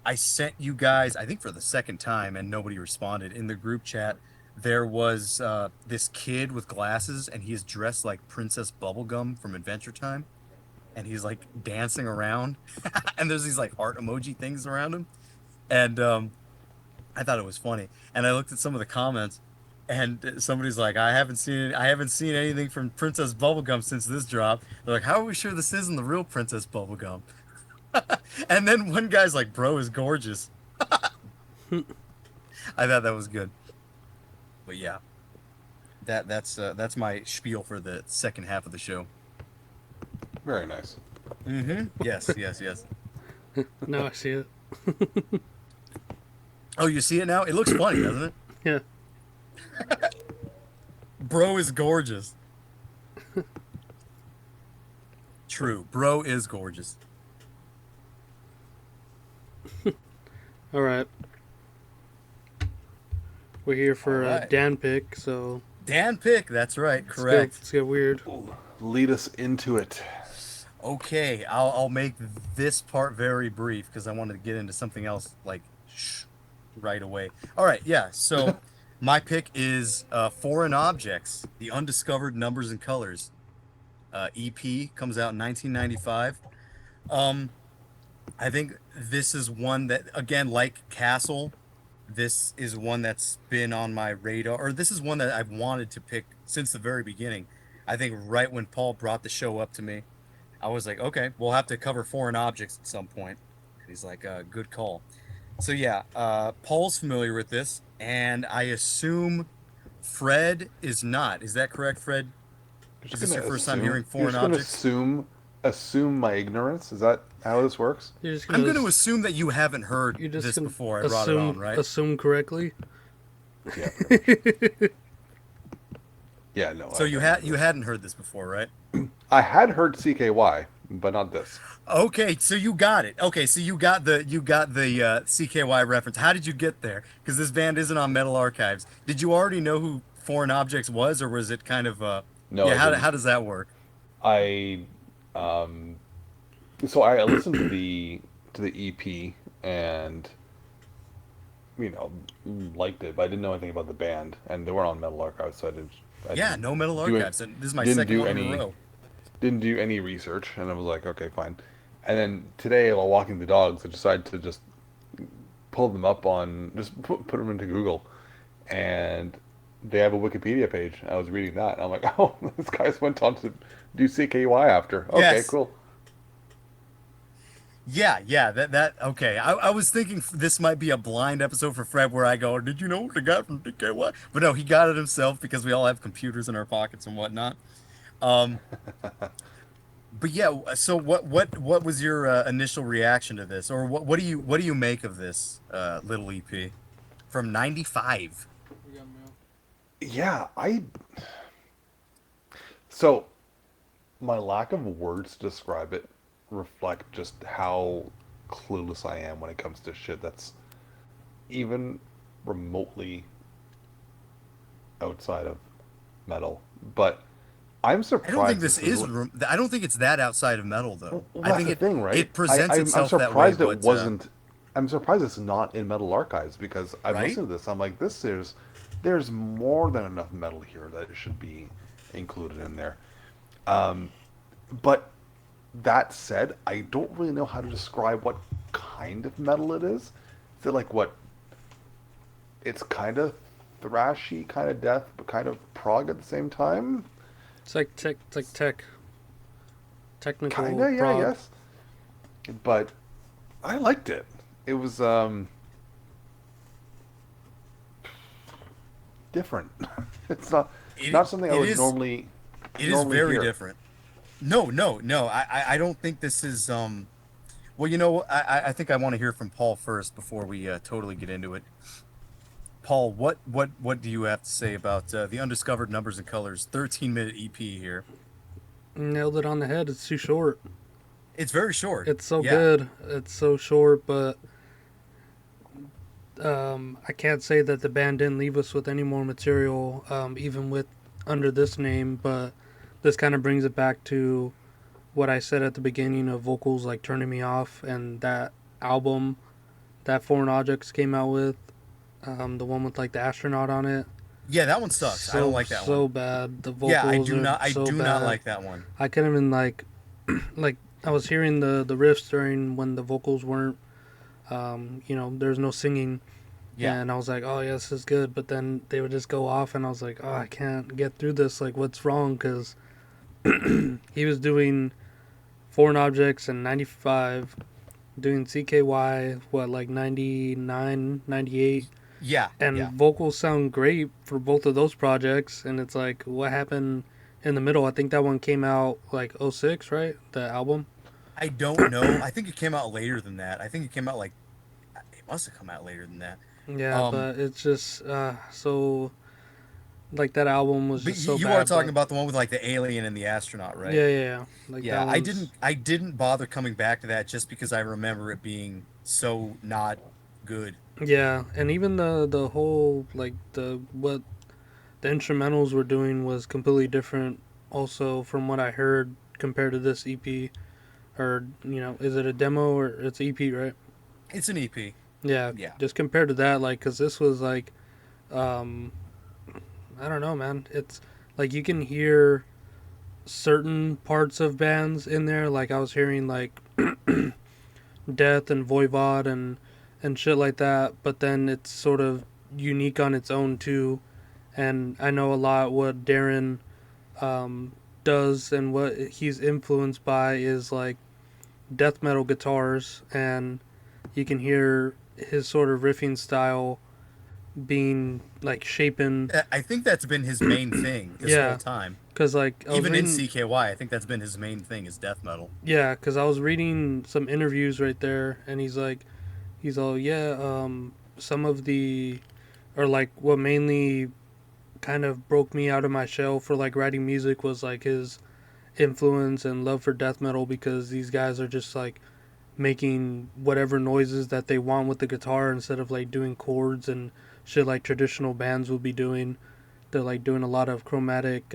I sent you guys, I think for the second time, and nobody responded. In the group chat, there was this kid with glasses, and he is dressed like Princess Bubblegum from Adventure Time. And he's like dancing around. And there's these like heart emoji things around him. And I thought it was funny. And I looked at some of the comments, and somebody's like, I haven't seen anything from Princess Bubblegum since this drop. They're like, how are we sure this isn't the real Princess Bubblegum? And then one guy's like, bro is gorgeous. I thought that was good. But yeah, that's my spiel for the second half of the show. Very nice. Mm-hmm. Yes. Now I see it. Oh, you see it now? It looks funny, doesn't it? Yeah. Bro is gorgeous. True. Bro is gorgeous. All right. We're here for right. Dan Pick, so... Dan Pick, that's right. Correct. Let's get weird. Lead us into it. Okay, I'll make this part very brief because I wanted to get into something else like right away. All right, yeah. So my pick is Foreign Objects, the Undiscovered Numbers and Colors EP, comes out in 1995. I think this is one that, again, like Castle, this is one that's been on my radar, or this is one that I've wanted to pick since the very beginning. I think right when Paul brought the show up to me, I was like, okay, we'll have to cover foreign objects at some point. He's like, good call. So yeah, Paul's familiar with this, and I assume Fred is not. Is that correct, Fred? Is this your first time hearing You're foreign just gonna objects? assume my ignorance. Is that how this works? You're just I'm gonna going to assume that you haven't heard you're just this gonna before I brought it on, right? assume correctly. Yeah. Pretty much. Yeah. No. So you hadn't heard this before, right? I had heard CKY, but not this. Okay, so you got it. Okay, so you got the CKY reference. How did you get there? Because this band isn't on Metal Archives. Did you already know who Foreign Objects was, or was it kind of No. Yeah, I didn't. how does that work? I um so I listened to the EP and liked it, but I didn't know anything about the band, and they weren't on Metal Archives, so I Yeah, didn't no Metal do it. Archives. And this is my Didn't second do one in a any row. didn't do any research, and I was like, okay, fine. And then today, while walking the dogs, I decided to just pull them up on just put them into Google, and they have a Wikipedia page. I was reading that, and I'm like, oh, this guy's went on to do CKY after. Okay, Yes. cool. Yeah, that okay. I was thinking this might be a blind episode for Fred where I go, did you know what I got from DKY? But no, he got it himself because we all have computers in our pockets and whatnot. Um, but yeah, so what was your initial reaction to this, or what do you make of this little EP from '95? Yeah, so my lack of words to describe it reflect just how clueless I am when it comes to shit that's even remotely outside of metal. But I'm I don't think surprised this this is. is. I don't think it's that outside of metal though. Well, I that's think the thing, right? it presents I'm itself that way. surprised it But wasn't. I'm surprised it's not in Metal Archives because I've right? listened to this. I'm like, there's more than enough metal here that it should be included in there. But that said, I don't really know how to describe what kind of metal it is. Is it like what? It's kind of thrashy, kind of death, but kind of prog at the same time. It's like technical Kinda, yeah, prog. yes. But I liked it. It was different. It's not something I it would is normally. it is normally very hear. different. No. I don't think this is Well, I think I want to hear from Paul first before we totally get into it. Paul, what do you have to say about the Undiscovered Numbers and Colors 13-minute EP here? Nailed it on the head. It's too short. It's very short. It's so Yeah. good. It's so short, but I can't say that the band didn't leave us with any more material, even with under this name. But this kind of brings it back to what I said at the beginning of vocals like turning me off, and that album that Foreign Objects came out with, the one with like the astronaut on it. Yeah, that one sucks. I don't like that so one. bad. The vocals Yeah, I are do not bad. like that one. I couldn't even like I was hearing the riffs during when the vocals weren't there's no singing. Yeah. And I was like, oh yeah, this is good, but then they would just go off and I was like, oh, I can't get through this, like what's wrong? Because he was doing Foreign Objects in 95, doing CKY like 99, 98, Yeah. and yeah. vocals sound great for both of those projects, and it's like what happened in the middle? I think that one came out like '06, right? The album. I don't know. I think it came out later than that. I think it came out it must have come out later than that. Yeah, but it's just so like that album was But just so you bad. are talking but- about the one with like the alien and the astronaut, right? Yeah. Like Yeah, that one's- I didn't bother coming back to that just because I remember it being so not good. Yeah, and even the whole like what the instrumentals were doing was completely different. Also, from what I heard, compared to this EP, or is it a demo or it's EP, right? It's an EP. Yeah. Yeah. Just compared to that, like, cause this was like, I don't know, man. It's like you can hear certain parts of bands in there. Like I was hearing like Death and Voivod and shit like that. But then it's sort of unique on its own too. And I know a lot what Darren does and what he's influenced by is like death metal guitars, and you can hear his sort of riffing style being like shapen. I think that's been his main thing this whole Yeah, time. because like I was Even in reading, CKY, I think that's been his main thing is death metal. yeah, because I was reading some interviews right there, and he's all yeah, some of the or like what mainly kind of broke me out of my shell for like writing music was like his influence and love for death metal, because these guys are just like making whatever noises that they want with the guitar instead of like doing chords and shit like traditional bands will be doing. They're like doing a lot of chromatic,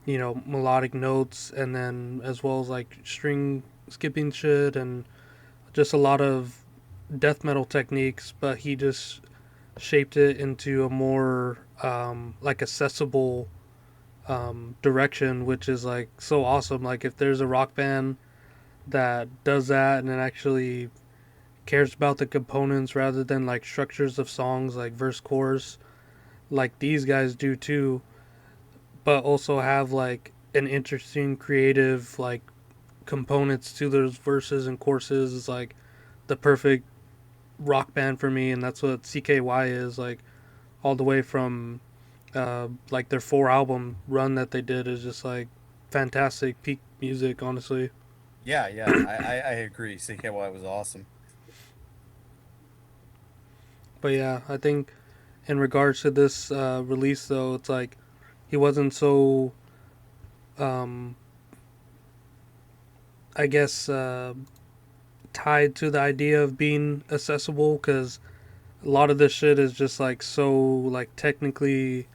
melodic notes, and then as well as like string skipping shit and just a lot of death metal techniques. But he just shaped it into a more like accessible direction, which is like so awesome. Like if there's a rock band that does that and it actually cares about the components rather than like structures of songs like verse chorus, like these guys do too, but also have like an interesting creative like components to those verses and choruses, is like the perfect rock band for me. And that's what CKY is like, all the way from like their 4 album run that they did is just like fantastic peak music, honestly. Yeah, I agree. CKY was awesome. But yeah, I think in regards to this release though, it's like he wasn't so um, I guess tied to the idea of being accessible, because a lot of this shit is just like so like technically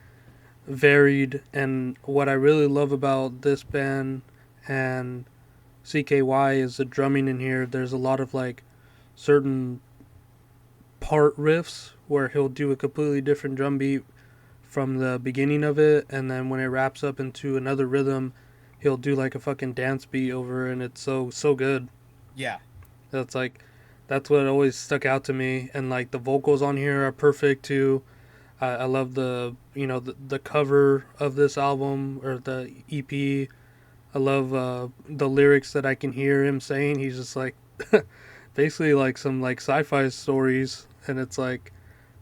varied. And what I really love about this band and CKY is the drumming in here. There's a lot of like certain part riffs where he'll do a completely different drum beat from the beginning of it, and then when it wraps up into another rhythm, he'll do like a fucking dance beat over, and it's so good. Yeah. That's like that's what always stuck out to me. And like the vocals on here are perfect too. I love the cover of this album or the EP. I love the lyrics that I can hear him saying. He's just like basically like some like sci-fi stories, and it's like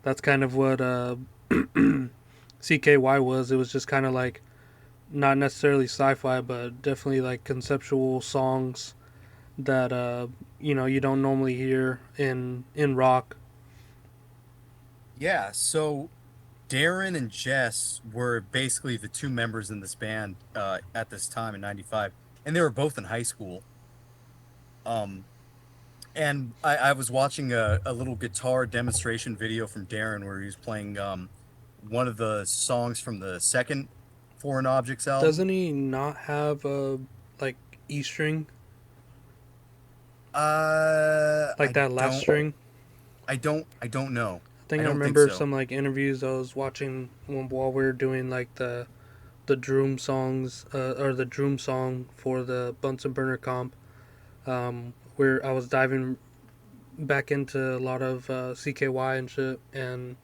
that's kind of what CKY was. It was just kind of like not necessarily sci-fi, but definitely like conceptual songs that you don't normally hear in rock. Yeah, so Darren and Jess were basically the two members in this band at this time in '95, and they were both in high school. Um, and I was watching a little guitar demonstration video from Darren where he was playing one of the songs from the second Foreign Objects album. Doesn't he not have a like E string, like I that last don't, string? I don't know. I think I don't think remember so. some like interviews I was watching while we were doing like the Droom songs or the Droom song for the Bunsen Burner comp, where I was diving back into a lot of CKY and shit. And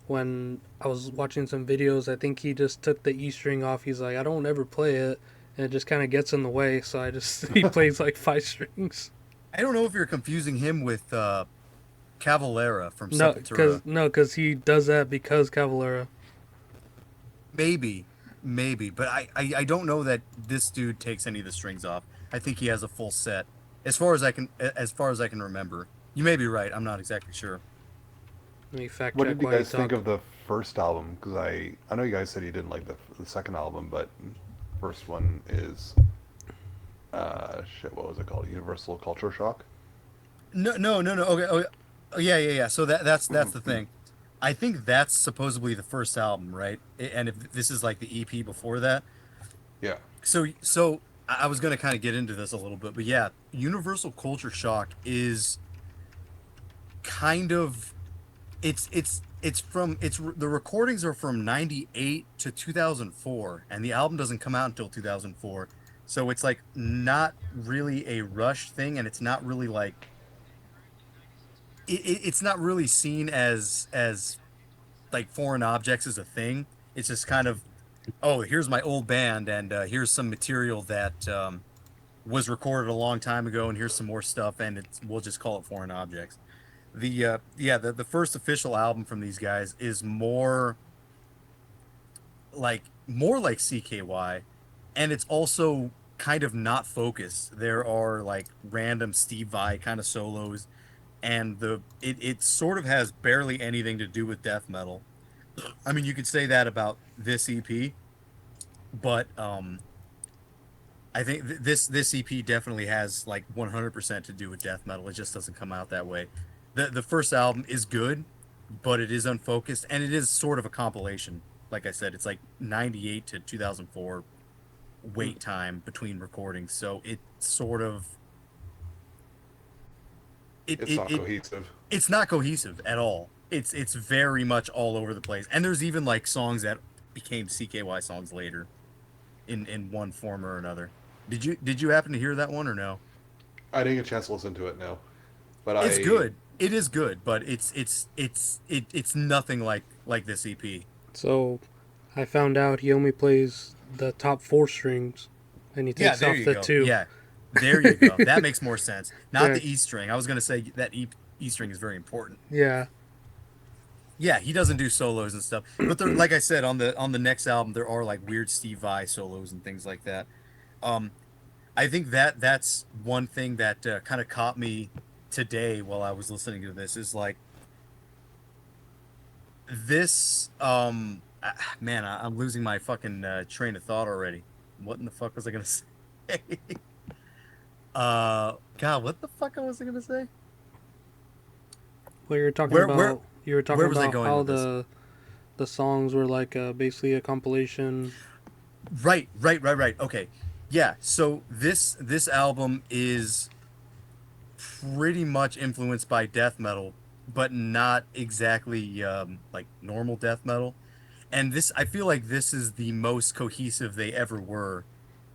when I was watching some videos, I think he just took the E string off. He's like, I don't ever play it, and it just kind of gets in the way. So I just he plays like 5 strings. I don't know if you're confusing him with Cavalera from Sepultura. Because he does that because Cavalera. Maybe, but I don't know that this dude takes any of the strings off. I think he has a full set, as far as I can remember. You may be right. I'm not exactly sure. Let me fact What check did you while you guys think talk. of the first album? Because I know you guys said you didn't like the second album, but first one is shit. What was it called? Universal Culture Shock. No. Okay. Oh, yeah. So that's the thing. I think that's supposedly the first album, right? And if this is like the EP before that. Yeah. So I was gonna kind of get into this a little bit, but yeah, Universal Culture Shock is kind of the recordings are from 98 to 2004, and the album doesn't come out until 2004. So it's like not really a rush thing, and it's not really like it's not really seen as like Foreign Objects as a thing. It's just kind of oh, here's my old band, and here's some material that was recorded a long time ago, and here's some more stuff, and we'll just call it Foreign Objects. The first official album from these guys is more like CKY, and it's also kind of not focused. There are like random Steve Vai kind of solos, and it sort of has barely anything to do with death metal. I mean, you could say that about this EP, but I think this EP definitely has like 100% to do with death metal. It just doesn't come out that way. The first album is good, but it is unfocused, and it is sort of a compilation. Like I said, it's like 98 to 2004 wait time between recordings, so it sort of It's not cohesive. it's not cohesive at all. It's very much all over the place, and there's even like songs that became CKY songs later, in one form or another. Did you happen to hear that one or no? I didn't get a chance to listen to it, no. But It's I good. It is good, but it's nothing like this EP. So, I found out he only plays the top 4 strings, and he Yeah, takes there off you the go. 2. Yeah, there you go. That makes more sense. Not Yeah. the E string. I was gonna say that E string is very important. Yeah. Yeah, he doesn't do solos and stuff. But there, like I said, on the next album, there are like weird Steve Vai solos and things like that. Um, I think that's one thing that kind of caught me today while I was listening to this is like this. Man, I'm losing my fucking train of thought already. What in the fuck was I gonna say? God, what the fuck was I gonna say? Well, Where you were talking where was I about going how with this? the songs were like basically a compilation. Right. Okay. Yeah, so this album is pretty much influenced by death metal, but not exactly like normal death metal. And this, I feel like this is the most cohesive they ever were.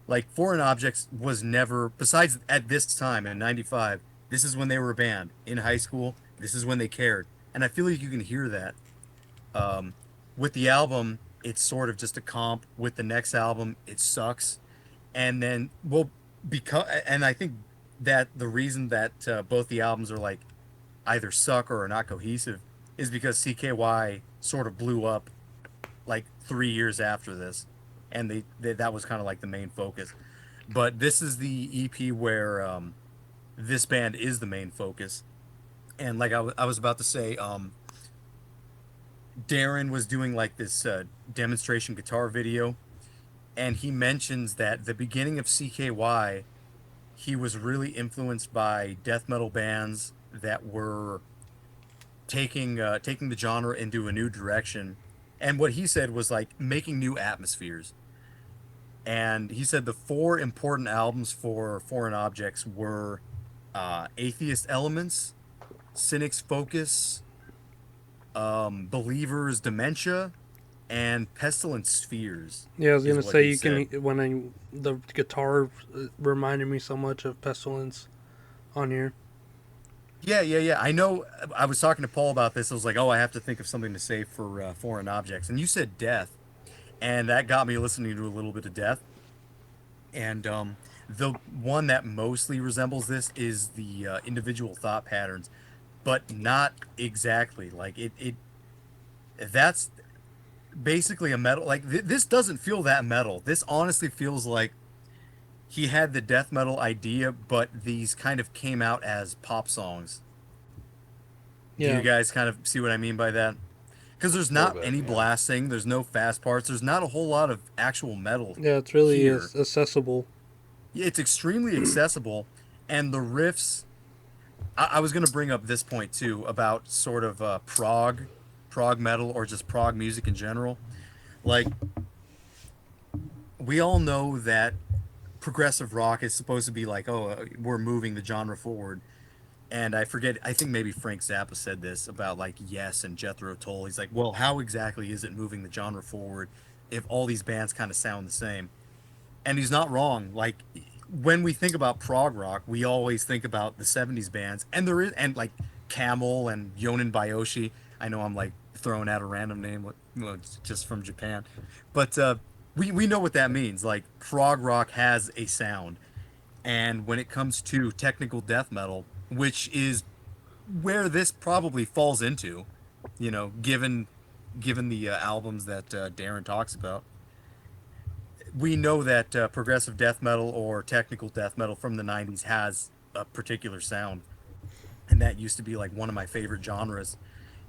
Like Foreign Objects was never, besides at this time in '95, this is when they were a band in high school. This is when they cared, and I feel like you can hear that. Um, with the album, it's sort of just a comp. With the next album, it sucks, and then well, because and I think that the reason that both the albums are like either suck or are not cohesive is because CKY sort of blew up like 3 years after this, and that was kind of like the main focus. But this is the EP where this band is the main focus, and like I was about to say, Darren was doing like this demonstration guitar video, and he mentions that the beginning of CKY, he was really influenced by death metal bands that were taking the genre into a new direction. And what he said was like making new atmospheres. And he said the 4 important albums for Foreign Objects were Atheist Elements, Cynic's Focus, Believers Dementia, and Pestilent Spheres. Yeah, I was is gonna what say he you can said. the guitar reminded me so much of Pestilence on here. Yeah. I know. I was talking to Paul about this. I was like, oh, I have to think of something to say for Foreign Objects. And you said Death, and that got me listening to a little bit of Death. And the one that mostly resembles this is the individual thought patterns, but not exactly. Like that's basically a metal. Like this doesn't feel that metal. This honestly feels like he had the death metal idea, but these kind of came out as pop songs. Do you Yeah, guys kind of see what I mean by that? Because there's a little not bit, any yeah. blasting, there's no fast parts, there's not a whole lot of actual metal yeah, it's really here. accessible. It's extremely accessible, and the riffs. I was going to bring up this point too about sort of prog metal, or just prog music in general. Like we all know that progressive rock is supposed to be like, oh, we're moving the genre forward. And I forget, I think maybe Frank Zappa said this about like Yes and Jethro Tull. He's like, well, how exactly is it moving the genre forward if all these bands kind of sound the same? And he's not wrong. Like when we think about prog rock, we always think about the '70s bands, and there is and like Camel and Yonin Bayoshi. I know I'm like throwing out a random name, just from Japan, but we know what that means. Like prog rock has a sound, and when it comes to technical death metal, which is where this probably falls into, you know, given the albums that Darren talks about, we know that progressive death metal or technical death metal from the 90s has a particular sound, and that used to be like one of my favorite genres.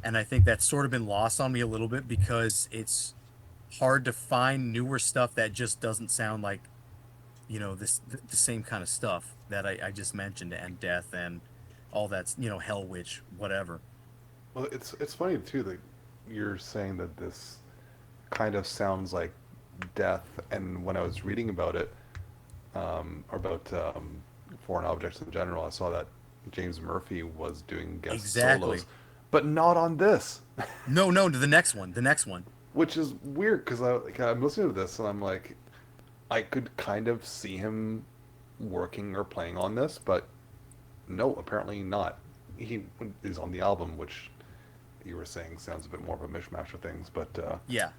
And I think that's sort of been lost on me a little bit because it's hard to find newer stuff that just doesn't sound like, you know, the same kind of stuff that I just mentioned, and death and all that's, you know, hell witch, whatever. Well, it's funny too that you're saying that this kind of sounds like death, and when I was reading about it, foreign objects in general, I saw that James Murphy was doing guest solos, but not on this. No, the next one. Which is weird because I'm listening to this and I'm like, I could kind of see him working or playing on this, but no, apparently not. He is on the album, which you were saying sounds a bit more of a mishmash of things, but Yeah.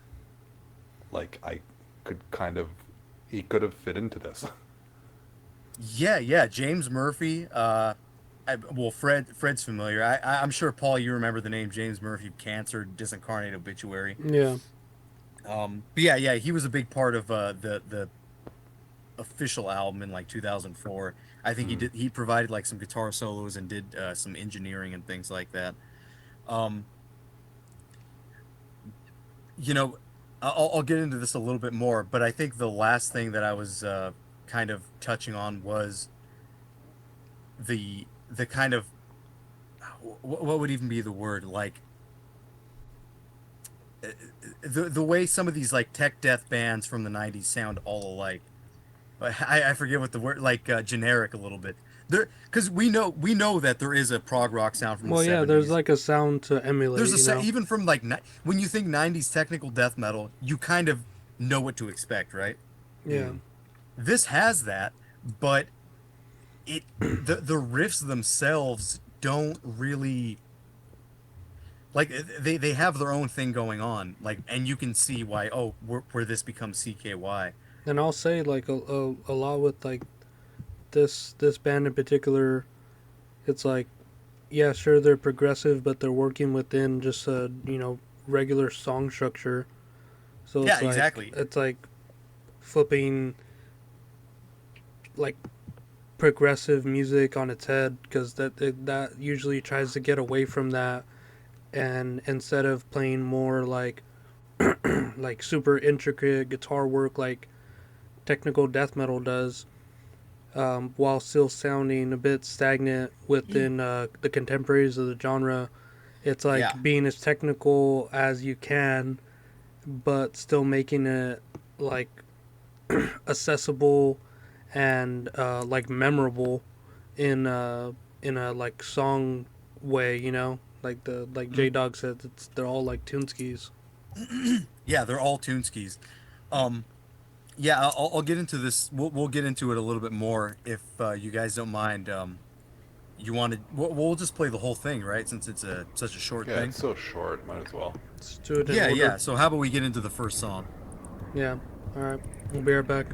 like I could kind of, he could have fit into this. Yeah. James Murphy. Well, Fred's familiar. I'm sure, Paul, you remember the name James Murphy, Cancer, Disincarnate Obituary. Yeah. But yeah, he was a big part of the official album in like 2004. I think he provided like some guitar solos and did some engineering and things like that. You know, I'll get into this a little bit more, but I think the last thing that I was kind of touching on was the kind of, what would even be the word, like the way some of these like tech death bands from the 90s sound all alike. I forget what the word, like generic a little bit there, because we know that there is a prog rock sound from the 70s. Yeah, there's like a sound to emulate. There's even from like when you think 90s technical death metal, you kind of know what to expect, right? Yeah. This has that, but the riffs themselves don't really, like, they have their own thing going on, like, and you can see why where this becomes CKY. And I'll say like a lot with like this band in particular, it's like, yeah, sure, they're progressive, but they're working within just a, you know, regular song structure. So Yeah, it's like, exactly. It's like flipping like progressive music on its head, because that usually tries to get away from that, and instead of playing more like like super intricate guitar work like technical death metal does, while still sounding a bit stagnant within the contemporaries of the genre, it's like being as technical as you can, but still making it like accessible and like memorable in a like song way, you know, like J Dog said, they're all like tuneskis. Yeah, they're all tuneskis. Yeah, I'll get into this. We'll get into it a little bit more if you guys don't mind. You want to? We'll just play the whole thing, right? Since it's such a short thing. It's so short, might as well. Let's do it in Yeah. order. So how about we get into the first song? Yeah. All right. We'll be right back.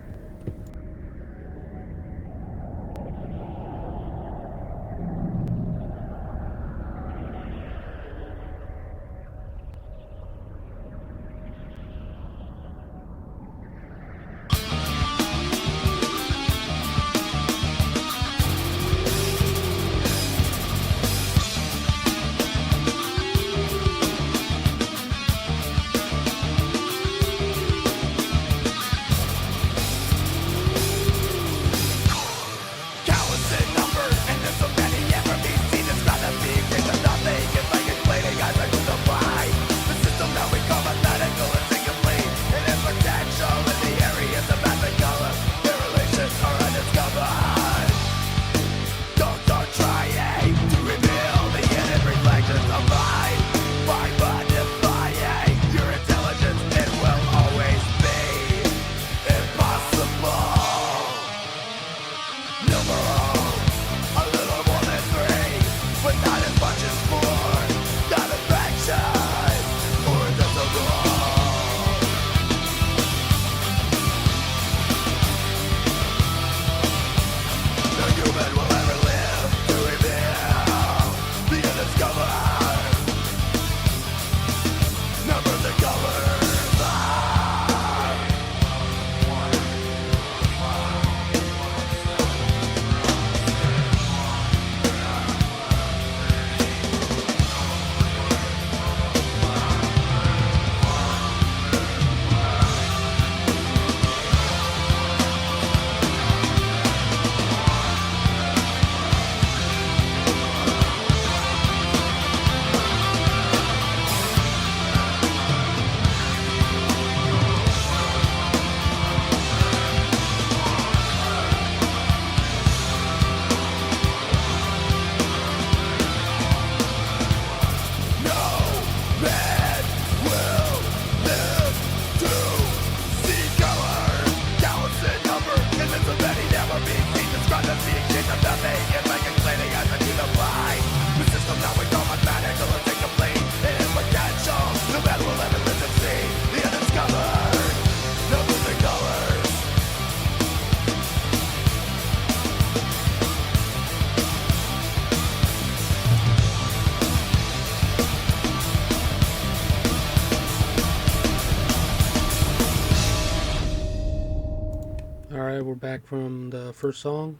back from the first song,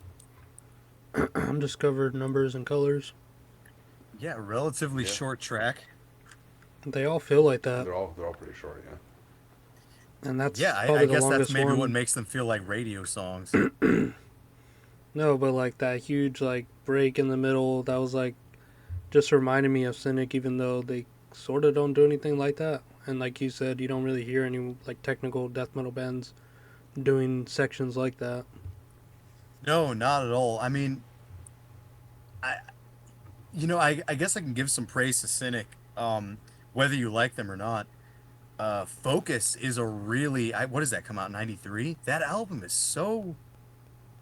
Undiscovered Numbers and Colors. Yeah, relatively Yeah. short track. They all feel like that, They're all pretty short, yeah. and Yeah, that's I probably the guess that's longest maybe what one. makes them feel like radio songs. No, but like that huge like break in the middle, that was like just reminded me of Cynic, even though they sort of don't do anything like that. And like you said, you don't really hear any like technical death metal bands doing sections like that. No, not at all. I mean, I I guess I can give some praise to Cynic, whether you like them or not. Focus is a really what does that come out in 93? That album is so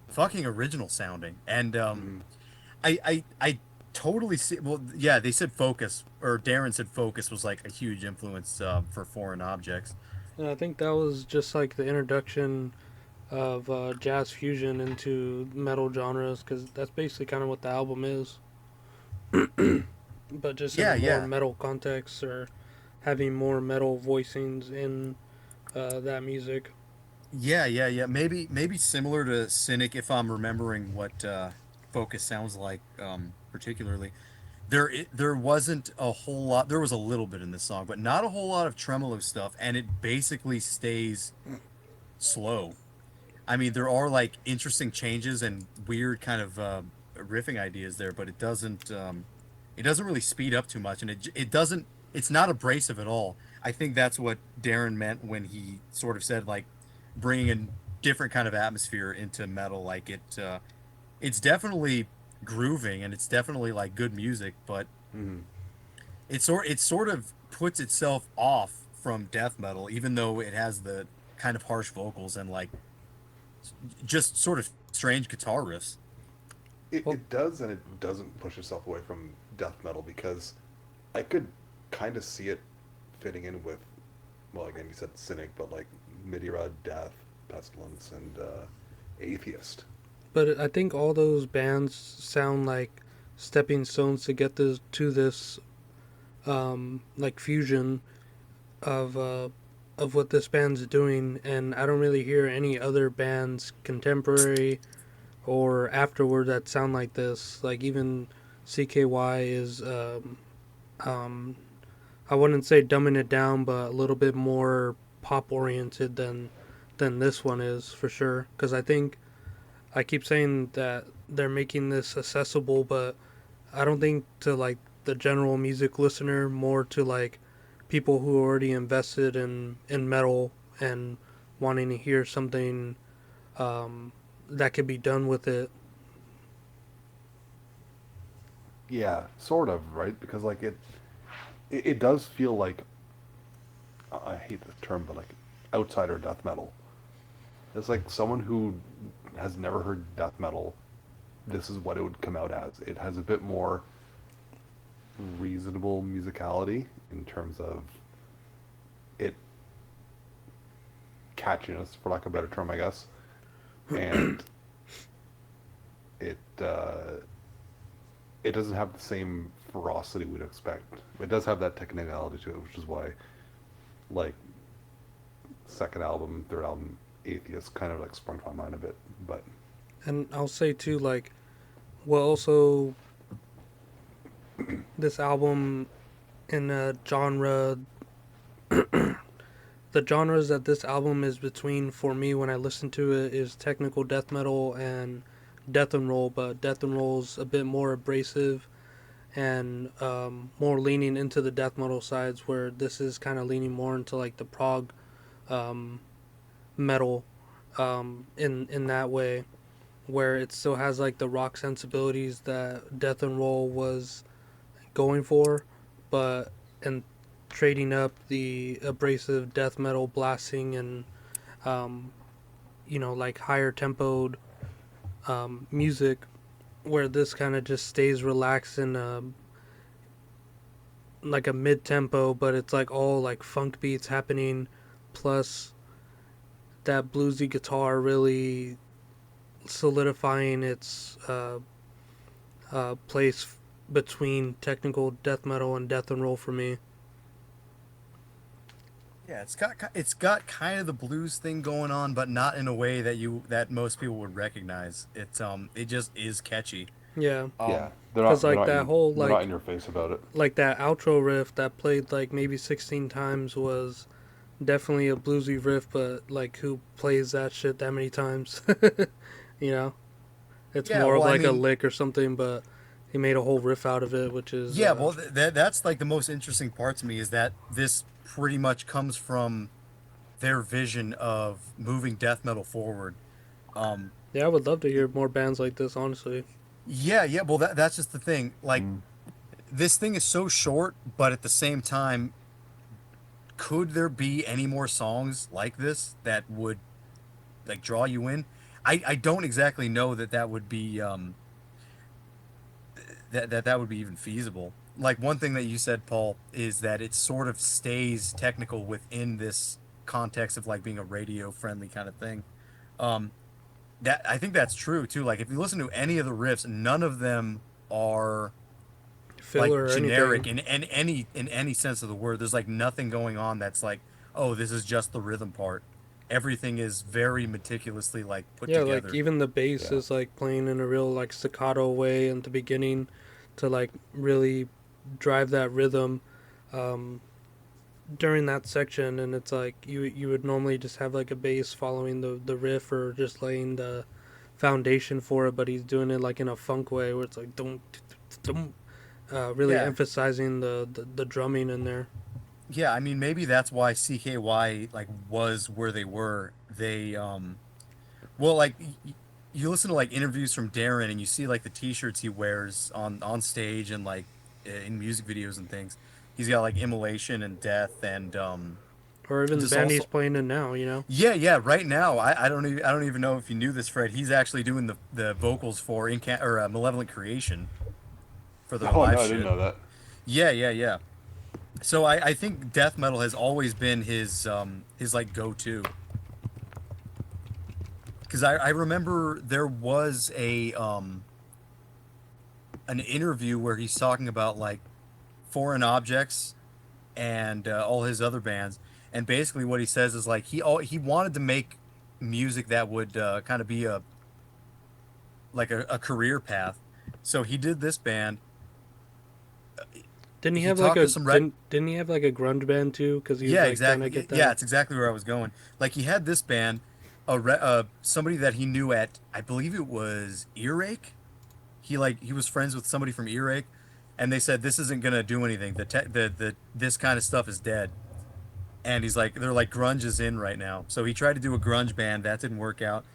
fucking original sounding. And Mm. I totally see. Well, yeah, they said Focus, or Darren said Focus was like a huge influence for Foreign Objects. And I think that was just like the introduction of jazz fusion into metal genres, because that's basically kind of what the album is, but just in Yeah, a more yeah, metal context, or having more metal voicings in that music. yeah. Maybe similar to Cynic, if I'm remembering what Focus sounds like, particularly. There wasn't a whole lot. There was a little bit in this song, but not a whole lot of tremolo stuff, and it basically stays slow. I mean, there are like interesting changes and weird kind of riffing ideas there, but it doesn't really speed up too much, and it doesn't. It's not abrasive at all. I think that's what Darren meant when he sort of said like bringing a different kind of atmosphere into metal. Like it's definitely grooving and it's definitely like good music, but Mm. it sort of puts itself off from death metal, even though it has the kind of harsh vocals and like just sort of strange guitar riffs. It, Well, it does, and it doesn't push itself away from death metal because I could kind of see it fitting in with, well, again, you said Cynic, but like Midian, Death, Pestilence, and Atheist. but I think all those bands sound like stepping stones to get this to this like fusion of what this band's doing, and I don't really hear any other bands contemporary or afterward that sound like this. Like even CKY is um I wouldn't say dumbing it down, but a little bit more pop oriented than this one is for sure. Because I think I keep saying that they're making this accessible, but I don't think to like the general music listener, more to like people who are already invested in metal and wanting to hear something that could be done with it. Yeah, sort of, right? Because like it does feel like, I hate this term, but like outsider death metal. It's like someone who has never heard death metal. This is what it would come out as. It has a bit more reasonable musicality in terms of it catchiness, for lack of a better term, I guess. And it it doesn't have the same ferocity we'd expect. It does have that technicality to it, which is why, like, second album, third album, Atheist kind of like sprung to my mind a bit. But And I'll say too, like, well, also this album in a genre, the genres that this album is between for me when I listen to it is technical death metal and death and roll, but death and roll's a bit more abrasive and more leaning into the death metal sides, where this is kind of leaning more into like the prog um, metal in that way, where it still has like the rock sensibilities that death and roll was going for, but and trading up the abrasive death metal blasting and um, like higher tempoed music, where this kind of just stays relaxed in like a mid tempo, but it's like all like funk beats happening, plus that bluesy guitar really solidifying its place between technical death metal and death and roll for me. Yeah, it's got kind of the blues thing going on, but not in a way that most people would recognize. It just is catchy. Yeah, Yeah, Um, because like that whole they're not in your face about it. like that outro riff that played like maybe 16 times was definitely a bluesy riff, but like who plays that shit that many times? You know, it's yeah, more of well, I like a mean, lick or something, but he made a whole riff out of it, which is yeah, well, that's like the most interesting part to me is that this pretty much comes from their vision of moving death metal forward. Um, yeah. I would love to hear more bands like this, honestly. yeah, yeah, well, that's just the thing. Like, Mm. this thing is so short, but at the same time, could there be any more songs like this that would like draw you in? I don't exactly know that would be that would be even feasible. Like one thing that you said, Paul, is that it sort of stays technical within this context of like being a radio friendly kind of thing. Um, that I think that's true too. Like if you listen to any of the riffs, none of them are like Filler or generic anything. in any sense of the word. There's like nothing going on that's like, oh, this is just the rhythm part. Everything is very meticulously like put Yeah, like together. even the bass Yeah. is like playing in a real like staccato way in the beginning to like really drive that rhythm um, during that section, and it's like you would normally just have like a bass following the riff or just laying the foundation for it, but he's doing it like in a funk way where it's like don't really Yeah, emphasizing the drumming in there. yeah. I mean, maybe that's why CKY like was where they were. Well, like you listen to like interviews from Darren, and you see like the T-shirts he wears on stage and like in music videos and things. He's got like immolation and death and Or even the just band he's also playing in now, you know. yeah, yeah. Right now, I don't even know if you knew this, Fred. He's actually doing the vocals for Malevolent Creation for their Oh live no, I didn't shit. know that. Yeah, yeah, yeah. So I think death metal has always been his like go-to. Because I remember there was a an interview where he's talking about like foreign objects and all his other bands, and basically what he says is like he wanted to make music that would kind of be a career path. So he did this band. Didn't he He have like talked a to some rec. didn't he have like a grunge band too? Because he was Yeah, like trying to exactly. get Yeah, that. it's exactly where I was going. Like he had this band, somebody that he knew at, I believe it was Earache. He was friends with somebody from Earache, and they said this isn't gonna do anything. The this kind of stuff is dead. And he's like, they're like grunge is in right now. So he tried to do a grunge band, that didn't work out,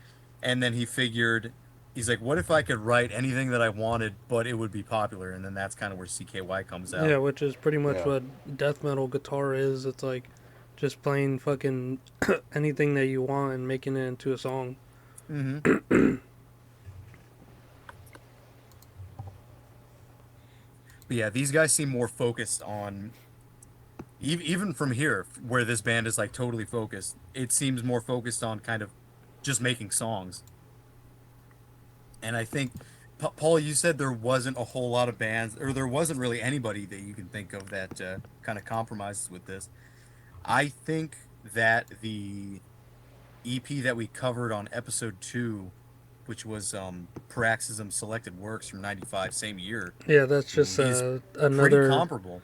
and then he figured, he's like, what if I could write anything that I wanted, but it would be popular? And then that's kind of where CKY comes out. Yeah, which is pretty much Yeah. what death metal guitar is. It's like just playing fucking anything that you want and making it into a song. Mm-hmm. But yeah, these guys seem more focused on even from here, where this band is like totally focused. It seems more focused on kind of just making songs. And I think, Paul, you said there wasn't a whole lot of bands, or there wasn't really anybody that you can think of that kind of compromises with this. I think that the EP that we covered on episode 2, which was Paroxysm Selected Works from '95, same year, Yeah, that's just is pretty another. comparable.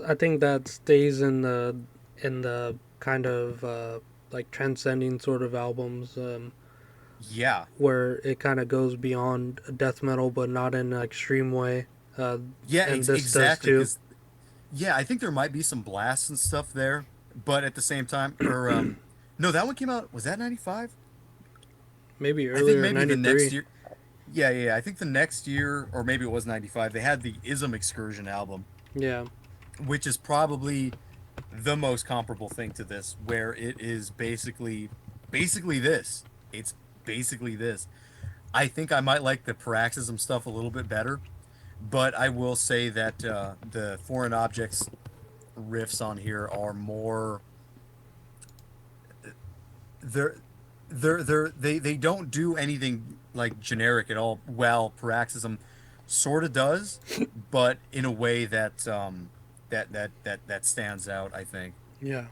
I think that stays in the kind of like transcending sort of albums Yeah, where it kind of goes beyond death metal, but not in an extreme way. Uh, yeah, and this does exactly. too. Because yeah, I think there might be some blasts and stuff there, but at the same time, or no, that one came out. Was that '95? Maybe I think earlier, maybe the next 93. year. Yeah, yeah, yeah. I think the next year, or maybe it was '95. They had the Ism Excursion album, Yeah. which is probably the most comparable thing to this, where it is basically this. It's basically this. I think I might like the Paroxysm stuff a little bit better, but I will say that the foreign objects riffs on here are more. They're they don't do anything like generic at all. Well, Paroxysm sort of does, but in a way that that stands out, I think. Yeah.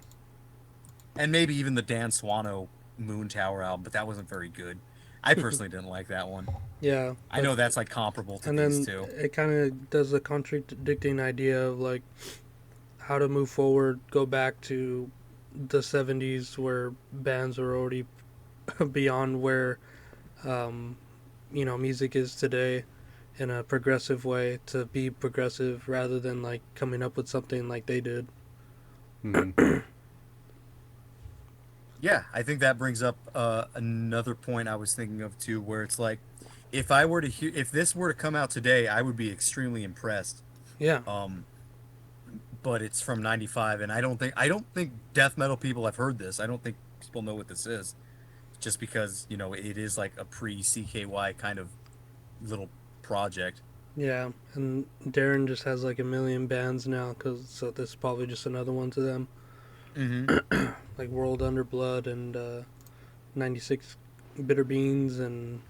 and maybe even the Dan Swano Moon Tower album, but that wasn't very good. I personally didn't like that one. Yeah, I know that's like comparable to and these then two. it kind of does a contradicting idea of like how to move forward, go back to the 70s where bands are already beyond where music is today in a progressive way, to be progressive rather than like coming up with something like they did. Mm-hmm. Yeah, I think that brings up another point I was thinking of too, where it's like, if this were to come out today, I would be extremely impressed. Yeah. But it's from '95, and I don't think death metal people have heard this. I don't think people know what this is, just because it is like a pre CKY kind of little project. Yeah, and Darren just has like a million bands now, so this is probably just another one to them. Mm-hmm. Like World Under Blood and 96 Bitter Beans and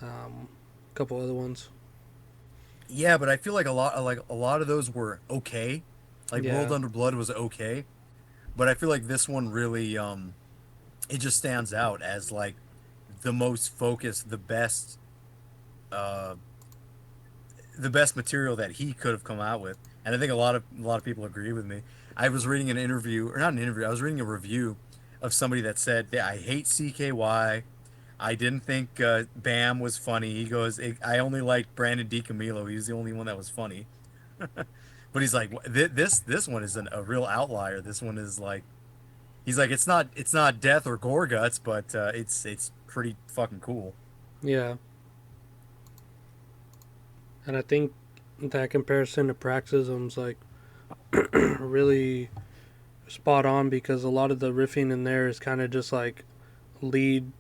a couple other ones. Yeah, but I feel like a lot of those were okay. Like Yeah. World Under Blood was okay, but I feel like this one really it just stands out as like the most focused, uh the best material that he could have come out with. And I think a lot of people agree with me. I was reading an interview, or not an interview, I was reading a review of somebody that said, "Yeah, I hate CKY. I didn't think Bam was funny." He goes, "I only liked Brandon DiCamillo. He was the only one that was funny." But he's like, this one is a real outlier. This one is like, he's like, it's not death or gore guts, but it's pretty fucking cool. Yeah. And I think that comparison to Praxism's like really spot on, because a lot of the riffing in there is kind of just like lead,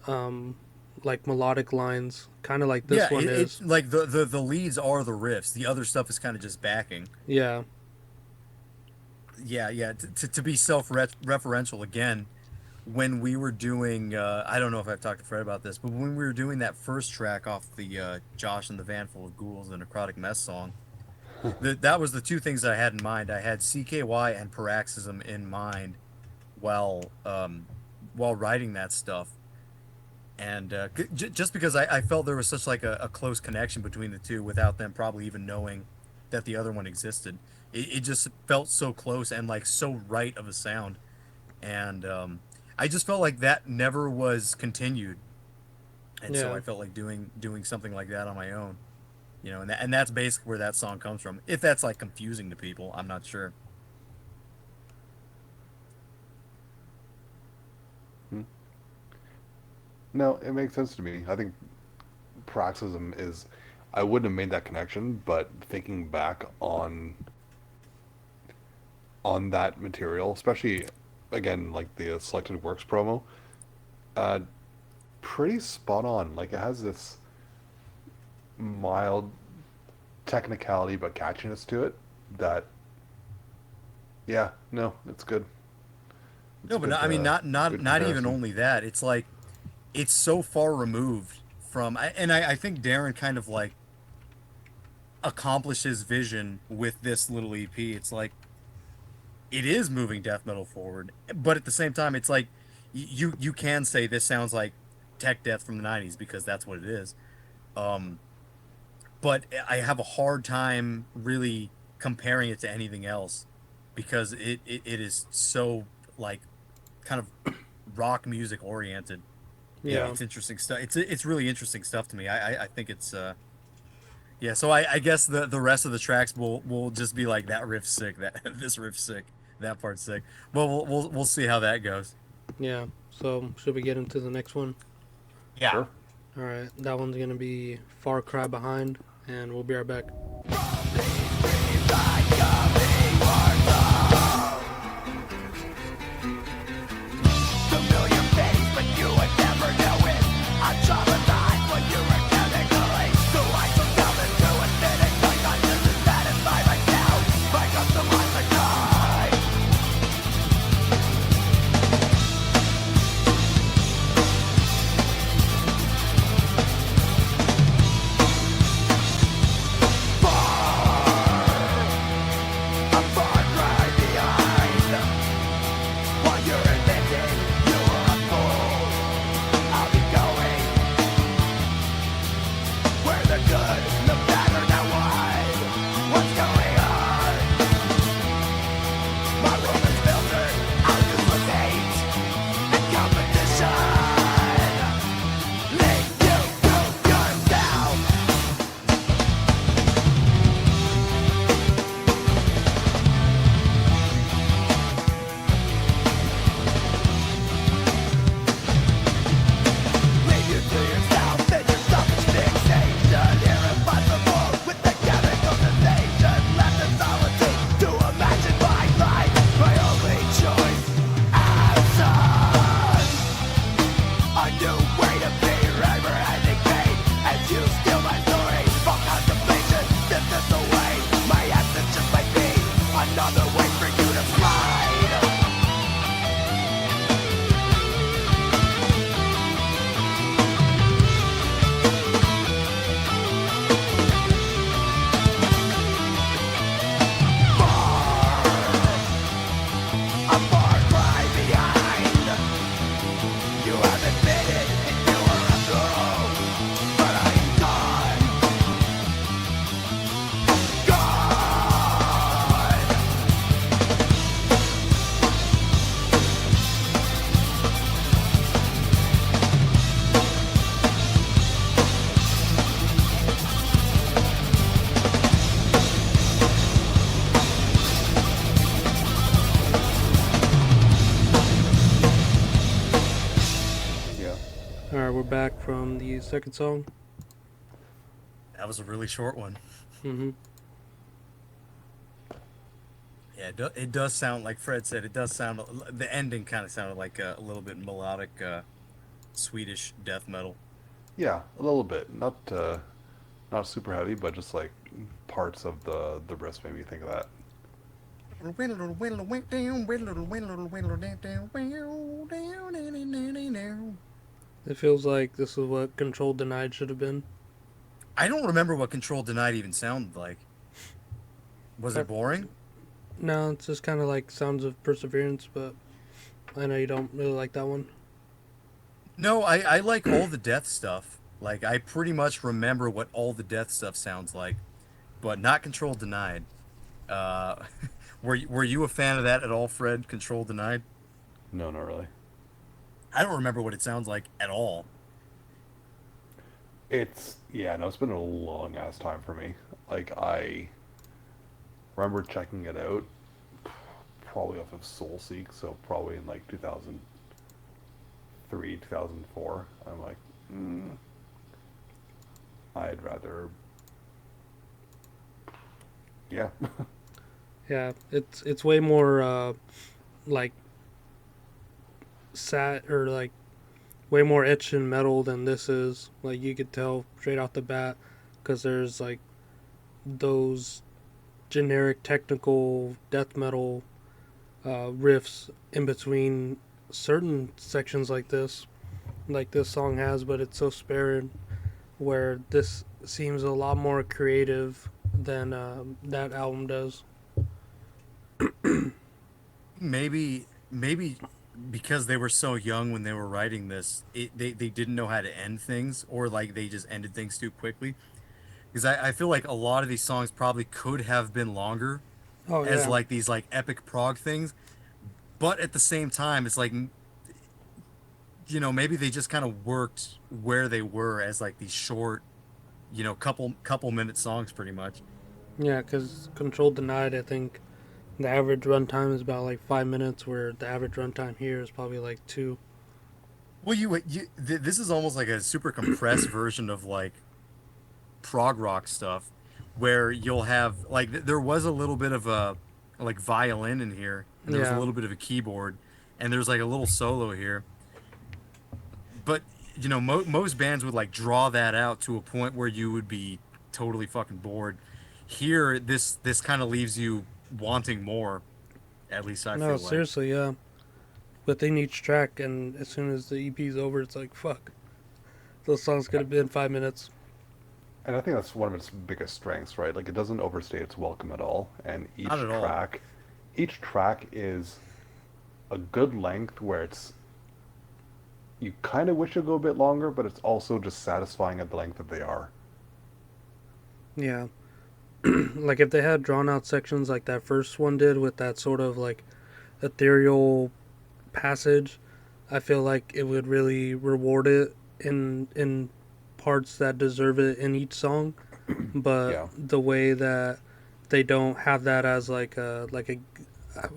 like melodic lines, kind of like this one is. It's like the leads are the riffs. The other stuff is kind of just backing. Yeah. Yeah. To be self-referential again, when we were doing, I don't know if I've talked to Fred about this, but when we were doing that first track off the Josh and the Van Full of Ghouls, the Necrotic Mess song, that was the two things that I had in mind. I had CKY and Paroxysm in mind while writing that stuff, and just because I felt there was such like a close connection between the two without them probably even knowing that the other one existed. It just felt so close and like so right of a sound, and I just felt like that never was continued, and so Yeah. I felt like doing something like that on my own. And that's basically where that song comes from. If that's like confusing to people, I'm not sure. No, it makes sense to me. I think Paroxysm is. I wouldn't have made that connection, but thinking back on that material, especially again like the Selected Works promo, uh, pretty spot on. Like it has this mild technicality but catchiness to it that yeah, no, it's good. It's No, but good, I mean, not good not even comparison. only that. It's like it's so far removed from, and I think Darren kind of like accomplished his vision with this little EP. It's like it is moving death metal forward, but at the same time, it's like you can say this sounds like tech death from the '90s because that's what it is. Um, but I have a hard time really comparing it to anything else because it is so like kind of rock music oriented. Yeah. It's interesting stuff. It's really interesting stuff to me. I think it's yeah. So I guess the rest of the tracks will just be like that riff's sick, that this riff's sick, that part's sick. Well, we'll see how that goes. Yeah. So should we get into the next one? Yeah. Sure. All right. That one's gonna be Far Cry Behind, and we'll be right back. Far another way for you to slide. A far cry behind. You have admitted that you are a fool, but I am gone. Gone. Yeah. All right, we're back from the second song. That was a really short one. Mm-hmm. Yeah, it does sound like Fred said. It does sound. The ending kind of sounded like a little bit melodic Swedish death metal. Yeah, a little bit. Not super heavy, but just like parts of the riffs made me think of that. It feels like this is what Control Denied should have been. I don't remember what Control Denied even sounded like. Was it boring? No, it's just kind of like Sounds of Perseverance, but I know you don't really like that one. No, I like all the death stuff. Like, I pretty much remember what all the death stuff sounds like, but not Control Denied. Uh, were you a fan of that at all, Fred? Control Denied? No, not really. I don't remember what it sounds like at all. It's been a long ass time for me. Like I remember checking it out probably off of SoulSeek, so probably in like 2003, 2004. I'm like, I'd rather, yeah. Yeah, it's way more like sad or like way more etch and metal than this is. Like you could tell straight off the bat because there's like those generic technical death metal riffs in between certain sections like this song has, but it's so spared where this seems a lot more creative than that album does. Maybe because they were so young when they were writing this, they didn't know how to end things, or like they just ended things too quickly. Because I feel like a lot of these songs probably could have been longer Oh as yeah. like these like epic prog things, but at the same time, it's like, maybe they just kind of worked where they were as like these short, couple minute songs pretty much. Yeah, because Control Denied, I think the average runtime is about like 5 minutes, where the average runtime here is probably like 2. Well, this is almost like a super compressed version of like prog rock stuff, where you'll have like there was a little bit of a like violin in here, and there was a Yeah. little bit of a keyboard, and there's like a little solo here. But most bands would like draw that out to a point where you would be totally fucking bored. Here, this kind of leaves you wanting more. At least I feel No, like. seriously, yeah. Within each track, and as soon as the EP's over, it's like, fuck. Those songs could have been 5 minutes. And I think that's one of its biggest strengths, right? Like it doesn't overstay its welcome at all, and Not at all. each track is a good length where it's you kind of wish it would go a bit longer, but it's also just satisfying at the length that they are. Yeah. Like if they had drawn out sections like that first one did with that sort of like ethereal passage, I feel like it would really reward it in parts that deserve it in each song. But Yeah. the way that they don't have that as like a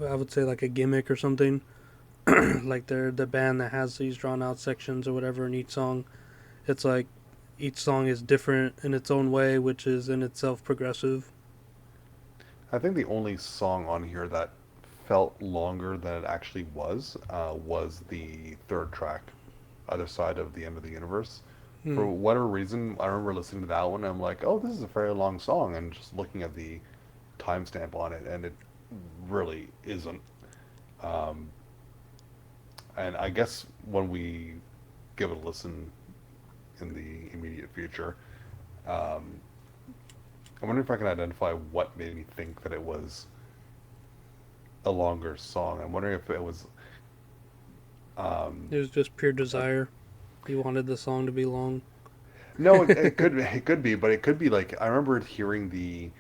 I would say like a gimmick or something. Like they're the band that has these drawn out sections or whatever in each song. It's like each song is different in its own way, which is in itself progressive. I think the only song on here that felt longer than it actually was the third track, Other Side of the End of the Universe. For whatever reason, I remember listening to that one and I'm like, oh, this is a very long song, and just looking at the timestamp on it, and it really isn't. And I guess when we give it a listen in the immediate future, I'm wondering if I can identify what made me think that it was a longer song. I'm wondering if it was. It was just pure desire. He wanted the song to be long. No, it could be, but it could be like I remember hearing the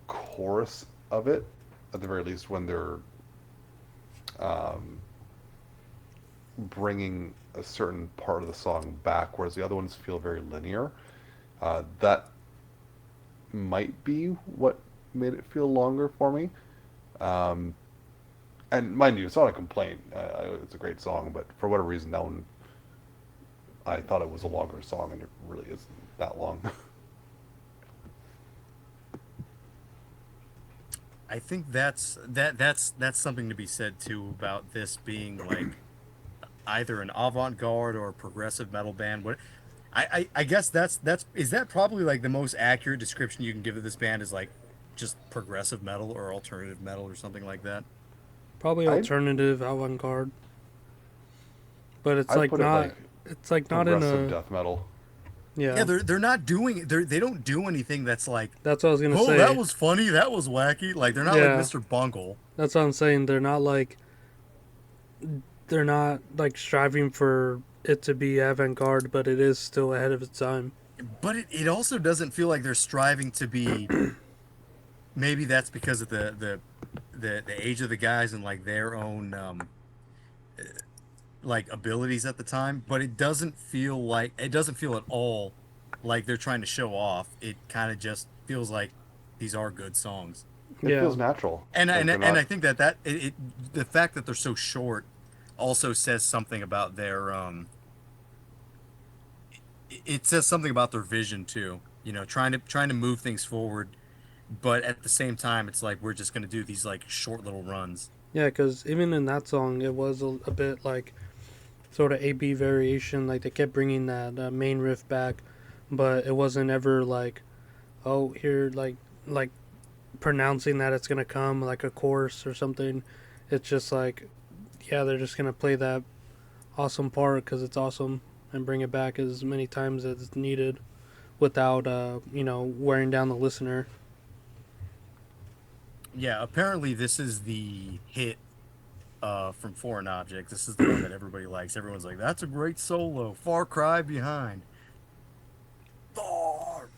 chorus of it at the very least when they're bringing a certain part of the song back, whereas the other ones feel very linear. That might be what made it feel longer for me. And mind you, it's not a complaint. It's a great song, but for whatever reason, that one, I thought it was a longer song, and it really isn't that long. I think that's something to be said too about this being like either an avant-garde or a progressive metal band. What I guess that's is that probably like the most accurate description you can give of this band is like just progressive metal or alternative metal or something like that. Probably alternative avant-garde. But it's I'd like put it not. like It's like not in progressive a. death metal. Yeah. Yeah, they're not doing they don't do anything that's like, That's what I was gonna oh, say. that was funny, that was wacky. Like they're not Yeah. like Mr. Bungle. That's what I'm saying. They're not like striving for it to be avant-garde, but it is still ahead of its time. But it also doesn't feel like they're striving to be. Maybe that's because of the age of the guys and like their own like abilities at the time. But it doesn't feel at all like they're trying to show off. It kind of just feels like these are good songs. It Yeah. feels natural. And Like, and, they're and not- I think that the fact that they're so short also says something about their it says something about their vision too. You know, trying to move things forward, but at the same time, it's like we're just gonna do these like short little runs. Yeah, because even in that song, it was a bit like sort of A-B variation. Like they kept bringing that main riff back, but it wasn't ever like, oh, here like pronouncing that it's gonna come like a chorus or something. It's just like, yeah, they're just gonna play that awesome part because it's awesome and bring it back as many times as it's needed, without wearing down the listener. Yeah, apparently this is the hit from Foreign Object. This is the one that everybody likes. Everyone's like, that's a great solo. Far Cry Behind. Far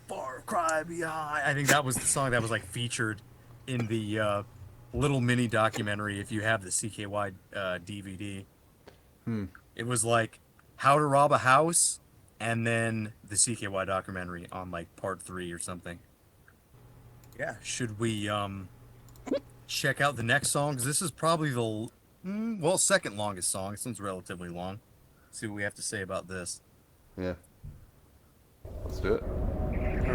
Cry Behind. I think that was the song that was like featured in the little mini documentary if you have the CKY DVD. It was like How to Rob a House and then the CKY documentary on like part 3 or something. Yeah, should we check out the next song? 'Cause this is probably the second longest song. This one's relatively long. See what we have to say about this. Yeah. Let's do it. All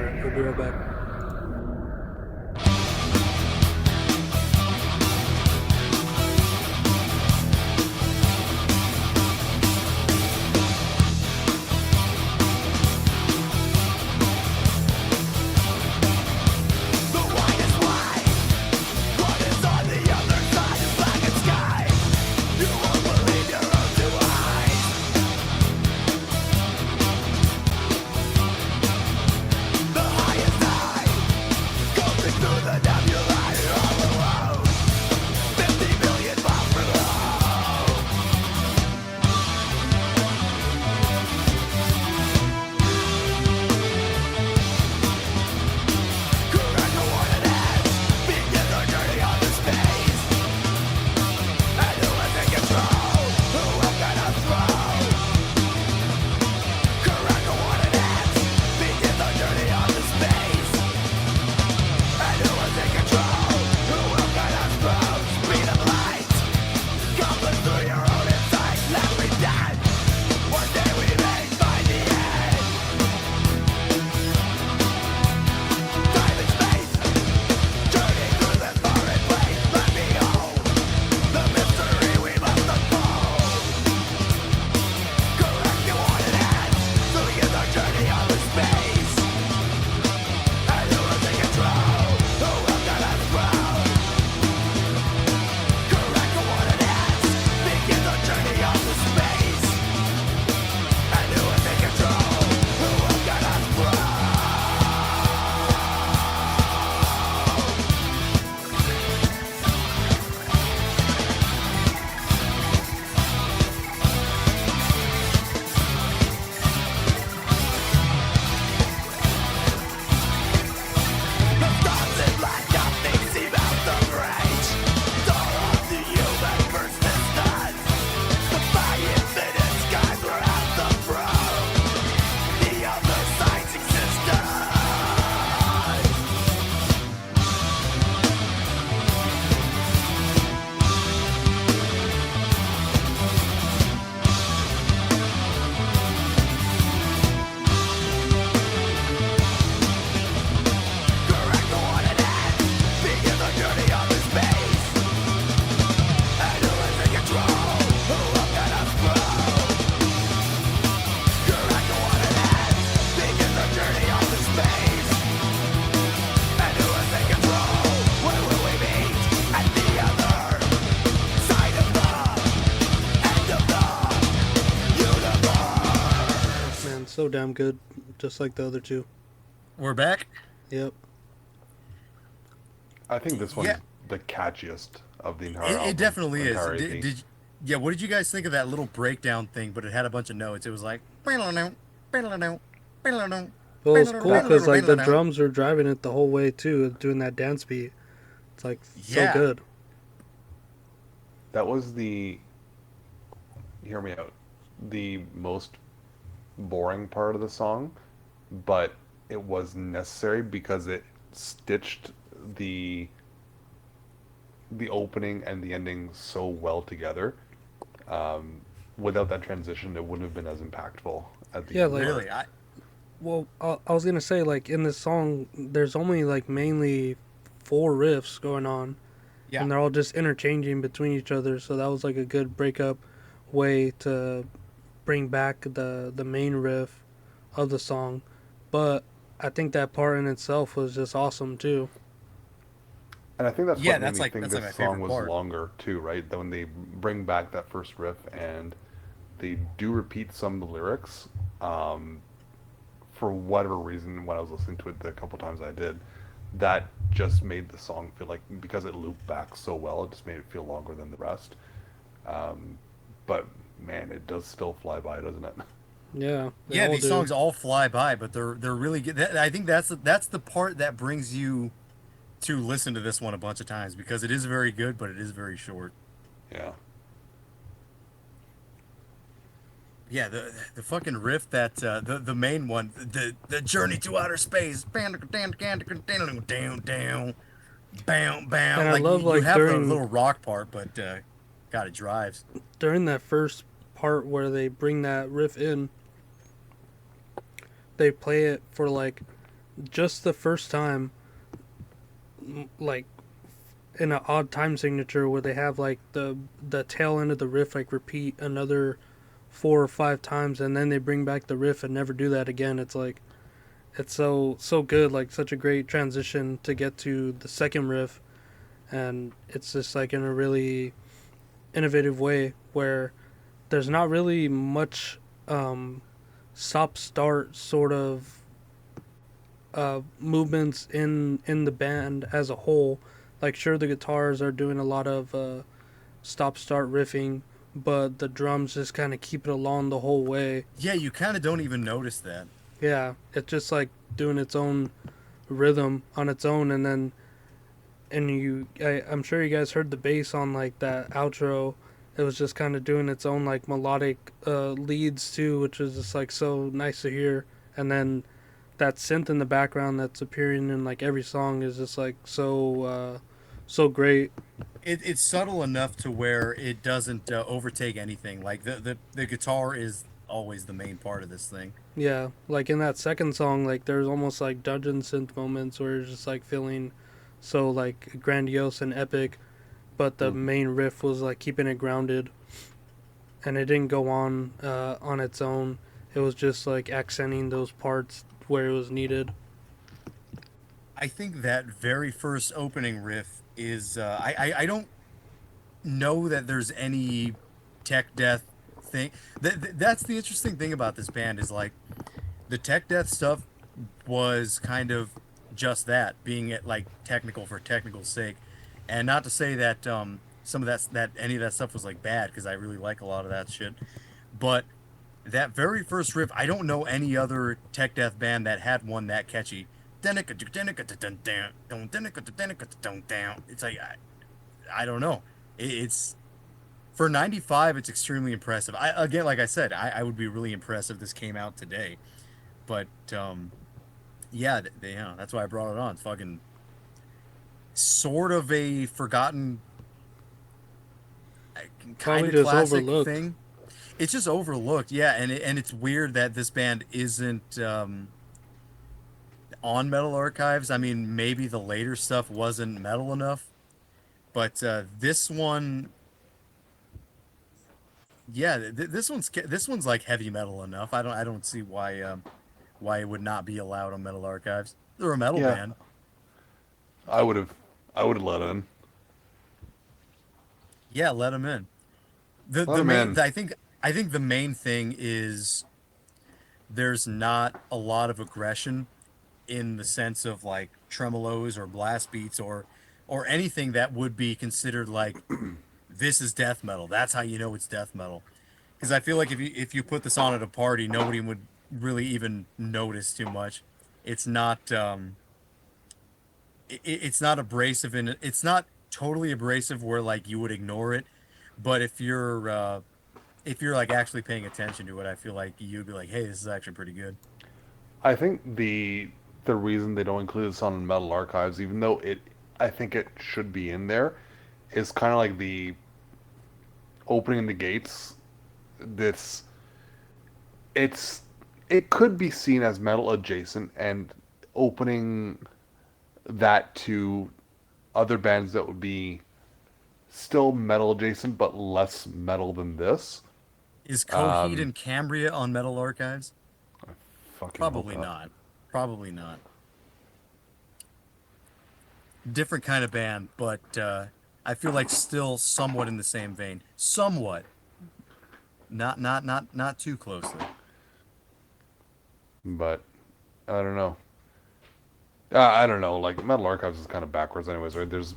right, we'll be right back. The white is white. What is on the other side is black and sky. You won't believe your own two eyes. The highest high. so damn good, just like the other two. We're back. Yep. I think this one's Yeah. the catchiest of the entire It album. definitely the is. entire Did EP. yeah? What did you guys think of that little breakdown thing? But it had a bunch of notes. It was like. Well, it's cool because like the drums are driving it the whole way too, doing that dance beat. It's like so Yeah. good. That was hear me out, the most boring part of the song, but it was necessary because it stitched the opening and the ending so well together. Without that transition, it wouldn't have been as impactful at the Yeah, end. like- Really, Well, I was gonna say like in this song, there's only like mainly 4 riffs going on, Yeah. and they're all just interchanging between each other. So that was like a good breakup way to bring back the main riff of the song. But I think that part in itself was just awesome too. And I think that's Yeah, what made that's me like- think that's like this my favorite song was part. longer too, right? That when they bring back that first riff and they do repeat some of the lyrics, for whatever reason, when I was listening to it the couple times I did, that just made the song feel like, because it looped back so well, it just made it feel longer than the rest. But man, it does still fly by, doesn't it? Yeah. they yeah. all These do. songs all fly by, but they're really good. I think that's the part that brings you to listen to this one a bunch of times because it is very good, but it is very short. Yeah. Yeah, the fucking riff that the main one, the journey to outer space, down, bam, bam. And I Like love, you like, have the during- little rock part, but God, it drives. During that first part where they bring that riff in, they play it for like just the first time, like in an odd time signature where they have like the tail end of the riff like repeat another 4 or 5 times, and then they bring back the riff and never do that again. It's like it's so good, like such a great transition to get to the second riff, and it's just like in a really innovative way where there's not really much stop start sort of movements in the band as a whole. Like sure, the guitars are doing a lot of stop start riffing, but the drums just kind of keep it along the whole way. Yeah, you kind of don't even notice that. Yeah, it's just like doing its own rhythm on its own, and then I'm sure you guys heard the bass on like that outro. It was just kind of doing its own like melodic leads too, which is just like so nice to hear. And then that synth in the background that's appearing in like every song is just like so great. It's subtle enough to where it doesn't overtake anything. Like the guitar is always the main part of this thing. Yeah, like in that second song, like there's almost like dungeon synth moments where it's just like feeling so like grandiose and epic, but the main riff was like keeping it grounded, and it didn't go on its own. It was just like accenting those parts where it was needed. I think that very first opening riff is I don't know that there's any tech death thing. That's the interesting thing about this band is like the tech death stuff was kind of just that, being it like technical for technical's sake, and not to say that some of that any of that stuff was like bad, because I really like a lot of that shit, but that very first riff, I don't know any other tech death band that had one that catchy. It's like I don't know. It's for 95. It's extremely impressive. Again, like I said, I would be really impressed if this came out today. But yeah, that's why I brought it on. It's fucking sort of a forgotten, kind Probably of just classic overlooked. thing. It's just overlooked, yeah, and it's weird that this band isn't on Metal Archives. I mean, maybe the later stuff wasn't metal enough, but this one, yeah, this one's like heavy metal enough. I don't see why it would not be allowed on Metal Archives. They're a metal Yeah. band. I would have let it in. Yeah, let them in. The Let 'em main, in. I think the main thing is there's not a lot of aggression in the sense of like tremolos or blast beats or anything that would be considered like this is death metal. That's how you know it's death metal. Because I feel like if you put this on at a party, nobody would really even notice too much. It's not it's not abrasive and it's not totally abrasive where like you would ignore it. But if you're like actually paying attention to it, I feel like you'd be like, hey, this is actually pretty good. I think the reason they don't include this on Metal Archives, even though I think it should be in there, is kind of like the opening the gates. This it's it could be seen as metal adjacent, and opening that to other bands that would be still metal adjacent but less metal than this. Is Coheed Um, and Cambria on Metal Archives? fucking hope Probably not. not. Probably not. Different kind of band, but I feel like still somewhat in the same vein. Somewhat. Not too closely. But I don't know. I don't know. Like Metal Archives is kind of backwards, anyways, right? There's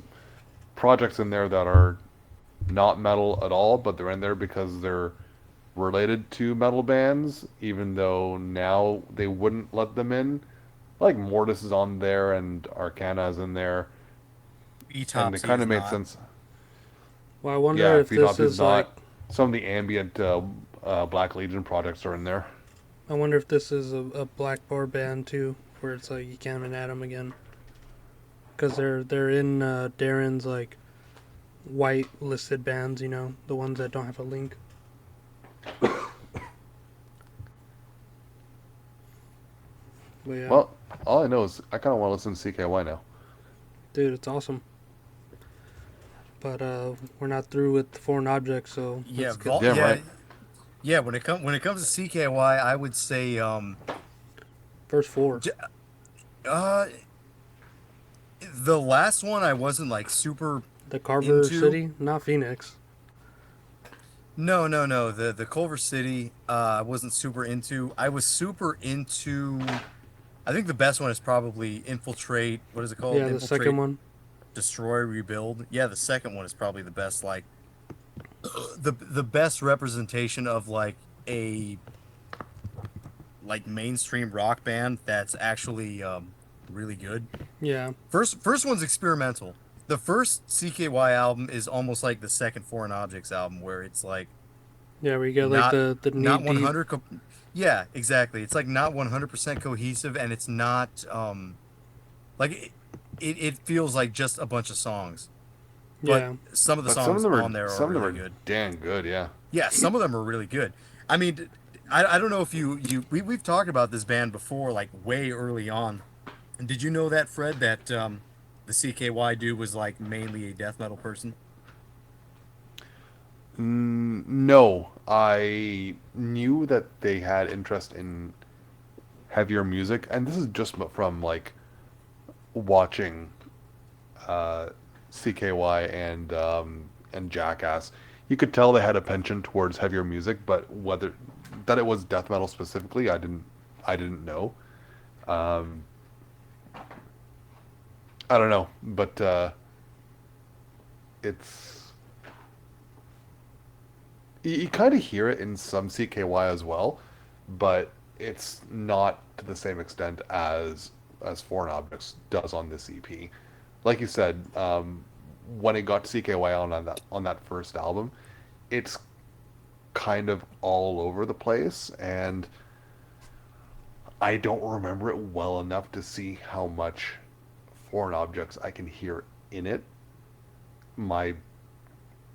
projects in there that are not metal at all, but they're in there because they're related to metal bands, even though now they wouldn't let them in. Like Mortis is on there and Arcana is in there, and it Etopsy kind is of made not. sense. Well, I wonder Yeah, if this Phenop is is like, not. Some of the ambient Black Legion projects are in there. I wonder if this is a black bar band too, where it's like you can't even add them again, because they're in Darren's like white listed bands, you know, the ones that don't have a link. But yeah, Well, all I know is I kind of want to listen to CKY now. dude, it's awesome. But we're not through with the foreign objects, so Yeah, let's get Damn yeah, right. yeah. When it comes to CKY, I would say first four. j- uh the last one I wasn't like super The Carver into. City, not Phoenix. No. The Culver City, I wasn't super into. I was super into. I think the best one is probably Infiltrate. What is it called? Yeah, the second Infiltrate, one. Destroy, Rebuild. Yeah, the second one is probably the best. Like the best representation of like a like mainstream rock band that's actually really good. Yeah, First one's experimental. The first CKY album is almost like the second Foreign Objects album, where it's like yeah, where you get like not the knee not deep. 100 yeah, exactly. It's like not 100% cohesive, and it's not like it feels like just a bunch of songs, but Yeah, some of the But songs on there are some of them really are good. damn good. Yeah. Yeah, some of them are really good. I mean, I don't know if we've talked about this band before, like way early on. And did you know that, Fred, that the CKY dude was like mainly a death metal person? No, I knew that they had interest in heavier music, and this is just from like watching uh, CKY and Jackass. You could tell they had a penchant towards heavier music, but whether that it was death metal specifically, I didn't know. Um, I don't know, but it's you kind of hear it in some CKY as well, but it's not to the same extent as Foreign Objects does on this EP. Like you said, when it got to CKY on that first album, it's kind of all over the place, and I don't remember it well enough to see how much Foreign Objects I can hear in it. My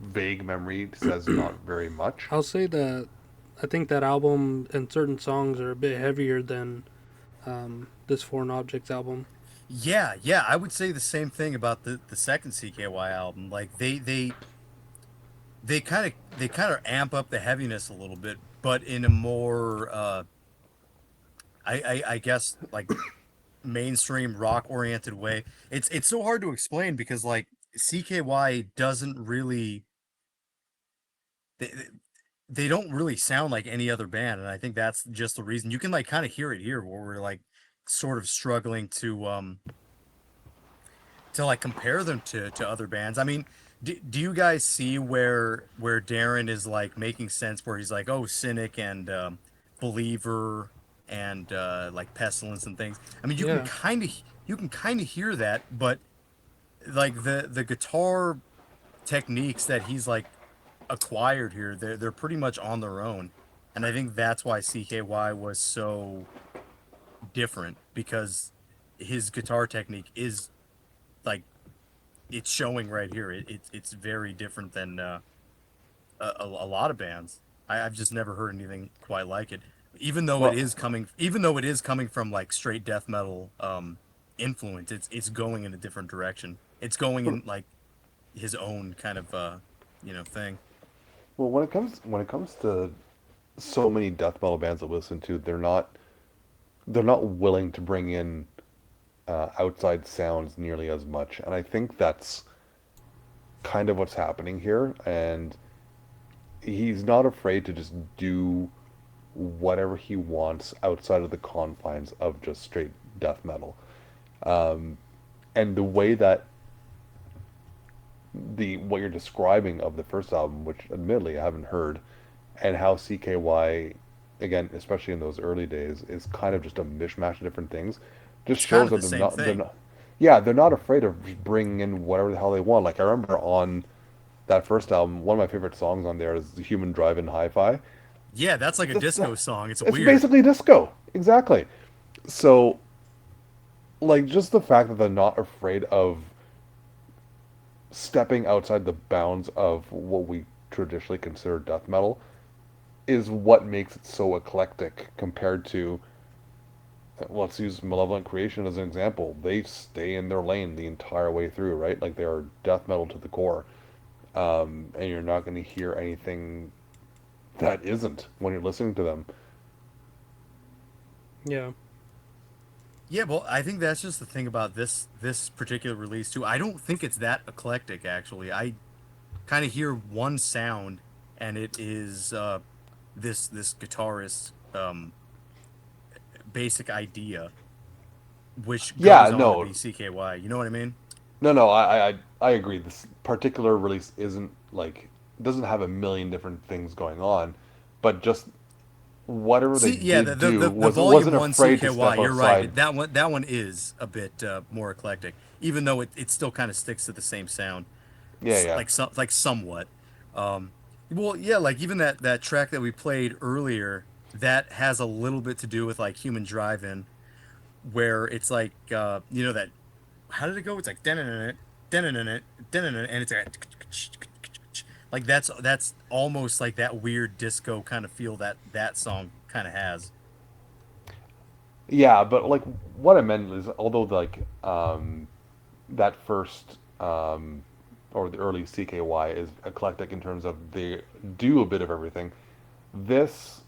vague memory says not very much. I'll say that I think that album and certain songs are a bit heavier than this Foreign Objects album. Yeah, I would say the same thing about the second CKY album. Like they kind of amp up the heaviness a little bit, but in a more I guess like mainstream rock oriented way. It's so hard to explain because like CKY doesn't really they, they don't really sound like any other band, and I think that's just the reason. You can like kind of hear it here, where we're like sort of struggling to like compare them to other bands. I mean, do you guys see where Darren is like making sense, where he's like, oh, Cynic and Believer and like Pestilence and things. I mean, Yeah. you can kind of hear that, but like the guitar techniques that he's like acquired here, they're pretty much on their own, and I think that's why CKY was so different, because his guitar technique is like, it's showing right here. It's very different than a lot of bands. I've just never heard anything quite like it. Well, Even though it is coming from like straight death metal influence, it's going in a different direction. It's going in like his own kind of thing. well, when it comes to so many death metal bands I listen to, they're not willing to bring in outside sounds nearly as much, and I think that's kind of what's happening here. And he's not afraid to just do whatever he wants outside of the confines of just straight death metal. And the way that the what you're describing of the first album, which admittedly I haven't heard, and how CKY, again, especially in those early days, is kind of just a mishmash of different things, just It's kind shows of that the same they're thing. not, yeah, they're not afraid of just bringing in whatever the hell they want. Like I remember on that first album, one of my favorite songs on there is "The Human Drive-In Hi-Fi." Yeah, that's like a That's, disco song. It's it's weird. basically disco, exactly. So, like, just the fact that they're not afraid of stepping outside the bounds of what we traditionally consider death metal is what makes it so eclectic compared to, let's use Malevolent Creation as an example. They stay in their lane the entire way through, right? Like they are death metal to the core. And you're not going to hear anything that isn't when you're listening to them. Yeah. Yeah, well, I think that's just the thing about this particular release too. I don't think it's that eclectic actually. I kind of hear one sound, and it is this guitarist basic idea, which Yeah, goes on to no, be CKY. You know what I mean? no, I agree. This particular release isn't like doesn't have a million different things going on, but just whatever they See, yeah, did do the volume wasn't one afraid to CKY. step You're right. outside. That one is a bit more eclectic, even though it still kind of sticks to the same sound, Yeah, yeah. like somewhat. Um, well, yeah, like even that track that we played earlier, that has a little bit to do with like Human Drive-In, where it's like that. How did it go? It's like den and it's like that's almost like that weird disco kind of feel that song kind of has. Yeah, but like what I meant is, although like that first or the early CKY is eclectic in terms of they do a bit of everything. This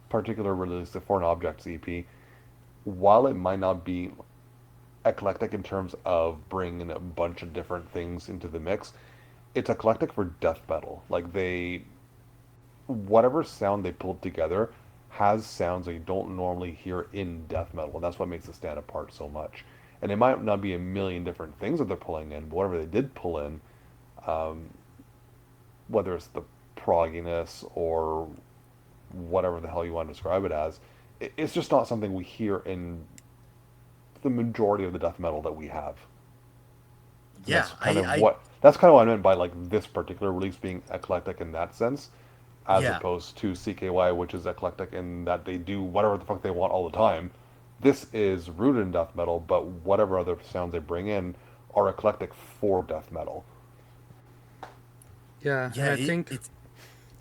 particular release, the Foreign Objects EP, while it might not be eclectic in terms of bringing a bunch of different things into the mix, it's eclectic for death metal. Like they, whatever sound they pulled together has sounds that you don't normally hear in death metal, and that's what makes it stand apart so much. And it might not be a million different things that they're pulling in, but whatever they did pull in, um, whether it's the progginess or whatever the hell you want to describe it as, it's just not something we hear in the majority of the death metal that we have. And Yeah, that's kind of what I meant by like this particular release being eclectic in that sense, as yeah, opposed to CKY, which is eclectic in that they do whatever the fuck they want all the time. This is rooted in death metal, but whatever other sounds they bring in are eclectic for death metal. Yeah, and yeah. It's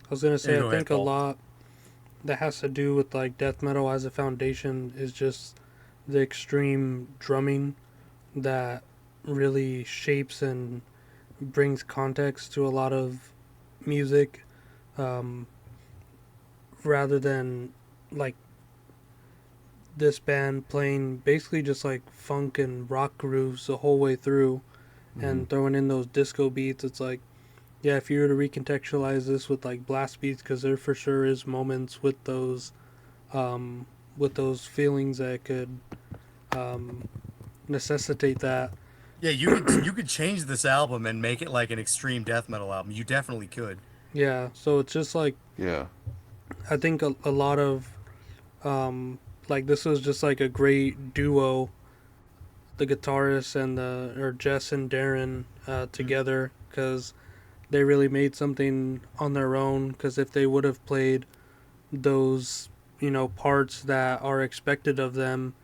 I was gonna say, I go ahead, think a Paul. lot that has to do with like death metal as a foundation is just the extreme drumming that really shapes and brings context to a lot of music, um, rather than like this band playing basically just like funk and rock grooves the whole way through Mm-hmm. and throwing in those disco beats. It's like Yeah, if you were to recontextualize this with like blast beats, because there for sure is moments with those feelings that could um, necessitate that. Yeah, you could change this album and make it like an extreme death metal album. You definitely could. Yeah, so it's just like Yeah. I think a lot of like this was just like a great duo, the guitarist and the or Jess and Darren together, because they really made something on their own. Because if they would have played those parts that are expected of them,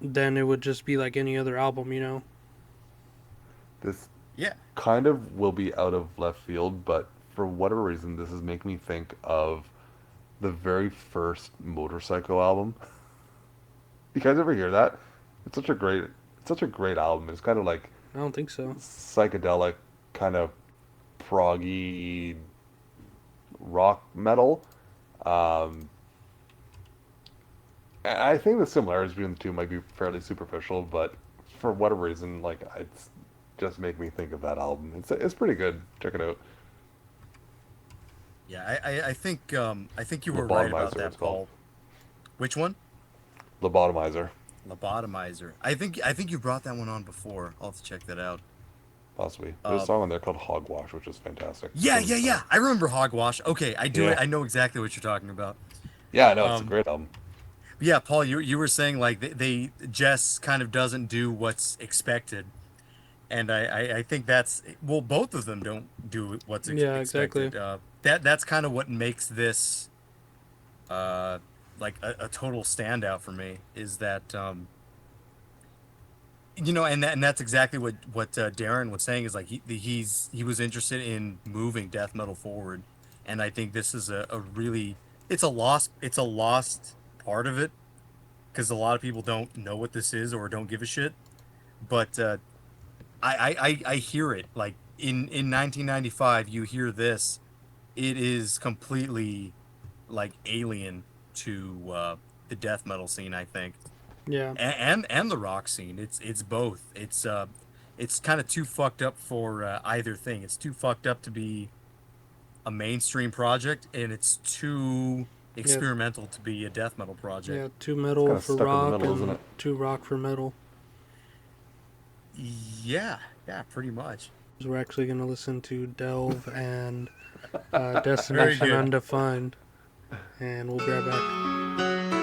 then it would just be like any other album. This Yeah. kind of will be out of left field, but for whatever reason, this is making me think of the very first Motorcycle album. You guys ever hear that? It's such a great album. It's kind of like I don't think so. psychedelic, kind of proggy rock metal. Um, I think the similarities between the two might be fairly superficial, but for whatever reason, like it's just make me think of that album. It's pretty good. Check it out. Yeah, I think you were right about Lobotomizer, that, it's called. Paul. Which one? Lobotomizer, Lobotomizer. I think you brought that one on before. I'll have to check that out. possibly. There's a song on there called Hogwash, which is fantastic. Yeah. I remember Hogwash. Okay, I do. Yeah. I know exactly what you're talking about. Yeah, I know it's a great album. Yeah, Paul, you were saying like Jess kind of doesn't do what's expected, and I think that's well, both of them don't do what's Yeah, expected. exactly. That's kind of what makes this like a total standout for me is that and that's exactly what Darren was saying is like he was interested in moving death metal forward, and I think this is a really it's a lost part of it because a lot of people don't know what this is or don't give a shit, but I hear it like in 1995 you hear this, it is completely like alien to the death metal scene, I think. Yeah. And the rock scene. It's both. It's kind of too fucked up for either thing. It's too fucked up to be a mainstream project, and it's too experimental to be a death metal Yeah, project. too metal kinda for stuck in the rock middle, isn't and it? too rock for metal. Yeah, pretty much. We're actually going to listen to Delve and Very Destination good. Undefined, and we'll be right back.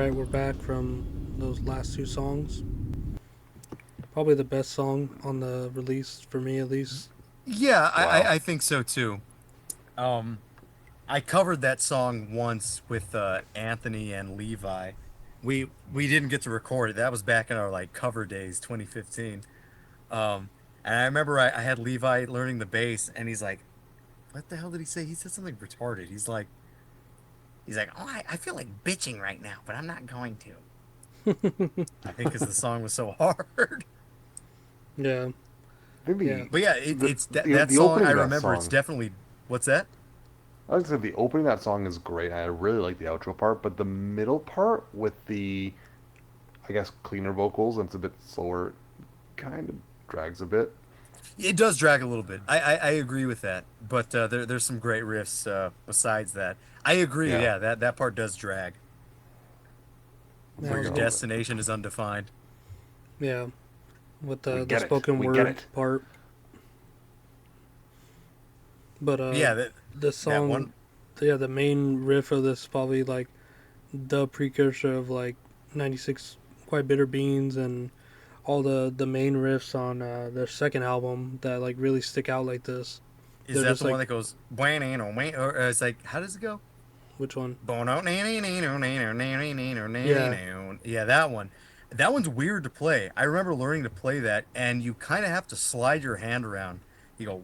right, we're back from those last two songs. Probably the best song on the release for me, at least. Yeah, Wow. I think so too. I covered that song once with Anthony and Levi. We didn't get to record it. That was back in our like cover days, 2015. And I remember I had Levi learning the bass, and he's like, "What the hell did he say?" He said something retarded. He's like, "Oh, I feel like bitching right now, but I'm not going to." I think because the song was so hard. Yeah, I think yeah. But yeah, that the song. opening I of that remember. It's song. definitely. What's that? I would say the opening of that song is great. I really like the outro part, but the middle part with the, I guess, cleaner vocals and it's a bit slower, kind of drags a bit. It does drag a little bit. I agree with that. But there's some great riffs besides that. I agree. Yeah, Yeah, that part does drag. Yeah, I Where was your gonna, destination is undefined. yeah, with we the get it. spoken We get word it. part. But Yeah, the that song, one. yeah, the main riff of this is probably like the precursor of like '96 Quite Bitter Beans and all the main riffs on their second album that like really stick out like this. Is They're that just the one like, that goes or it's like how does it go? which one? Yeah, Yeah, that one. That one's weird to play. I remember learning to play that, and you kind of have to slide your hand around. You go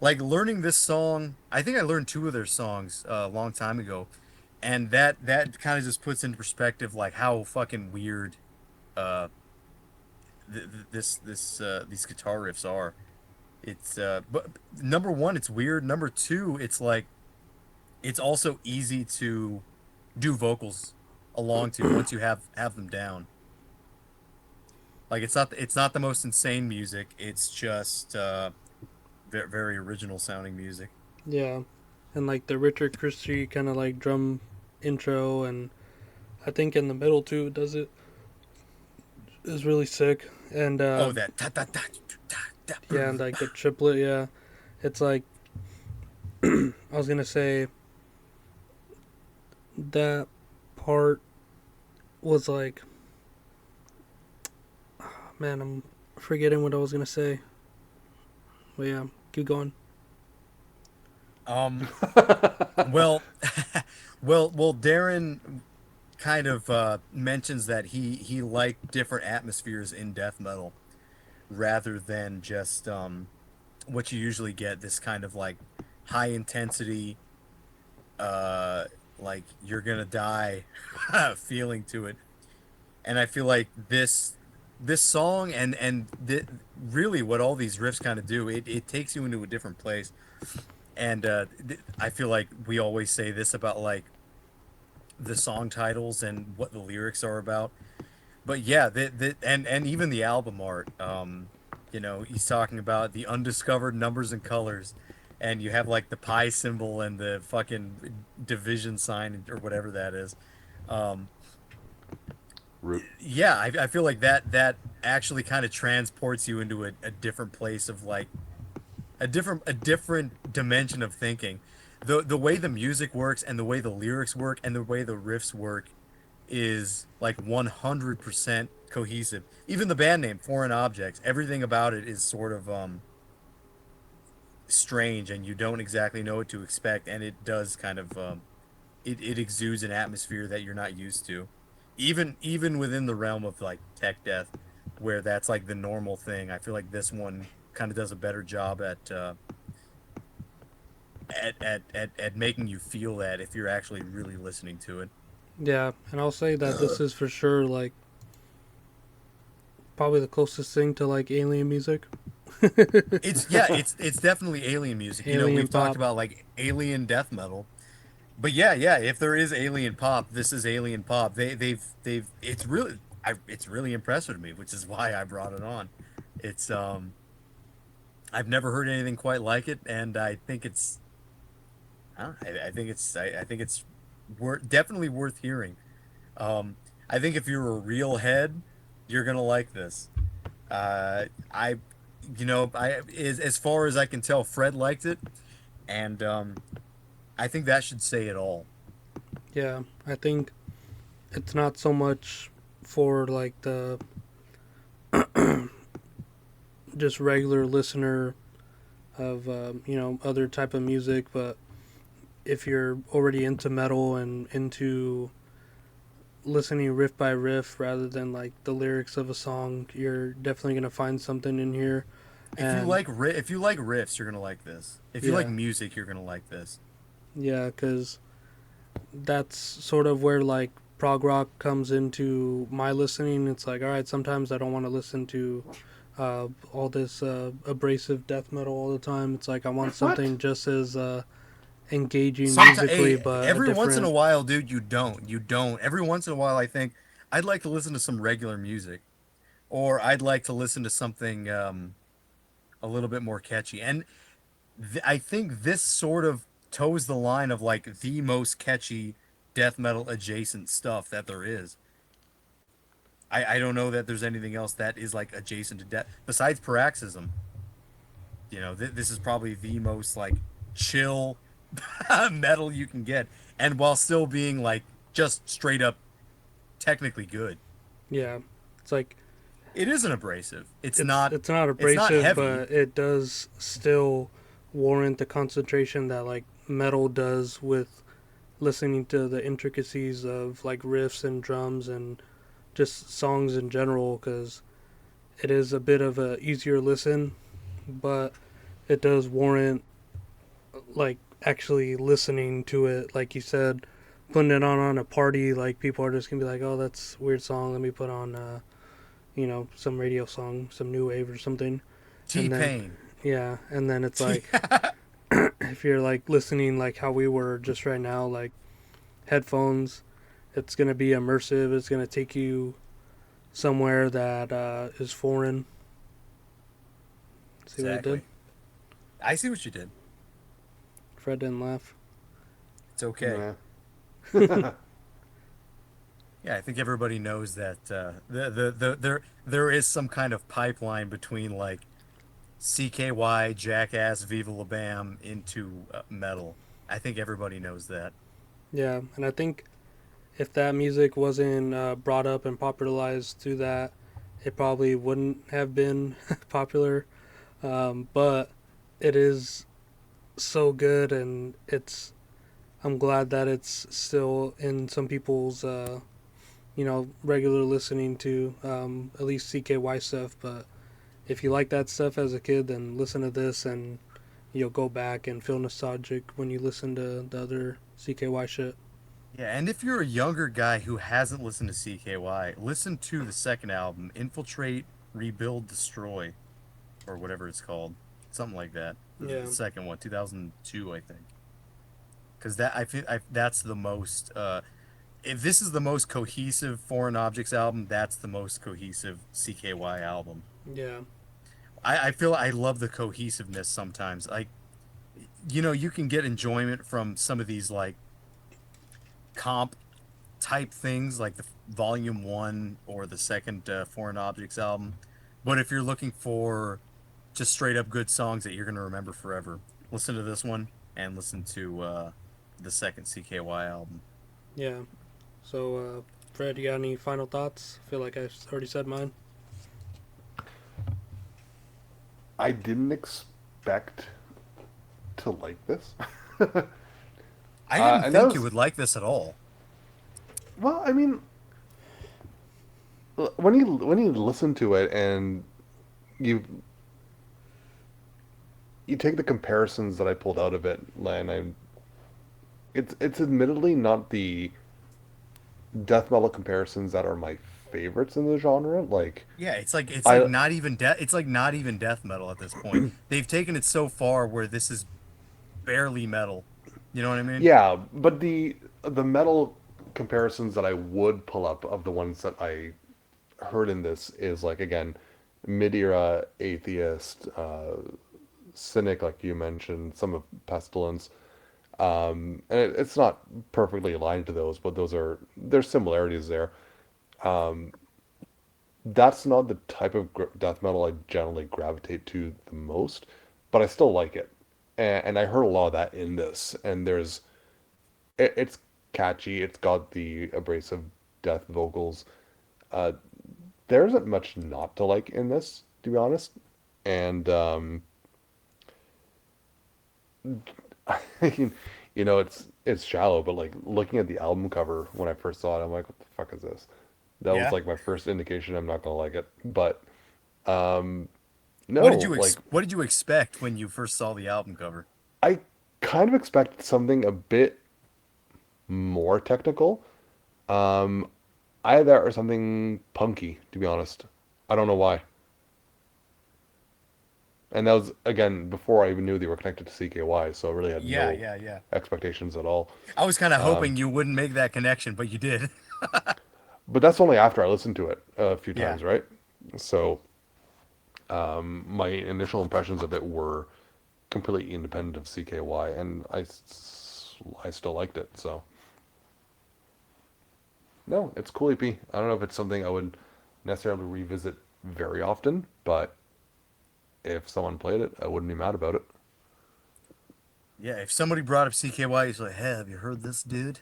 like learning this song. I think I learned two of their songs a long time ago, and that kind of just puts into perspective like how fucking weird uh these guitar riffs are. It's but number one, it's weird. Number two, it's like it's also easy to do vocals along to once you have them down. Like it's not the most insane music. It's just very original sounding music. yeah, and like the Richard Christie kind of like drum intro, and I think in the middle too it does it is really sick. And Oh, that ta ta ta ta ta. yeah, and like the triplet, yeah, it's like I was gonna say that part was like, man, I'm forgetting what I was gonna say. But yeah, keep going. Um, well, well, Darren kind of mentions that he liked different atmospheres in death metal rather than just what you usually get, this kind of like high intensity like you're gonna die feeling to it. And I feel like this song and really what all these riffs kind of do, it takes you into a different place. And I feel like we always say this about like the song titles and what the lyrics are about. But yeah, and even the album art. He's talking about the undiscovered numbers and colors, and you have like the pi symbol and the fucking division sign or whatever that is. Um, Root. yeah, I feel like that actually kind of transports you into a different place of like a different dimension of thinking. The way the music works and the way the lyrics work and the way the riffs work is like 100% cohesive. Even the band name, Foreign Objects, everything about it is sort of strange and you don't exactly know what to expect, and it does kind of it exudes an atmosphere that you're not used to. Even within the realm of like tech death, where that's like the normal thing, I feel like this one kind of does a better job at making you feel that if you're actually really listening to it. Yeah, and I'll say that this is for sure like probably the closest thing to like alien music. It's definitely alien music. Alien We've talked pop. about like alien death metal, but yeah, if there is alien pop, this is alien pop. They've it's really impressive to me, which is why I brought it on. It's I've never heard anything quite like it, and I think it's I think it's definitely worth hearing. I think if you're a real head, you're gonna like this. I as far as I can tell, Fred liked it, and I think that should say it all. Yeah, I think it's not so much for like the just regular listener of other type of music, but if you're already into metal and into listening riff by riff rather than like the lyrics of a song, you're definitely gonna find something in here. And If you like riffs, you're gonna like this. If you like yeah, music, you're gonna like this. yeah, because that's sort of where like prog rock comes into my listening. It's like, all right, sometimes I don't want to listen to all this abrasive death metal all the time. It's like I want What? something just as engaging Sometimes, musically, but a every once in a different. while, dude, you don't. You don't. Every once in a while, I think I'd like to listen to some regular music, or I'd like to listen to something a little bit more catchy. And I think this sort of toes the line of like the most catchy death metal adjacent stuff that there is. I don't know that there's anything else that is like adjacent to death besides paroxysm. This is probably the most like chill metal you can get, and while still being like just straight up technically good. Yeah, it's like It isn't abrasive. It's it's not. it's not It's not abrasive, heavy. but it does still warrant the concentration that like metal does with listening to the intricacies of like riffs and drums and just songs in general, because it is a bit of a easier listen, but it does warrant like actually listening to it. Like you said, putting it on a party, like people are just gonna be like, oh, that's a weird song, let me put on some radio song, some new wave or something. T And then Pain. yeah, and then it's like if you're like listening like how we were just right now, like headphones, it's gonna be immersive, it's gonna take you somewhere that is foreign. See what I did? Exactly. I see what you did. Fred didn't laugh. It's okay. Nah. Yeah, I think everybody knows that there is some kind of pipeline between like CKY, Jackass, Viva La Bam into metal. I think everybody knows that. Yeah, and I think if that music wasn't brought up and popularized through that, it probably wouldn't have been popular. But it is so good, and it's. I'm glad that it's still in some people's, regular listening to at least CKY stuff. But if you like that stuff as a kid, then listen to this, and you'll go back and feel nostalgic when you listen to the other CKY shit. Yeah, and if you're a younger guy who hasn't listened to CKY, listen to the second album, Infiltrate, Rebuild, Destroy, or whatever it's called, something like that. The Yeah, second one, 2002, I think. Because that's the most. If this is the most cohesive Foreign Objects album, that's the most cohesive CKY album. yeah, I feel I love the cohesiveness sometimes. Like, you can get enjoyment from some of these like comp type things, like the Volume One or the second Foreign Objects album. But if you're looking for just straight up good songs that you're gonna remember forever, listen to this one and listen to the second CKY album. yeah. So, Fred, you got any final thoughts? I feel like I already said mine. I didn't expect to like this. I didn't And that think you was, would like this at all. well, I mean, when you listen to it and you you take the comparisons that I pulled out of it, and it's admittedly not the death metal comparisons that are my favorites in the genre. Like Yeah, it's like I not even not even death metal at this point. They've taken it so far where this is barely metal. You know what I mean? Yeah, but the metal comparisons that I would pull up of the ones that I heard in this is like again, mid-era atheist, cynic, like you mentioned, some of Pestilence. And it's not perfectly aligned to those, but there's similarities there. That's not the type of death metal I generally gravitate to the most, but I still like it. And I heard a lot of that in this. And there's it's catchy. It's got the abrasive death vocals. Uh, there isn't much not to like in this, to be honest. And I mean, it's shallow, but like looking at the album cover when I first saw it, I'm like, what the fuck is this? That was Yeah. like my first indication I'm not gonna like it. But um, What no, did you like what did you expect when you first saw the album cover? I kind of expected something a bit more technical. Um, Either that or something punky, to be honest. I don't know why. And that was again before I even knew they were connected to CKY, so I really had Yeah, no yeah, yeah. expectations at all. I was kind of Um, hoping you wouldn't make that connection, but you did. but that's only after I listened to it a few Yeah. times, right? So my initial impressions of it were completely independent of CKY, and I still liked it. So no, it's cool EP. I don't know if it's something I would necessarily revisit very often, but if someone played it, I wouldn't be mad about it. Yeah, if somebody brought up CKY, he's like, "Hey, have you heard this dude?"